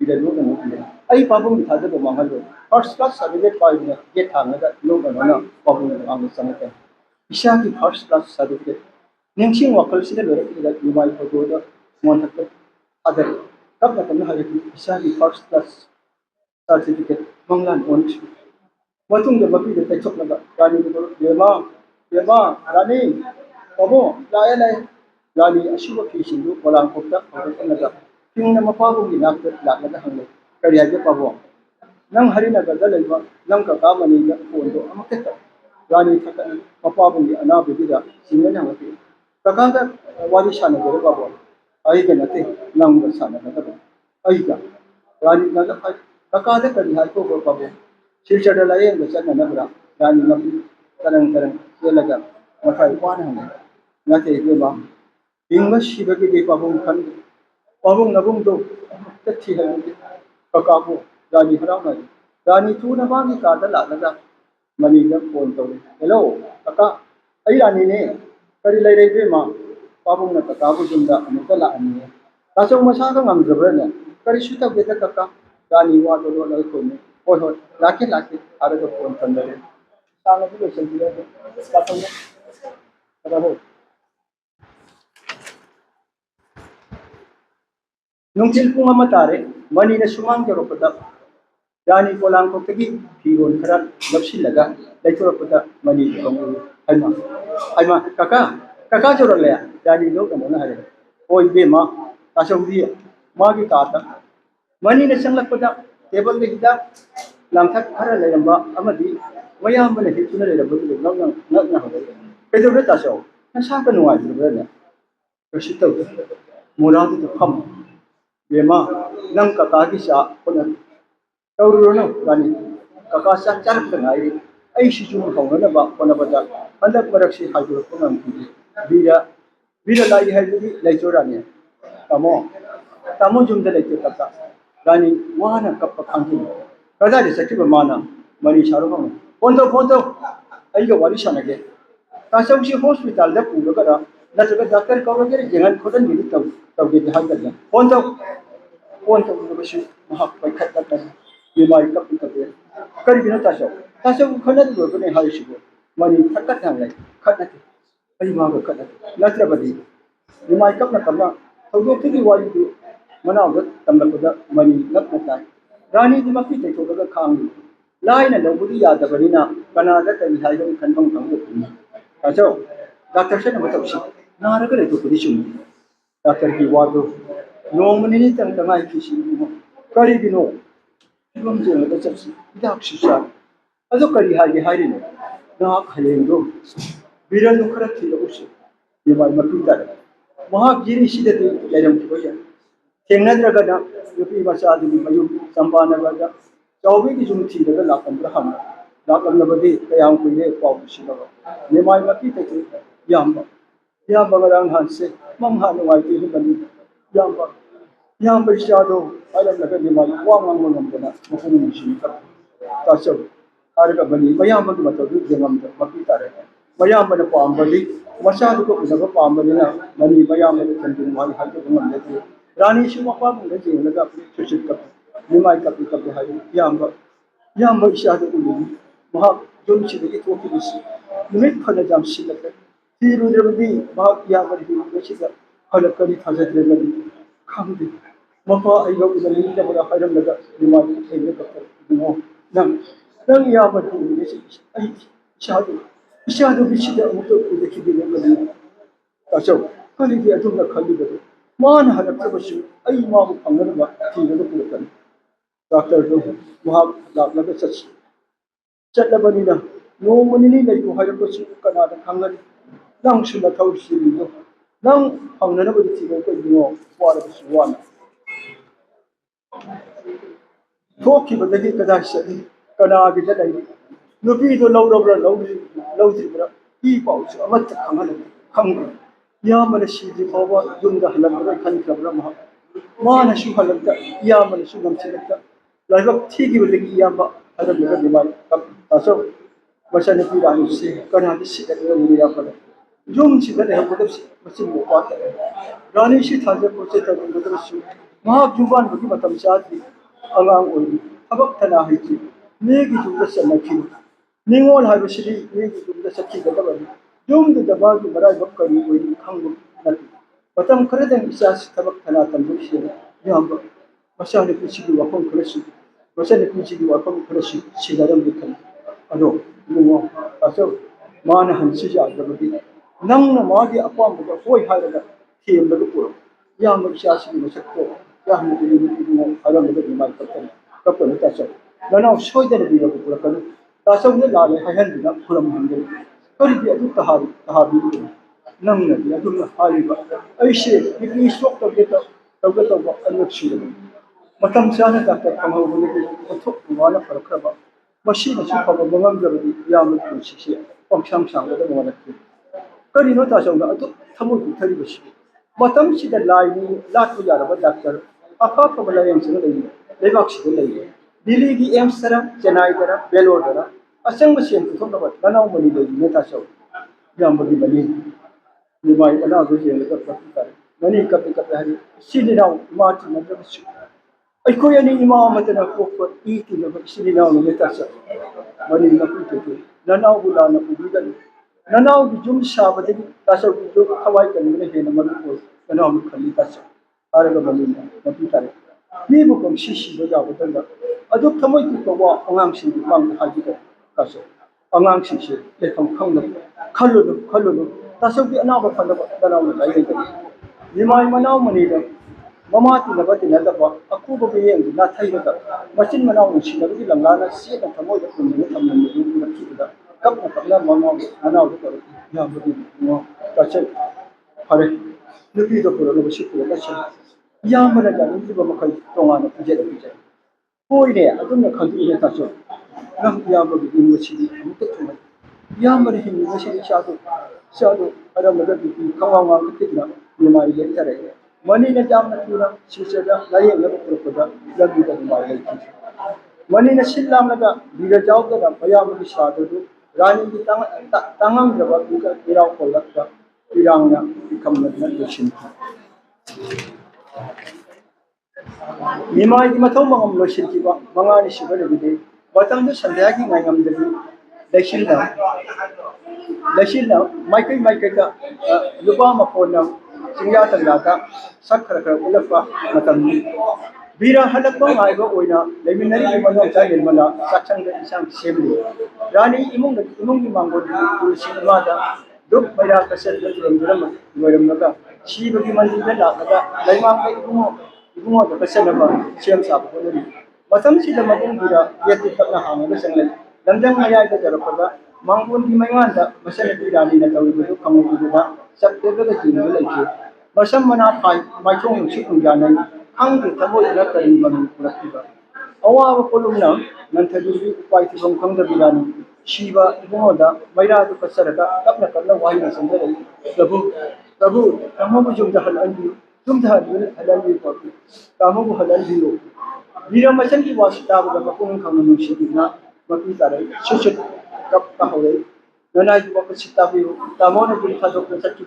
बिदलो गनो आई पाबुंग थादब मांगलो first class certificate पाइने ये थांगदा लोगनो पाबुंग आंग संगते इशा की फर्स्ट क्लास सर्टिफिकेट निंगसिंग वकल सिदा लोरक नमाई फोटो मोनथक अदर तब तक हरे इशा की फर्स्ट क्लास सर्टिफिकेट मंगलान ओन मतुंग द मपी द तैथोकलबा रानी बेमा बेमा रानी बाबू लाए लाए रानी अशुभ फीसिंदु वलांग कोपता होरकनगा किंग न मपाबु की नाक लाकदा हंगे करी हाजे पाबु नंग हरिनगर द लेबा नंग का मनी द फोन दो अमकेत रानी थकन मपाबु की अनाबुदिदा सिंगन हंगे कका द वारी शाने दो बाबू आई के नते नंग साना द आई का रानी नगा कका द करी हाय को बाबू शिरचड लायेंग द चन नबरा रानी नबी तरंग तरंग सेलगा मथाई पान हंगे नते बेमा इंग शिबगे दे पाबुंग खन पाबुंग नबुंग दो तथि हंगे ककाबु रानी हरावना रानी तू न बागी कादा लागा मनी द फोन तौरे हेलो कका आई रानी ने करी लई रे बेमा पाबुंग न ककाबु जुंदा अमुक लानी तासो मसा का ngamjabra kari suta beta kaka Rani wa do do lai ko ne हो लाके लाके आरे तो फोन तंदरे साला भी लोग संजीव है बातों में रहो नुंचिल पुंगा मतारे मनी ने सुमांग के रोपदा रानी कोलांग को तगी फिरोन खरा लपसी लगा लेचो रोपदा मनी को हाइमा काका काका जोर ले रानी लोग न हरे ओई बे मां तासौदी मां की काता मनी ने संगलपदा टेबल में हिदा लांथक खरा लेरंबा अमदी मयाम बने हितुन लेरंबा नग हो पेदो तासौ नसा का नुआ जुबरने रशितो मुराद तो फम बेमा नंग काका की सा कोन तौरुनो रानी काका सा चरप तनाई आई शिशु होंगना बा कोन बदा अंदर मरक्षी हाजुर को नम बीरा बीरा लाई है जी लेचोराने तमो तमो जुमदे लेचो काका रानी वाना कप खांगी कदा दे सचिव माना मनी शारो फोन तो आई के वाली सनगे तासौसी हॉस्पिटल दा पुरगरा नजगा डॉक्टर कवगे जेंगन खोदन गिरी तौगे हागल फोन तो बसु महा पैखत तक बीमारी कप कपे करी बिनो तासौ खनद बने हाइसिबो मनी थकत हांगले खतनते आई मागो खतनते नत्रबदी बीमारी कप न कमा थौदोक्ति वाली दु मनाव तमलपदा मनी नपता रानी की मक्की तैथोगा खांगी लाइन लौबुदी यादबनिना कनादा करी हाइगन खनबम खंगो तासौ डॉक्टर से नबतौसी नारग ले तो कुदी सुन डॉक्टर की वादो नोमनी तंग तंगाई किसी करी दिनो इबम जेल द चपसी दाक सुसा अदो करी हागे हारिनो नाक हलेंदो बिरन खरा थिलो उसे बिमार मक्की ता महा गिरी सिदते लेरम किबया थेंगनद्रगना युपी मसादि मयु संपानगदा चौबी की जुम थी दगा लाकम हम लाकम नबदे कयाम कुले पाउ सिलगा नेमाय मकी तके याम बगरांग हांसे मम हा नवाइते नि बनी याम बइसादो आलम लगा नेमाय वांग मंगमना मफुन मिसिन का तासो आरगा बनी मयाम बग मतो दु जेमम मकी तारे मयाम बन पाम बदी मसादु को उनगा पाम बदिना मनी मयाम बन चंदिन वाली हाके बंगम लेते रानी शु मपा बुंगे जेंगलगा सुसित का निमाय कपि कपि हाय याम इशादो उली महा जोन सिदगी तोकी बिसी निमित फल जाम सिलक थिरुद्रबदी महा या बरि बिसिदा फल करी थाजद्रे बदी खामदे मपा आइगो उली जबरा हायरम लगा निमाय थेगे कप दुमो नंग या बरि बिसी आई इशादो बिसिदा मुतो देखि दिले बदी तासौ कली दि अदुम खली बदी मान हरक्तबसु आई माबु फंगनबा थिरगा पुरकन डॉक्टर दो वहां लाखलगा सच चटलबनिना नोमनिनी लैको हरक्तबसु कनादा खंगन नंग सुना थौसिलिदो नंग फंगनबदि थिरगा को दिनो वारबसु वाना थोकी बदगी कदाई सदी कनागी दलाई नुपी दो लौरबरा लौद्रिबरा ई पाउस अमत खंगन खंग या मन सीधी फावा जुंदा हलबरा खन खबरा महा mana shu halakta iyamana shu namsilakta laibak thigi bidagi iyamba adam daga dimai taso masani pirani si kana di si daga ni ya pada jum si daga ha bodab si masin mo pata rani si thaje poche ta bodab si ma juban bagi matam saati alang oi abak tana haiti negi juga sanaki ningol ha bisri negi juga sakki daga bani jum da bagi marai bakkari oi khang nati matam kredeng isas tabak tana tambu si yamba masani pisigi wakon kreshi masani pisigi wakon kreshi sidaram bikan ado numo aso mana hansi ja dabadi nang na magi apam ba koi halaga thiem ba ko yamba isas ni sakko yamba ni mo haram ba ni mai kaptan kaptan ta sa nana soidar bi ba ko kan ta sa ne la le hayan bi na kuram hande kari bi adu tahabi nang na bi adu hali ba ai she ni sok to ge to ba anuk shi matam sana ta ta kamau bu ni ko wala farakra ba mashi na shi fa ba ngam ga bi ya mu ku shi shi pam sam sam da mo na ki kari no ta sa na atu thamu ku thari ba shi matam shi da lai ni la ku ya ba doctor afa fa ba la yam sin lai le ba shi lai dili gi em sara chennai dara belor dara asang ba shen ku ba na na mo ni lai ne ta sa ya mo ni ba ni ni mai ana go je ne ka ta mani ka pe ka hari shi ni na ma ti na ba shi ai ko yani imam matana ko ko iti na sini na no meta sa mani na ku te na na bula na ku bidan na na bi jum sha ba de ta sa ku jo khawai kan ne he na man ko na na mu khali ta sa ara ga mani na pi ta ni bu ko shi shi ba ja ba da adu thamoi ku ko wa angang shi bi mang ha ji ka sa angang shi shi le kham khang na khalu ta sa bi ana ba fa na ba na na lai ga ni mai manau mani da mama ti na bati na da ba aku ba yeng na thai ba machin manau ni shi na bi langa na si na thamo da kun ni tham ni ni na ki da kap na mama ana da ko ya ba ni no ta che hare ni bi da ko na shi ko da shi ya mana da ni ba makai to ma na je da je ko ide adun na khan ni ta so na ya ba bi ni shi ni ta to ya mana hin ni shi sha do ara ma da bi kawa ma ki da ni ma ile ta re mani na jam na tuna shisha lai na ko ko da labi da ma lai ki mani na shillam na da bira jaw da baya mu sha do rani ki tangam da ba ku ka iraw ko la da irang na kam na da shin ni mai di mathau mangam lo shin ki ba manga ni shi ba le de batang da sandya ki ngai ngam da lashil na mai kai ka lupa ma ko na Singya Tangata, Sakara, Ulafa, Matami. Vira Halapa, I go with a Leminary Mala, Saksang Isang Assembly. Rani Imungi Mango, Sinamada, Duk Maya Cassette from Drama, she will be Mandela, Lima, Ibumo, the Cassanova, James of Polari. Matam si the Magunga, yet the Tanaham, the Sangal, London Maya, the Rapada, Mangun di Manganda, Masana Rani, the Tawu, Kamuda, September the Jim, Basam Mana Pai, my own chicken Janai, Hungry Tamo, Lakari, Rakiba. Our column, Nantadu, White from Kanga Vilani, Shiva, Imoda, Maira, the Pasaraka, Kapnakala, Wine, and Tabu, Tamu Jumdahal and Jumdahal, Halal Poppy, Tamu Halal. Vira Masanki was stabbed at the phone coming Shipina, Mapitare, Shushat, Kapahaway, Nana Wakasitabi, Tamona Gulfado, Saki,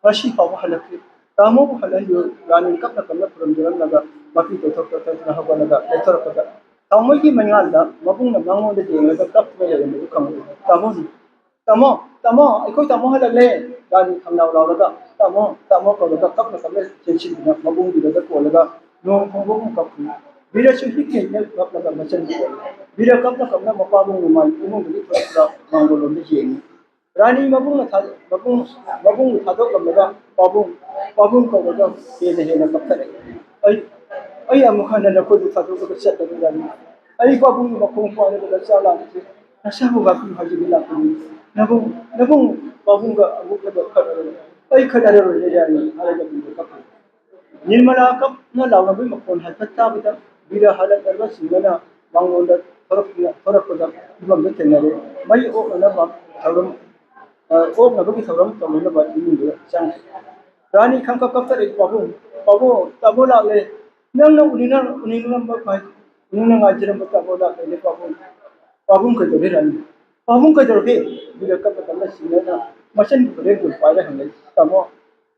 Rashi Papa Halaki, Tamu Halayu, running Kapna from Juranaga, Mapito, Havanaga, Letoraka. Tamuki Mangalda, Mabuna Mango the day, the Kapway and the Kamu, Tamo, I quit Tamohala Lane, running from Lauraga, Tamo, the Kapna, Mabungi, the Kolaga, no Hong Kapu. Vira should be killed up like a messenger. Vira Kapna Kapna Mapamu, my Umu, Mango on the Jane. Rani Mabung Hadok, Babum Koga, in the Hena Kapare. I am Hana Kodu Fatu set the Rani. I Babum Mapung for the Sala, Nasabu Baku Hajila, Nabung Babunga, Mukaba, I could have a couple. Nilmala Kap, no Lavabim upon Hatabita, Vira Halaka, Simana, Mangonda, Torakoda, even the Tenere, my own Open a book of them from the Sang. रानी खंग कप तरे पाबुंग तबो लाले नंग उनिंग भाई उनिंग आजरम तबो लाले पाबुंग के दो रानी पाबुंग के दो के बिरा कप तब सिंगना मसन बरे दो पाइला हंगे तमो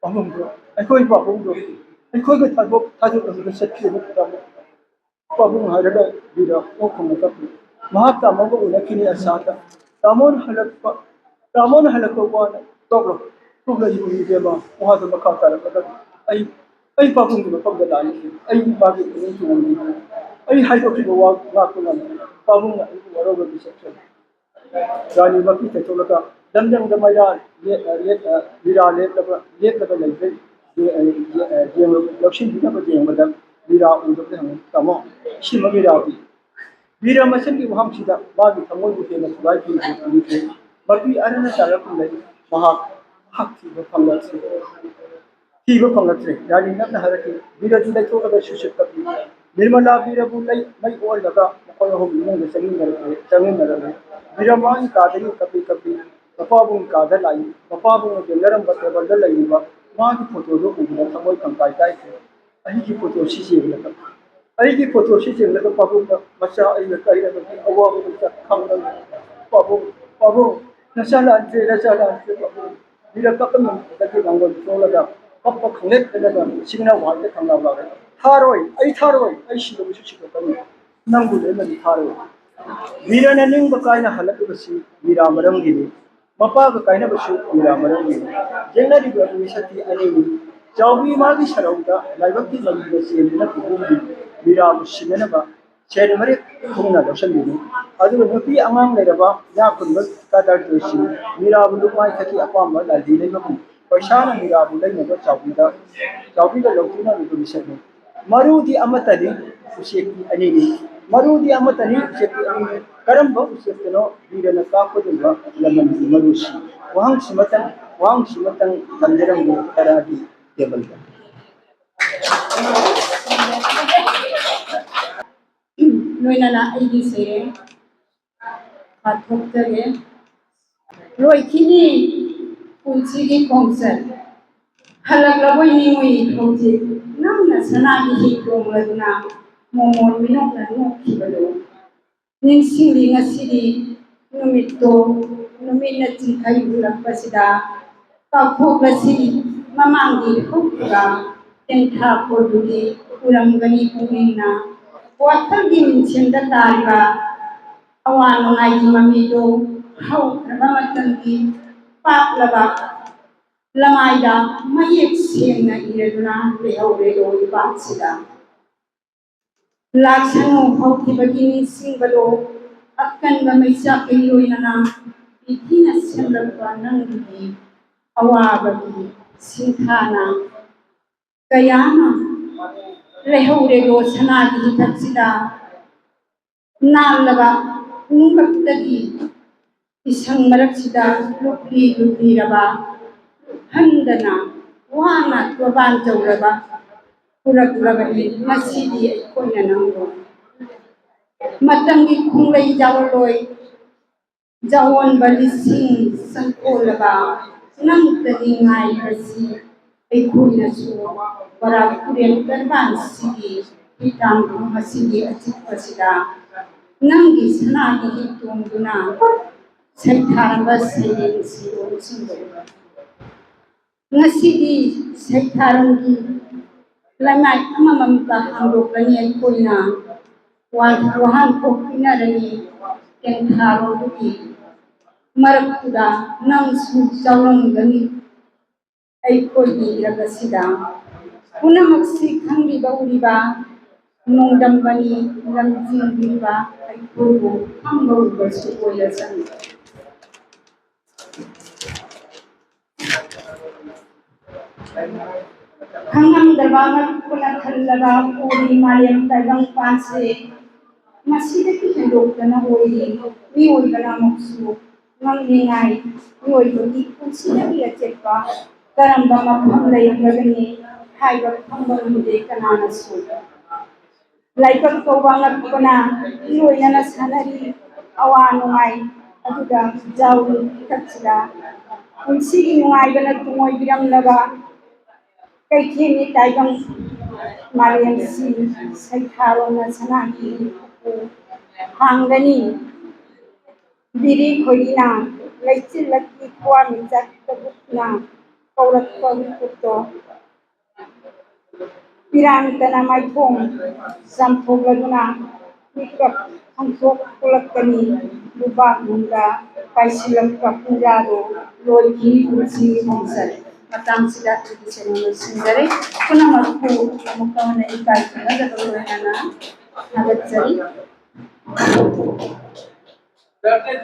पाबुंग दो अखोई पाबुंग दो अखोई के थाजो के सच्ची तमो पाबुंग हरदा बिरा ओ खंग कप महाप तमो को उनकिनी असाता तमोन हलक वाना तोगलो तोगलो जी बेबा वहां तो मखा तारा आई पाबुंग के मफम लानी आई बागी नहीं चुननी आई हाई तो की वा वा को ना पाबुंग ना वरो बि सेक्शन रानी मकी ते तोलका दमदम दमैरा ले बिरा ले ले जेंग लक्ष्मी बिना बजेंग बदम बिरा उदब हम तमो सिम बिरा भी बिरा मसन की वहां सीधा बागी थमोल बुते ना सुगाई की मकी अरना तारा को ले महा हक की फंगत्रे रानी नक्ना हरकी बिरा जुलाई तो अगर सुशत कपी निर्मला बिरा बुलाई मई ओल लगा मकोय हम इने चंगिन नरले बिरा माई कादरी कपी पपाबुं कादर लाई पपाबुं जनरम बते बदल लईबा मा की फोटो दो उबना थमोय कंपाई ताई अही की फोटो सीसी लगा अही की फोटो सीसी लगा पाबुं मचा आई लकाई लगा अवा को खंग पाबुं नसाला जे पाबुं बिरा कपन तकी बंगल सोलगा कप खंगेत लगा सिग्ना वाते खंगा बागे थारोय आई सिगो सिगो कनी नंगु ले मनी थारोय बिरा ने निंग बकायना हलक बसी बिरा मरम गिनी मपा का कायना बसु बिरा मरम गिनी जेंगरी बरु सती अनेनी चाउबी मागी सरौदा लाइबकी लंगी बसी न कुबुंगी बिरा बुसिनबा चेन मरे खुंगना दसलिनी अदु नुपी अंगांग लेरबा या कुनब कादर दोसी बिरा बुलुमाई थकी अपाम लादी लेबकु पैसाना बिरा बुलैनबा चाउबीदा लौतीना बिसने मरुदी अमतनी उसेकी अनेनी मरुदी अमतनी उसेकी अनेनी करंबा उसेकनो बिरना कापदुबा लमन मरुसी वहां सिमतन तंजरंग तरादी टेबल लोइनाना आईगी सेरे पाठोक्तगे लोइखिनी पुंसिगी कोंसर हलगलबोय निमुई खोजे नमना सनागी हितोंगलदुना मोमोन मिनोकना नोखिबलो निंसिंगी ngasidi numitto numina चिंखाई बुलकपसिदा काफोक्लसिदी ममांगी हुक्का तेंथा कोदुगी उरमगनी पुंगिना वाथलगी मिंचिंदा तारिबा अवानुंगाई ममीदो हौख्रबा मतंगी पापलबा लमाइदा मयेक सेंगना इरेदुना लेहौरेदो इबासिदा लाक्षणो हौखिबगी निंसिंगबलो अक्कनबा मैसा केलोइनना इथिना सेंलबा नंगी अवाबगी सिंथाना कयाना लेहौरेदो सनागी तत्सिदा नालबा नुंगक्तगी इसंग मरक्सिदा लुपली रबा हंदना वाना त्वबान चौरबा पुरगलबनी मसीदी कोइना नंगो मतंगी खुंगलई जावलोय जावन बलिसिंग संकोलबा नंगतनी ngai बसी एखोइनसु बरा कुरेन करबान सिगी हितांग मसीदी अचिपसिदा नंगी सनागी हितोंगुना सैथारंबा सैलें सिरोन सिंगो ngasidi सैथारंगी लमाय अममम का हांगोकनी अखोइना वाहन कोकिनारनी तेंथारोदुगी मरक्तुदा नंसु चावरंगनी अखोइगी रगसिदा पुनमक्सी खंगीबा उरिबा नोंदंबनी लमजिंगीबा अखोइगो हांगोबसु ओयलसन हंगम दरबार पुनः खल्लगा पूरी मालियम तगम पांसे मसीदे की हेंडोकना होई नी ओइगना मक्सु मंगिनाई नी ओइगनी कुसिनगी अचेपा करंबा मफम लयगनी हाइबा फंगल मुदे कनानसु लाइपक तोबांगकना नी ओइना सनरी अवानुंगाई अदुदा जाउ तक्सिदा कुसिगी नुआइबना तुमोय बिरम लगा ꯀꯩꯊꯦꯜꯒꯤ ꯇꯥꯏꯕꯪ ꯃꯥꯂꯦꯝꯁꯤ ꯁꯩꯊꯥꯔꯣꯜꯅ ꯁꯅꯥꯒꯤ ꯍꯥꯡꯒꯅꯤ ꯕꯤꯔꯤ ꯈꯣꯏꯔꯤꯅ ꯂꯩꯆꯤꯜꯂꯛꯀꯤ ꯊꯋꯥꯟꯃꯤꯆꯥꯛꯇꯕꯨꯛꯅ ꯀꯧꯔꯛꯄ ꯃꯤꯀꯨꯞꯇꯣ ꯄꯤꯔꯥꯡꯇꯅ ꯃꯥꯏꯊꯣꯡ ꯆꯥꯝꯊꯣꯛꯂꯗꯨꯅ ꯃꯤꯀꯞ ꯄꯥꯡꯊꯣꯛꯂꯛꯀꯅꯤ ꯂꯨꯕꯥꯛꯅꯨꯡꯗ ꯄꯥꯏꯁꯤꯜꯂꯛꯄ ꯄꯨꯡꯖꯥꯗꯣ ꯂꯣꯏꯈꯤ ꯄꯨꯟꯁꯤꯒꯤ ꯈꯣꯡꯆꯠ ꯃꯇꯥꯡꯁꯤꯗ ꯁꯦꯔꯦꯡ ꯂꯣꯏꯁꯤꯟꯖꯔꯤ ꯄꯨꯝꯅꯃꯛꯄꯨ ꯑꯃꯨꯛꯀ ꯍꯟꯅ ꯏꯀꯥꯏ ꯈꯨꯝꯅꯖꯕ ꯂꯣꯏꯅꯅ ꯊꯥꯒꯠꯆꯔꯤ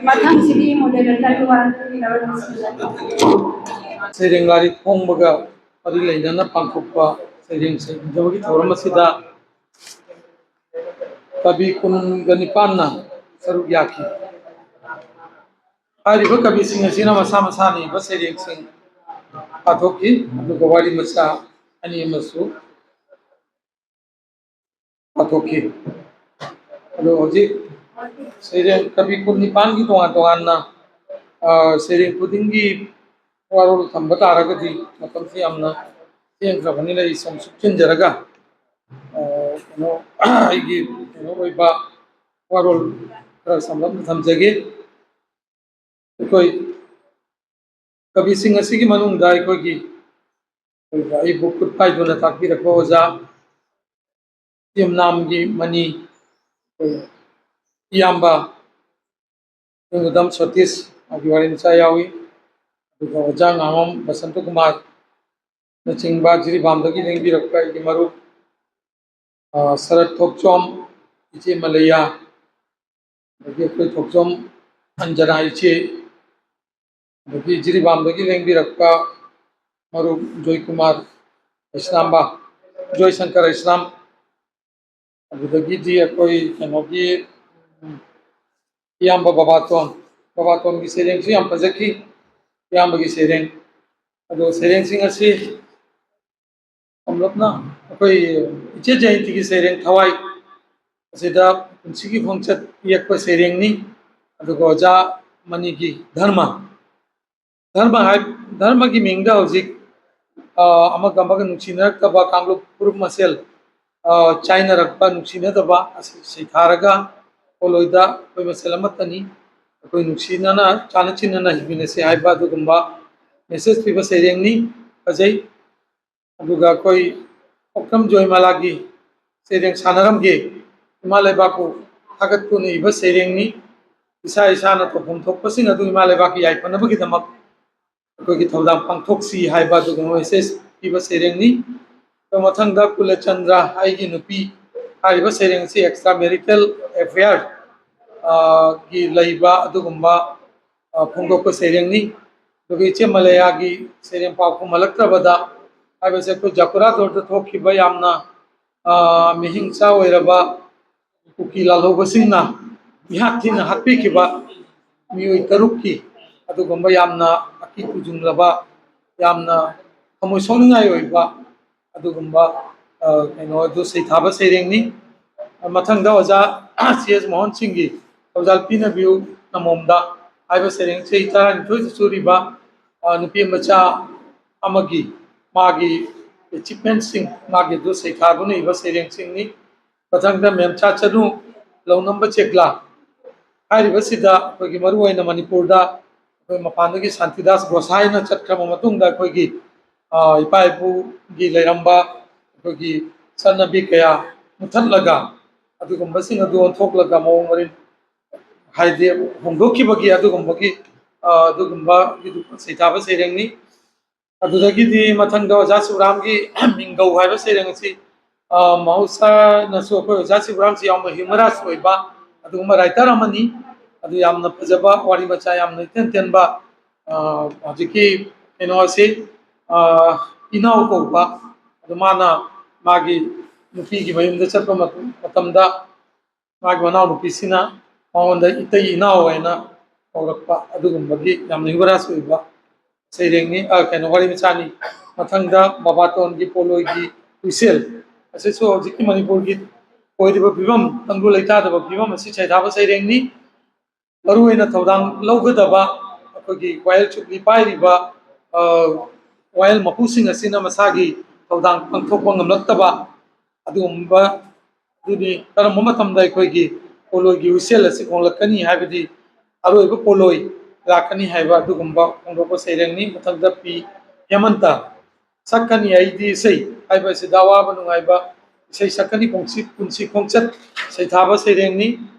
ꯃꯊꯪꯁꯤꯒꯤ ꯃꯣꯗꯦꯔꯦꯇꯔꯒꯤ ꯋꯥꯔꯛ ꯄꯤꯅꯕ ꯅꯤꯡꯁꯤꯡꯖꯔꯤ ꯁꯩꯔꯦꯡ ꯂꯥꯏꯔꯤꯛ ꯐꯣꯡꯕꯒ ꯃꯔꯤ ꯂꯩꯅꯅ ꯄꯥꯡꯊꯣꯛꯄ ꯁꯩꯔꯦꯡ ꯁꯩꯕꯤꯖꯕꯒꯤ ꯊꯧꯔꯝ ꯑꯁꯤꯗ ꯀꯕꯤ 19ꯅ ꯁꯔꯨꯛ ꯌꯥꯈꯤ ꯍꯥꯏꯔꯤꯕ ꯀꯕꯤꯁꯤꯡ ꯑꯁꯤꯅ ꯃꯁꯥ ꯃꯁꯥꯅ ꯏꯕ ꯁꯩꯔꯦꯡꯁꯤꯡ ꯄꯥꯊꯣꯛꯈꯤ ꯑꯗꯨꯒ ꯋꯥꯔꯤ ꯃꯆꯥ ꯑꯅꯤ ꯑꯃꯁꯨ ꯄꯥꯊꯣꯛꯈꯤ ꯑꯗꯣ ꯍꯧꯖꯤꯛ ꯁꯩꯔꯦꯡ ꯀꯕꯤ 19ꯒꯤ ꯇꯣꯉꯥꯟ ꯇꯣꯉꯥꯟꯅ ꯁꯩꯔꯦꯡ ꯈꯨꯗꯤꯡꯒꯤ ꯋꯥꯔꯣꯜ ꯊꯝꯕ ꯇꯥꯔꯒꯗꯤ ꯃꯇꯝꯁꯤ ꯌꯥꯝꯅ ꯊꯦꯡꯈ꯭ꯔꯕꯅꯤꯅ ꯑꯩ ꯁꯨꯝ ꯁꯨꯞꯆꯤꯟꯖꯔꯒ ꯑꯩꯒꯤ ꯑꯣꯏꯕ ꯋꯥꯔꯣꯜ ꯈꯔ ꯁꯝꯂꯞꯅ ꯊꯝꯖꯒꯦ ꯑꯩꯈꯣꯏ ꯀꯕꯤꯁꯤꯡ ꯑꯁꯤꯒꯤ ꯃꯅꯨꯡꯗ ꯑꯩꯈꯣꯏꯒꯤ ꯑꯩꯕꯨ ꯈꯨꯠ ꯄꯥꯏꯗꯨꯅ ꯇꯥꯛꯄꯤꯔꯛꯄ ꯑꯣꯖꯥ ꯇꯦꯝꯅꯥꯝꯒꯤ ꯃꯅꯤ ꯏꯌꯥꯝꯕ ꯅꯨꯡꯗꯝ ꯁꯇꯤꯁ ꯃꯥꯒꯤ ꯋꯥꯔꯤ ꯃꯆꯥ ꯌꯥꯎꯏ ꯑꯗꯨꯒ ꯑꯣꯖꯥ ꯉꯥꯉꯣꯝ ꯕꯁꯟꯇ ꯀꯨꯃꯥꯔ नचिंबा जिरीबामदगी लेंबिरक्पा इति मरुप शरद थोकचोम इचे मलैया दगी अखोय थोकचोम अंजना इचे दगी जिरीबामदगी लेंबिरक्पा मरुप जॉय कुमार इस्लामबा जॉय शंकर इस्लाम अदगी जी अखोय कनोगी इयाम्बा बाबातोन की सेरेंग से याम फजकी इयाम्बा की सेरेंग अदो सेरेंग सिंह असी हमलोगना अखोई इचे जयंती की सेरेंग थवाई असिदा पुंसी खोंगचत यकप सेरेंगनी अदुगो ओजा मनी की धर्म की मिंगदा हौजिक अमग अमग नुसिनरकबा कांगलुप ग्रुप मसेल चाइना रखबा नुसिनदबा सैथारगा ओलोइदा कोई मसेल अमतनी कोई नुसिनना चानचिनना हिबिनसे हाइबा दुगुंबा मेसेज पिबा सेरेंगनी अजय अदुगा कोई ओकम जयमालागी सेरेंग सानरमगे हिमालयबाकु थागतपुनि इबा सेरेंगनी इसा इसाना तोफम थोकपसिंग अदु हिमालयबाकी याइफनबगी दमक कोई थौदाम पांथोक्सी हाइबा दुगुं मेसेज पिबा सेरेंगनी तो मथंगदा कुलचंद्र आइगी नुपी हाइबा सेरेंग से एक्स्ट्रा मैरिटल अफेयर की लइबा अदुगुंबा फोंदोक सेरेंगनी दुगी इचे मलया की सेरेंग पाकु मलक्त्रबदा हाइबसे को जकुरा दोर्द थोखिबा यामना मिहिंसा ओइरबा कुकी लालोबसिंगना मिहाथिना हापीखिबा मियोय तरुक्की अदुगुंबा यामना अकी तुजुंगलबा यामना थमोय सोनिंगाय ओइबा अदुगुंबा कनो दु सैथाबा सेरेंगनी मथंगदा ओजा सीएस मोहन सिंह थौजाल पीना बिउ नमोमदा हाइबा सेरेंग सैथा निथोय सुरिबा नुपी मचा अमगी मागी अचीवमेंट सिंह मागी दु सैथाबुन इबा सेरेंग सिंगनी मथंगदा मेमचा चनु लौनंब चेकला हाइबा सिदा कोगी मरु ओइना मणिपुरदा कोई मपानदगी शांतिदास गोसाईना चटख्रम मतुंगदा कोगी इपा इपू गी लेरंबा कोगी सन्नबी कया मुथलगा अदुगुंबा सिंग अदु ओंथोकलगा मौंग मरिन हाइदे होंदोखिबगी अदुगुंबगी अदुगुंबा सैथाबा सेरेंगनी अदुदगी मथंगदा ओजा शिवराम की मिंगौ हाइबा सेरेंग असि महौसा नसु अखोय ओजा शिवराम से याम ह्यूमरस ओइबा अदुगुंबा राइटर अमनी अदु यामना फजबा वारी मचा यामना तेनबा हजिकी केनो असि इनाव कोबा अदु माना मागी नुपी की मयुमदा चतपा मतमदा मागी मनाव नुपीसिना मावंदा इतै इनाव हैना कौरक्पा अदुगुंबगी यामना ह्यूमरस ओइबा सेरेंगनी केनो वारी मचानी मथंगदा बाबातोन की पोलोय की हुइसेल असेसो हजिकी मणिपुर की ओइरिबा फिबम तंगु लैतादबा फिबम असि सैथाबा सेरेंगनी मरुएना थौदांग लौगदबा अखोगी वायल चुकली पाइरिबा वायल मपुसिंग असिना मसागी ꯊꯧꯗꯥꯡ ꯄꯥꯡꯊꯣꯛꯄ ꯉꯝꯂꯛꯇꯕ ꯑꯗꯨꯒꯨꯝꯕ ꯑꯗꯨꯗꯤ ꯀꯔꯝꯕ ꯃꯇꯝꯗ ꯑꯩꯈꯣꯏꯒꯤ ꯄꯣꯂꯣꯏꯒꯤ ꯋꯤꯁꯦꯜ ꯑꯁꯤ ꯈꯣꯡꯂꯛꯀꯅꯤ ꯍꯥꯏꯕꯗꯤ ꯑꯔꯣꯏꯕ ꯄꯣꯂꯣꯏ ꯂꯥꯛꯀꯅꯤ ꯍꯥꯏꯕ ꯑꯗꯨꯒꯨꯝꯕ ꯐꯣꯡꯗꯣꯛꯄ ꯁꯩꯔꯦꯡꯅꯤ ꯃꯊꯪꯗ ꯄꯤ ꯍꯦꯃꯟꯇ ꯁꯛꯀꯅꯤ ꯑꯩꯗꯤ ꯏꯁꯩ ꯍꯥꯏꯕ ꯑꯁꯤꯗ ꯑꯋꯥꯕ ꯅꯨꯡꯉꯥꯏꯕ ꯏꯁꯩ ꯁꯛꯀꯅꯤ ꯄꯨꯟꯁꯤ ꯈꯣꯡꯆꯠ ꯁꯩꯊꯥꯕ ꯁꯩꯔꯦꯡꯅꯤ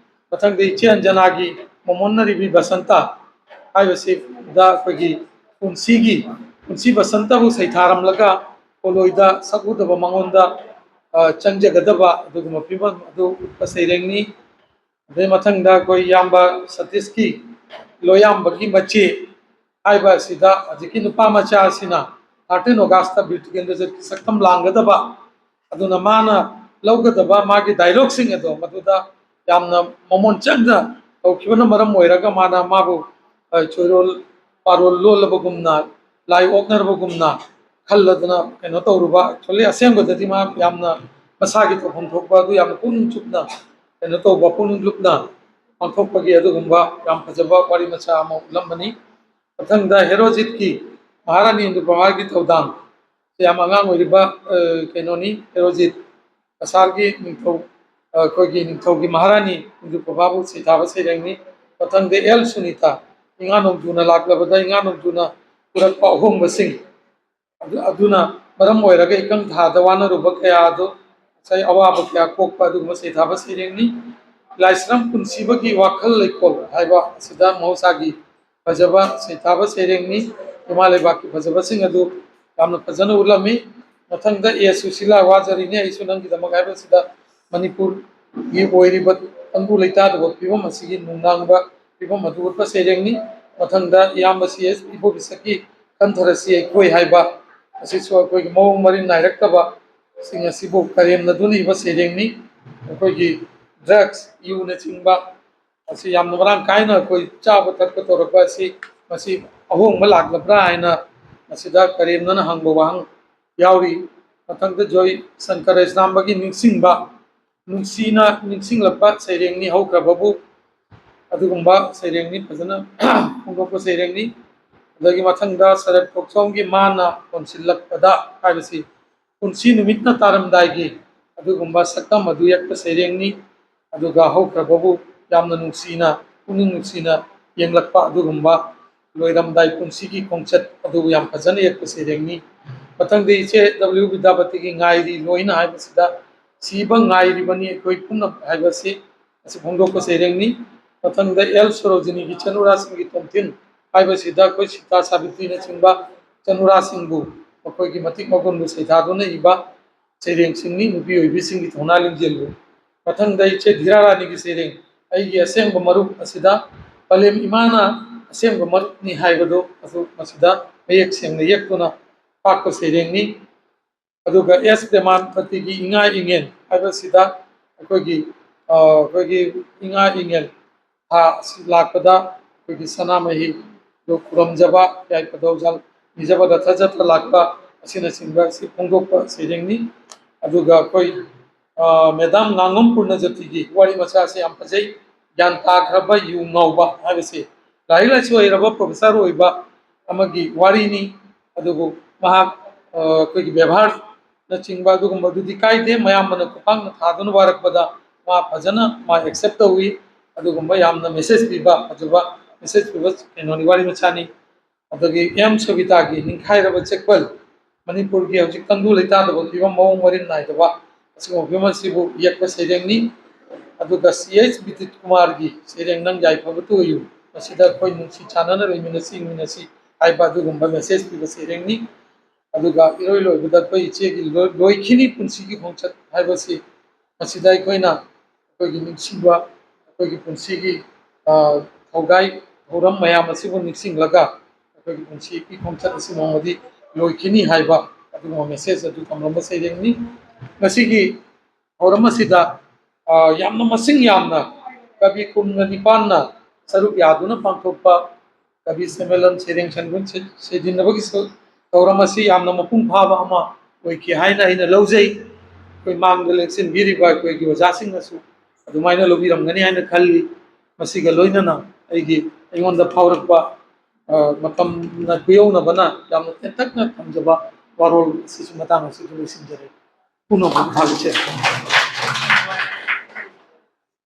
ꯃꯊꯪꯗ ꯏꯆꯦ ꯑꯟꯖꯅꯥꯒꯤ ꯃꯣꯃꯣꯟꯅꯔꯤꯕꯤ ꯕꯁꯟꯇ ꯍꯥꯏꯕꯁꯤꯗ ꯑꯩꯈꯣꯏꯒꯤ ꯄꯨꯟꯁꯤ ꯕꯁꯟꯇꯕꯨ ꯁꯩꯊꯥꯔꯝꯂꯒ ꯄꯣꯂꯣꯏꯗ ꯁꯛꯎꯗꯕ ꯃꯉꯣꯟꯗ ꯆꯪꯖꯒꯗꯕ ꯑꯗꯨꯒꯨꯝꯕ ꯐꯤꯕꯝ ꯑꯗꯨ ꯎꯠꯄ ꯁꯩꯔꯦꯡꯅꯤ ꯑꯗꯩ ꯃꯊꯪꯗ ꯑꯩꯈꯣꯏ ꯏꯌꯥꯝꯕ ꯁꯇꯤꯁꯀꯤ ꯂꯣꯌꯥꯝꯕꯒꯤ ꯃꯆꯦ ꯍꯥꯏꯕ ꯑꯁꯤꯗ ꯍꯧꯖꯤꯛꯀꯤ ꯅꯨꯄꯥ ꯃꯆꯥ ꯑꯁꯤꯅ 13 ꯑꯣꯒꯁꯇ ꯕꯤꯔ ꯇꯤꯀꯦꯟꯗ꯭ꯔꯖꯤꯠꯀꯤ ꯁꯛꯇꯝ ꯂꯥꯡꯒꯗꯕ ꯑꯗꯨꯅ ꯃꯥꯅ ꯂꯧꯒꯗꯕ ꯃꯥꯒꯤ ꯗꯥꯏꯂꯣꯒꯁꯤꯡ ꯑꯗꯣ ꯃꯗꯨꯗ ꯌꯥꯝꯅ ꯃꯃꯣꯟ ꯆꯪꯅ ꯇꯧꯈꯤꯕꯅ ꯃꯔꯝ ꯑꯣꯏꯔꯒ ꯃꯥꯅ ꯃꯥꯕꯨ ꯆꯣꯏꯔꯣꯜ ꯄꯥꯔꯣꯜ ꯂꯣꯜꯂꯕꯒꯨꯝꯅ ꯂꯥꯏ ꯑꯣꯛꯅꯔꯕꯒꯨꯝꯅ ꯈꯜꯂꯗꯅ ꯀꯩꯅꯣ ꯇꯧꯔꯨꯕ ꯑꯦꯛꯆꯨꯋꯦꯂꯤ ꯑꯁꯦꯡꯕꯗꯗꯤ ꯃꯥ ꯌꯥꯝꯅ ꯃꯁꯥꯒꯤ ꯇꯧꯐꯝ ꯊꯣꯛꯄ ꯑꯗꯨ ꯌꯥꯝꯅ ꯄꯨꯛꯅꯤꯡ ꯆꯨꯞꯅ ꯀꯩꯅꯣ ꯇꯧꯕ ꯄꯨꯛꯅꯤꯡ ꯂꯨꯞꯅ ꯄꯥꯡꯊꯣꯛꯄꯒꯤ ꯑꯗꯨꯒꯨꯝꯕ ꯌꯥꯝ ꯐꯖꯕ ꯋꯥꯔꯤ ꯃꯆꯥ ꯑꯃ ꯎꯠꯂꯝꯕꯅꯤ ꯃꯊꯪꯗ ꯍꯦꯔꯣꯖꯤꯠꯀꯤ ꯃꯍꯥꯔꯥꯅꯤ ꯏꯟꯗꯨꯄ꯭ꯔꯚꯥꯒꯤ ꯊꯧꯗꯥꯡ ꯌꯥꯝ ꯑꯉꯥꯡ ꯑꯣꯏꯔꯤꯕ ꯀꯩꯅꯣꯅꯤ ꯍꯦꯔꯣꯖꯤꯠ ꯀꯁꯥꯔꯒꯤ ꯅꯤꯡꯊꯧ ꯑꯩꯈꯣꯏꯒꯤ ꯅꯤꯡꯊꯧꯒꯤ ꯃꯍꯥꯔꯥꯅꯤ ꯏꯟꯗꯨꯄ꯭ꯔꯚꯥꯕꯨ ꯁꯩꯊꯥꯕ ꯁꯩꯔꯦꯡꯅꯤ ꯃꯊꯪꯗ ꯑꯦꯜ ꯁꯨꯅꯤꯇꯥ ꯏꯉꯥ ꯅꯣꯡꯖꯨꯅ ꯂꯥꯛꯂꯕꯗ ꯏꯉꯥ ꯅꯣꯡꯖꯨꯅ ꯄꯨꯔꯛꯄ ꯑꯍꯣꯡꯕꯁꯤꯡ ꯑꯗꯨꯅ ꯃꯔꯝ ꯑꯣꯏꯔꯒ ꯏꯀꯪ ꯊꯥꯗ ꯋꯥꯅꯔꯨꯕ ꯀꯌꯥ ꯑꯗꯨ ꯉꯁꯥꯏ ꯑꯋꯥꯕ ꯀꯌꯥ ꯀꯣꯛꯄ ꯑꯗꯨꯒꯨꯝꯕ ꯁꯩꯊꯥꯕ ꯁꯩꯔꯦꯡꯅꯤ ꯂꯥꯏꯁ꯭ꯔꯝ ꯄꯨꯟꯁꯤꯕꯒꯤ ꯋꯥꯈꯜ ꯂꯩꯀꯣꯜ ꯍꯥꯏꯕ ꯑꯁꯤꯗ ꯃꯍꯧꯁꯥꯒꯤ ꯐꯖꯕ ꯁꯩꯊꯥꯕ ꯁꯩꯔꯦꯡꯅꯤ ꯏꯃꯥ ꯂꯩꯕꯥꯛꯀꯤ ꯐꯖꯕꯁꯤꯡ ꯑꯗꯨ ꯌꯥꯝꯅ ꯐꯖꯅ ꯎꯠꯂꯝꯃꯤ ꯃꯊꯪꯗ ꯑꯦ ꯁꯨꯁꯤꯂꯥ ꯋꯥꯖꯔꯤꯅꯦ ꯑꯩꯁꯨ ꯅꯪꯒꯤꯗꯃꯛ ꯍꯥꯏꯕꯁꯤꯗ ꯃꯅꯤꯄꯨꯔꯒꯤ ꯑꯣꯏꯔꯤꯕ ꯇꯪꯗꯨ ꯂꯩꯇꯥꯗꯕ ꯐꯤꯕꯝ ꯑꯁꯤꯒꯤ ꯅꯨꯡꯅꯥꯡꯕ ꯐꯤꯕꯝ ꯑꯗꯨ ꯎꯠꯄ ꯁꯩꯔꯦꯡꯅꯤ ꯃꯊꯪꯗ ꯏꯌꯥꯝꯕ ꯁꯤ ꯑꯦꯁ ꯏꯕꯣꯕꯤꯁꯛꯀꯤ ꯈꯟꯊꯔꯁꯤ ꯑꯩꯈꯣꯏ ꯍꯥꯏꯕ ꯑꯁꯤꯁꯨ ꯑꯩꯈꯣꯏꯒꯤ ꯃꯑꯣꯡ ꯃꯔꯤꯟ ꯅꯥꯏꯔꯛꯇꯕ ꯁꯤꯡ ꯑꯁꯤꯕꯨ ꯀꯔꯦꯝꯅꯗꯨꯅ ꯏꯕ ꯁꯩꯔꯦꯡꯅꯤ ꯑꯩꯈꯣꯏꯒꯤ ꯗ꯭ꯔꯒꯁ ꯌꯨꯅꯆꯤꯡꯕ ꯑꯁꯤ ꯌꯥꯝꯅ ꯃꯔꯥꯡ ꯀꯥꯏꯅ ꯑꯩꯈꯣꯏ ꯆꯥꯕ ꯊꯛꯄ ꯇꯧꯔꯛꯄ ꯑꯁꯤ ꯃꯁꯤ ꯑꯍꯣꯡꯕ ꯂꯥꯛꯂꯕ꯭ꯔꯥ ꯍꯥꯏꯅ ꯃꯁꯤꯗ ꯀꯔꯦꯝꯅꯅ ꯍꯪꯕ ꯋꯥꯍꯪ ꯌꯥꯎꯔꯤ ꯃꯊꯪꯗ ꯖꯣꯏ ꯁꯪꯀꯔ ꯏꯁꯂꯥꯝꯕꯒꯤ ꯅꯤꯡꯁꯤꯡꯕ ꯅꯨꯡꯁꯤꯅ ꯅꯤꯡꯁꯤꯡꯂꯛꯄ ꯁꯩꯔꯦꯡꯅꯤ ꯍꯧꯈ꯭ꯔꯕꯕꯨ ꯑꯗꯨꯒꯨꯝꯕ ꯁꯩꯔꯦꯡꯅꯤ ꯐꯖꯅ ꯐꯣꯡꯗꯣꯛꯄ ꯁꯩꯔꯦꯡꯅꯤ ꯑꯗꯒꯤ ꯃꯊꯪꯗ ꯁꯔꯠ ꯀꯣꯛꯆꯣꯡꯒꯤ ꯃꯥꯅ ꯀꯣꯟꯁꯤꯜꯂꯛꯄꯗ ꯍꯥꯏꯕꯁꯤ ꯄꯨꯟꯁꯤ ꯅꯨꯃꯤꯠꯅ ꯇꯥꯔꯝꯗꯥꯏꯒꯤ ꯑꯗꯨꯒꯨꯝꯕ ꯁꯛꯇꯝ ꯑꯗꯨ ꯌꯦꯛꯄ ꯁꯩꯔꯦꯡꯅꯤ ꯑꯗꯨꯒ ꯍꯧꯈ꯭ꯔꯕꯕꯨ ꯌꯥꯝꯅ ꯅꯨꯡꯁꯤꯅ ꯄꯨꯛꯅꯤꯡ ꯅꯨꯡꯁꯤꯅ ꯌꯦꯡꯂꯛꯄ ꯑꯗꯨꯒꯨꯝꯕ ꯂꯣꯏꯔꯝꯗꯥꯏ ꯄꯨꯟꯁꯤꯒꯤ ꯈꯣꯡꯆꯠ ꯑꯗꯨꯕꯨ ꯌꯥꯝ ꯐꯖꯅ ꯌꯦꯛꯄ ꯁꯩꯔꯦꯡꯅꯤ ꯃꯊꯪꯗ ꯏꯆꯦ W ꯕꯤꯗ꯭ꯌꯥꯄꯇꯤꯒꯤ ꯉꯥꯏꯔꯤ ꯂꯣꯏꯅ ꯍꯥꯏꯕꯁꯤꯗ ꯁꯤꯕ ꯉꯥꯏꯔꯤꯕꯅꯤ ꯑꯩꯈꯣꯏ ꯄꯨꯟꯅ ꯍꯥꯏꯕꯁꯤ ꯑꯁꯤ ꯐꯣꯡꯗꯣꯛꯄ ꯁꯩꯔꯦꯡꯅꯤ ꯃꯊꯪꯗ ꯑꯦꯜ ꯁꯣꯔꯣꯖꯤꯅꯤꯒꯤ ꯆꯅꯨꯔꯥꯁꯤꯡꯒꯤ ꯇꯣꯝꯊꯤꯟ ꯍꯥꯏꯕꯁꯤꯗ ꯑꯩꯈꯣꯏ ꯁꯤꯇꯥ ꯁꯥꯕꯤꯇ꯭ꯔꯤꯅꯆꯤꯡꯕ ꯆꯅꯨꯔꯥꯁꯤꯡꯕꯨ ꯃꯈꯣꯏꯒꯤ ꯃꯇꯤꯛ ꯃꯒꯨꯟꯕꯨ ꯁꯩꯊꯥꯗꯨꯅ ꯏꯕ ꯁꯩꯔꯦꯡꯁꯤꯡꯅꯤ ꯅꯨꯄꯤ ꯑꯣꯏꯕꯤꯁꯤꯡꯒꯤ ꯊꯧꯅꯥ ꯂꯤꯡꯖꯦꯜꯕꯨ ꯃꯊꯪꯗ ꯏꯆꯦ ꯙꯤꯔꯥꯔꯥꯅꯤꯒꯤ ꯁꯩꯔꯦꯡ ꯑꯩꯒꯤ ꯑꯁꯦꯡꯕ ꯃꯔꯨꯞ ꯑꯁꯤꯗ ꯄꯂꯦꯝ ꯏꯃꯥꯅ ꯑꯁꯦꯡꯕ ꯃꯔꯨꯞꯅꯤ ꯍꯥꯏꯕꯗꯨ ꯑꯗꯨ ꯃꯁꯤꯗ ꯃꯌꯦꯛ ꯁꯦꯡꯅ ꯌꯦꯛꯇꯨꯅ ꯄꯥꯛꯄ ꯁꯩꯔꯦꯡꯅꯤ ꯑꯗꯨꯒ ꯑꯦꯁ ꯄ꯭ꯔꯦꯃꯥꯟꯄꯇꯤꯒꯤ ꯏꯉꯥ ꯏꯉꯦꯟ ꯍꯥꯏꯕꯁꯤꯗ ꯑꯩꯈꯣꯏꯒꯤ ꯏꯉꯥ ꯏꯉꯦꯟ ꯊꯥ ꯑꯁꯤ ꯂꯥꯛꯄꯗ ꯑꯩꯈꯣꯏꯒꯤ ꯁꯅꯥꯃꯍꯤꯗꯨ ꯈꯨꯔꯨꯝꯖꯕ ꯌꯥꯏꯐ ꯅꯤꯖꯕ ꯔꯊ ꯖꯇ꯭ꯔ ꯂꯥꯛꯄ ꯑꯁꯤꯅꯆꯤꯡꯕ ꯑꯁꯤ ꯐꯣꯡꯗꯣꯛꯄ ꯁꯩꯔꯦꯡꯅꯤ ꯑꯗꯨꯒ ꯑꯩꯈꯣꯏ ꯃꯦꯗꯥꯝ ꯉꯥꯉꯣꯝ ꯄꯨꯔꯅꯖꯇꯤꯒꯤ ꯋꯥꯔꯤ ꯃꯆꯥꯁꯤ ꯌꯥꯝ ꯐꯖꯩ ꯒ꯭ꯌꯥꯟ ꯇꯥꯈ꯭ꯔꯕ ꯌꯨ ꯉꯥꯎꯕ ꯍꯥꯏꯕꯁꯤ ꯂꯥꯏꯔꯤꯛ ꯂꯥꯏꯁꯨ ꯍꯩꯔꯕ ꯄ꯭ꯔꯣꯐꯦꯁꯔ ꯑꯣꯏꯕ ꯑꯃꯒꯤ ꯋꯥꯔꯤꯅꯤ ꯑꯗꯨꯕꯨ ꯃꯍꯥꯛ ꯑꯩꯈꯣꯏꯒꯤ ꯕꯦꯕꯥꯔꯅꯆꯤꯡꯕ ꯑꯗꯨꯒꯨꯝꯕꯗꯨꯗꯤ ꯀꯥꯏꯗꯦ ꯃꯌꯥꯝꯕꯅ ꯈꯨꯄꯥꯛꯅ ꯊꯥꯗꯨꯅ ꯋꯥꯔꯛꯄꯗ ꯃꯥ ꯐꯖꯅ ꯃꯥ ꯑꯦꯛꯁꯦꯞ ꯇꯧꯏ ꯑꯗꯨꯒꯨꯝꯕ ꯌꯥꯝꯅ ꯃꯦꯁꯦꯖ ꯄꯤꯕ ꯐꯖꯕ ꯃꯦꯁꯦꯖ ꯄꯤꯕ ꯀꯩꯅꯣꯅꯤ ꯋꯥꯔꯤ ꯃꯆꯥꯅꯤ ꯑꯗꯒꯤ ꯑꯦꯝ ꯁꯕꯤꯇꯥꯒꯤ ꯅꯤꯡꯈꯥꯏꯔꯕ ꯆꯦꯛꯄꯜ ꯃꯅꯤꯄꯨꯔꯒꯤ ꯍꯧꯖꯤꯛ ꯇꯪꯗꯨ ꯂꯩꯇꯥꯗꯕ ꯐꯤꯕꯝ ꯃꯑꯣꯡ ꯃꯔꯤꯟ ꯅꯥꯏꯗꯕ ꯑꯁꯤꯒꯨꯝꯕ ꯐꯤꯕꯝ ꯑꯁꯤꯕꯨ ꯌꯦꯛꯄ ꯁꯩꯔꯦꯡꯅꯤ ꯑꯗꯨꯒ ꯁꯤ ꯑꯩꯆ ꯕꯤꯗꯤꯠ ꯀꯨꯃꯥꯔꯒꯤ ꯁꯩꯔꯦꯡ ꯅꯪ ꯌꯥꯏꯐꯕꯇ ꯑꯣꯏꯌꯨ ꯃꯁꯤꯗ ꯑꯩꯈꯣꯏ ꯅꯨꯡꯁꯤ ꯆꯥꯟꯅꯅ ꯂꯩꯃꯤꯟꯅꯁꯤ ꯍꯤꯡꯃꯤꯟꯅꯁꯤ ꯍꯥꯏꯕ ꯑꯗꯨꯒꯨꯝꯕ ꯃꯦꯁꯦꯖ ꯄꯤꯕ ꯁꯩꯔꯦꯡꯅꯤ ꯑꯗꯨꯒ ꯏꯔꯣꯏ ꯂꯣꯏꯕꯗ ꯑꯩꯈꯣꯏ ꯏꯆꯦꯒꯤ ꯂꯣꯏꯈꯤꯅꯤ ꯄꯨꯟꯁꯤꯒꯤ ꯈꯣꯡꯆꯠ ꯍꯥꯏꯕꯁꯤ ꯃꯁꯤꯗ ꯑꯩꯈꯣꯏꯅ ꯑꯩꯈꯣꯏꯒꯤ ꯅꯤꯡꯁꯤꯡꯕ ꯑꯩꯈꯣꯏꯒꯤ ꯄꯨꯟꯁꯤꯒꯤ ꯊꯧꯗꯥꯏ ꯊꯧꯔꯝ ꯃꯌꯥꯝ ꯑꯁꯤꯕꯨ ꯅꯤꯡꯁꯤꯡꯂꯒ ꯑꯩꯈꯣꯏꯒꯤ ꯄꯨꯟꯁꯤꯒꯤ ꯈꯣꯡꯆꯠ ꯑꯁꯤ ꯅꯣꯡꯃꯗꯤ ꯂꯣꯏꯈꯤꯅꯤ ꯍꯥꯏꯕ ꯑꯗꯨꯒꯨꯝꯕ ꯃꯦꯁꯦꯖ ꯑꯗꯨ ꯊꯝꯂꯝꯕ ꯁꯩꯔꯦꯡꯅꯤ ꯉꯁꯤꯒꯤ ꯊꯧꯔꯝ ꯑꯁꯤꯗ ꯌꯥꯝꯅ ꯃꯁꯤꯡ ꯌꯥꯝꯅ ꯀꯕꯤ 19ꯅ ꯁꯔꯨꯛ ꯌꯥꯗꯨꯅ ꯄꯥꯡꯊꯣꯛꯄ ꯀꯕꯤ ꯁꯦꯃꯦꯂꯟ ꯁꯩꯔꯦꯡ ꯁꯟꯒꯨꯟ ꯁꯩꯗꯤꯟꯅꯕꯒꯤ ꯊꯧꯔꯝ ꯑꯁꯤ ꯌꯥꯝꯅ ꯃꯄꯨꯡ ꯐꯥꯕ ꯑꯃ ꯑꯣꯏꯈꯤ ꯍꯥꯏꯅ ꯑꯩꯅ ꯂꯧꯖꯩ ꯑꯩꯈꯣꯏ ꯃꯥꯡꯗ ꯂꯦꯡꯁꯤꯟꯕꯤꯔꯤꯕ ꯑꯩꯈꯣꯏꯒꯤ ꯑꯣꯖꯥꯁꯤꯡꯅꯁꯨ ꯑꯗꯨꯃꯥꯏꯅ ꯂꯧꯕꯤꯔꯝꯒꯅꯤ ꯍꯥꯏꯅ ꯈꯜꯂꯤ ꯃꯁꯤꯒ ꯂꯣꯏꯅꯅ ꯑꯩꯉꯣꯟꯗ ꯐꯥꯎꯔꯛꯄ ꯃꯇꯝꯅ ꯈꯨꯌꯧꯅꯕꯅ ꯌꯥꯝꯅ ꯇꯦꯟꯇꯛꯅ ꯊꯝꯖꯕ वारोल सिसु मतंग सिसु लोइसिंजरे पुनः भागचे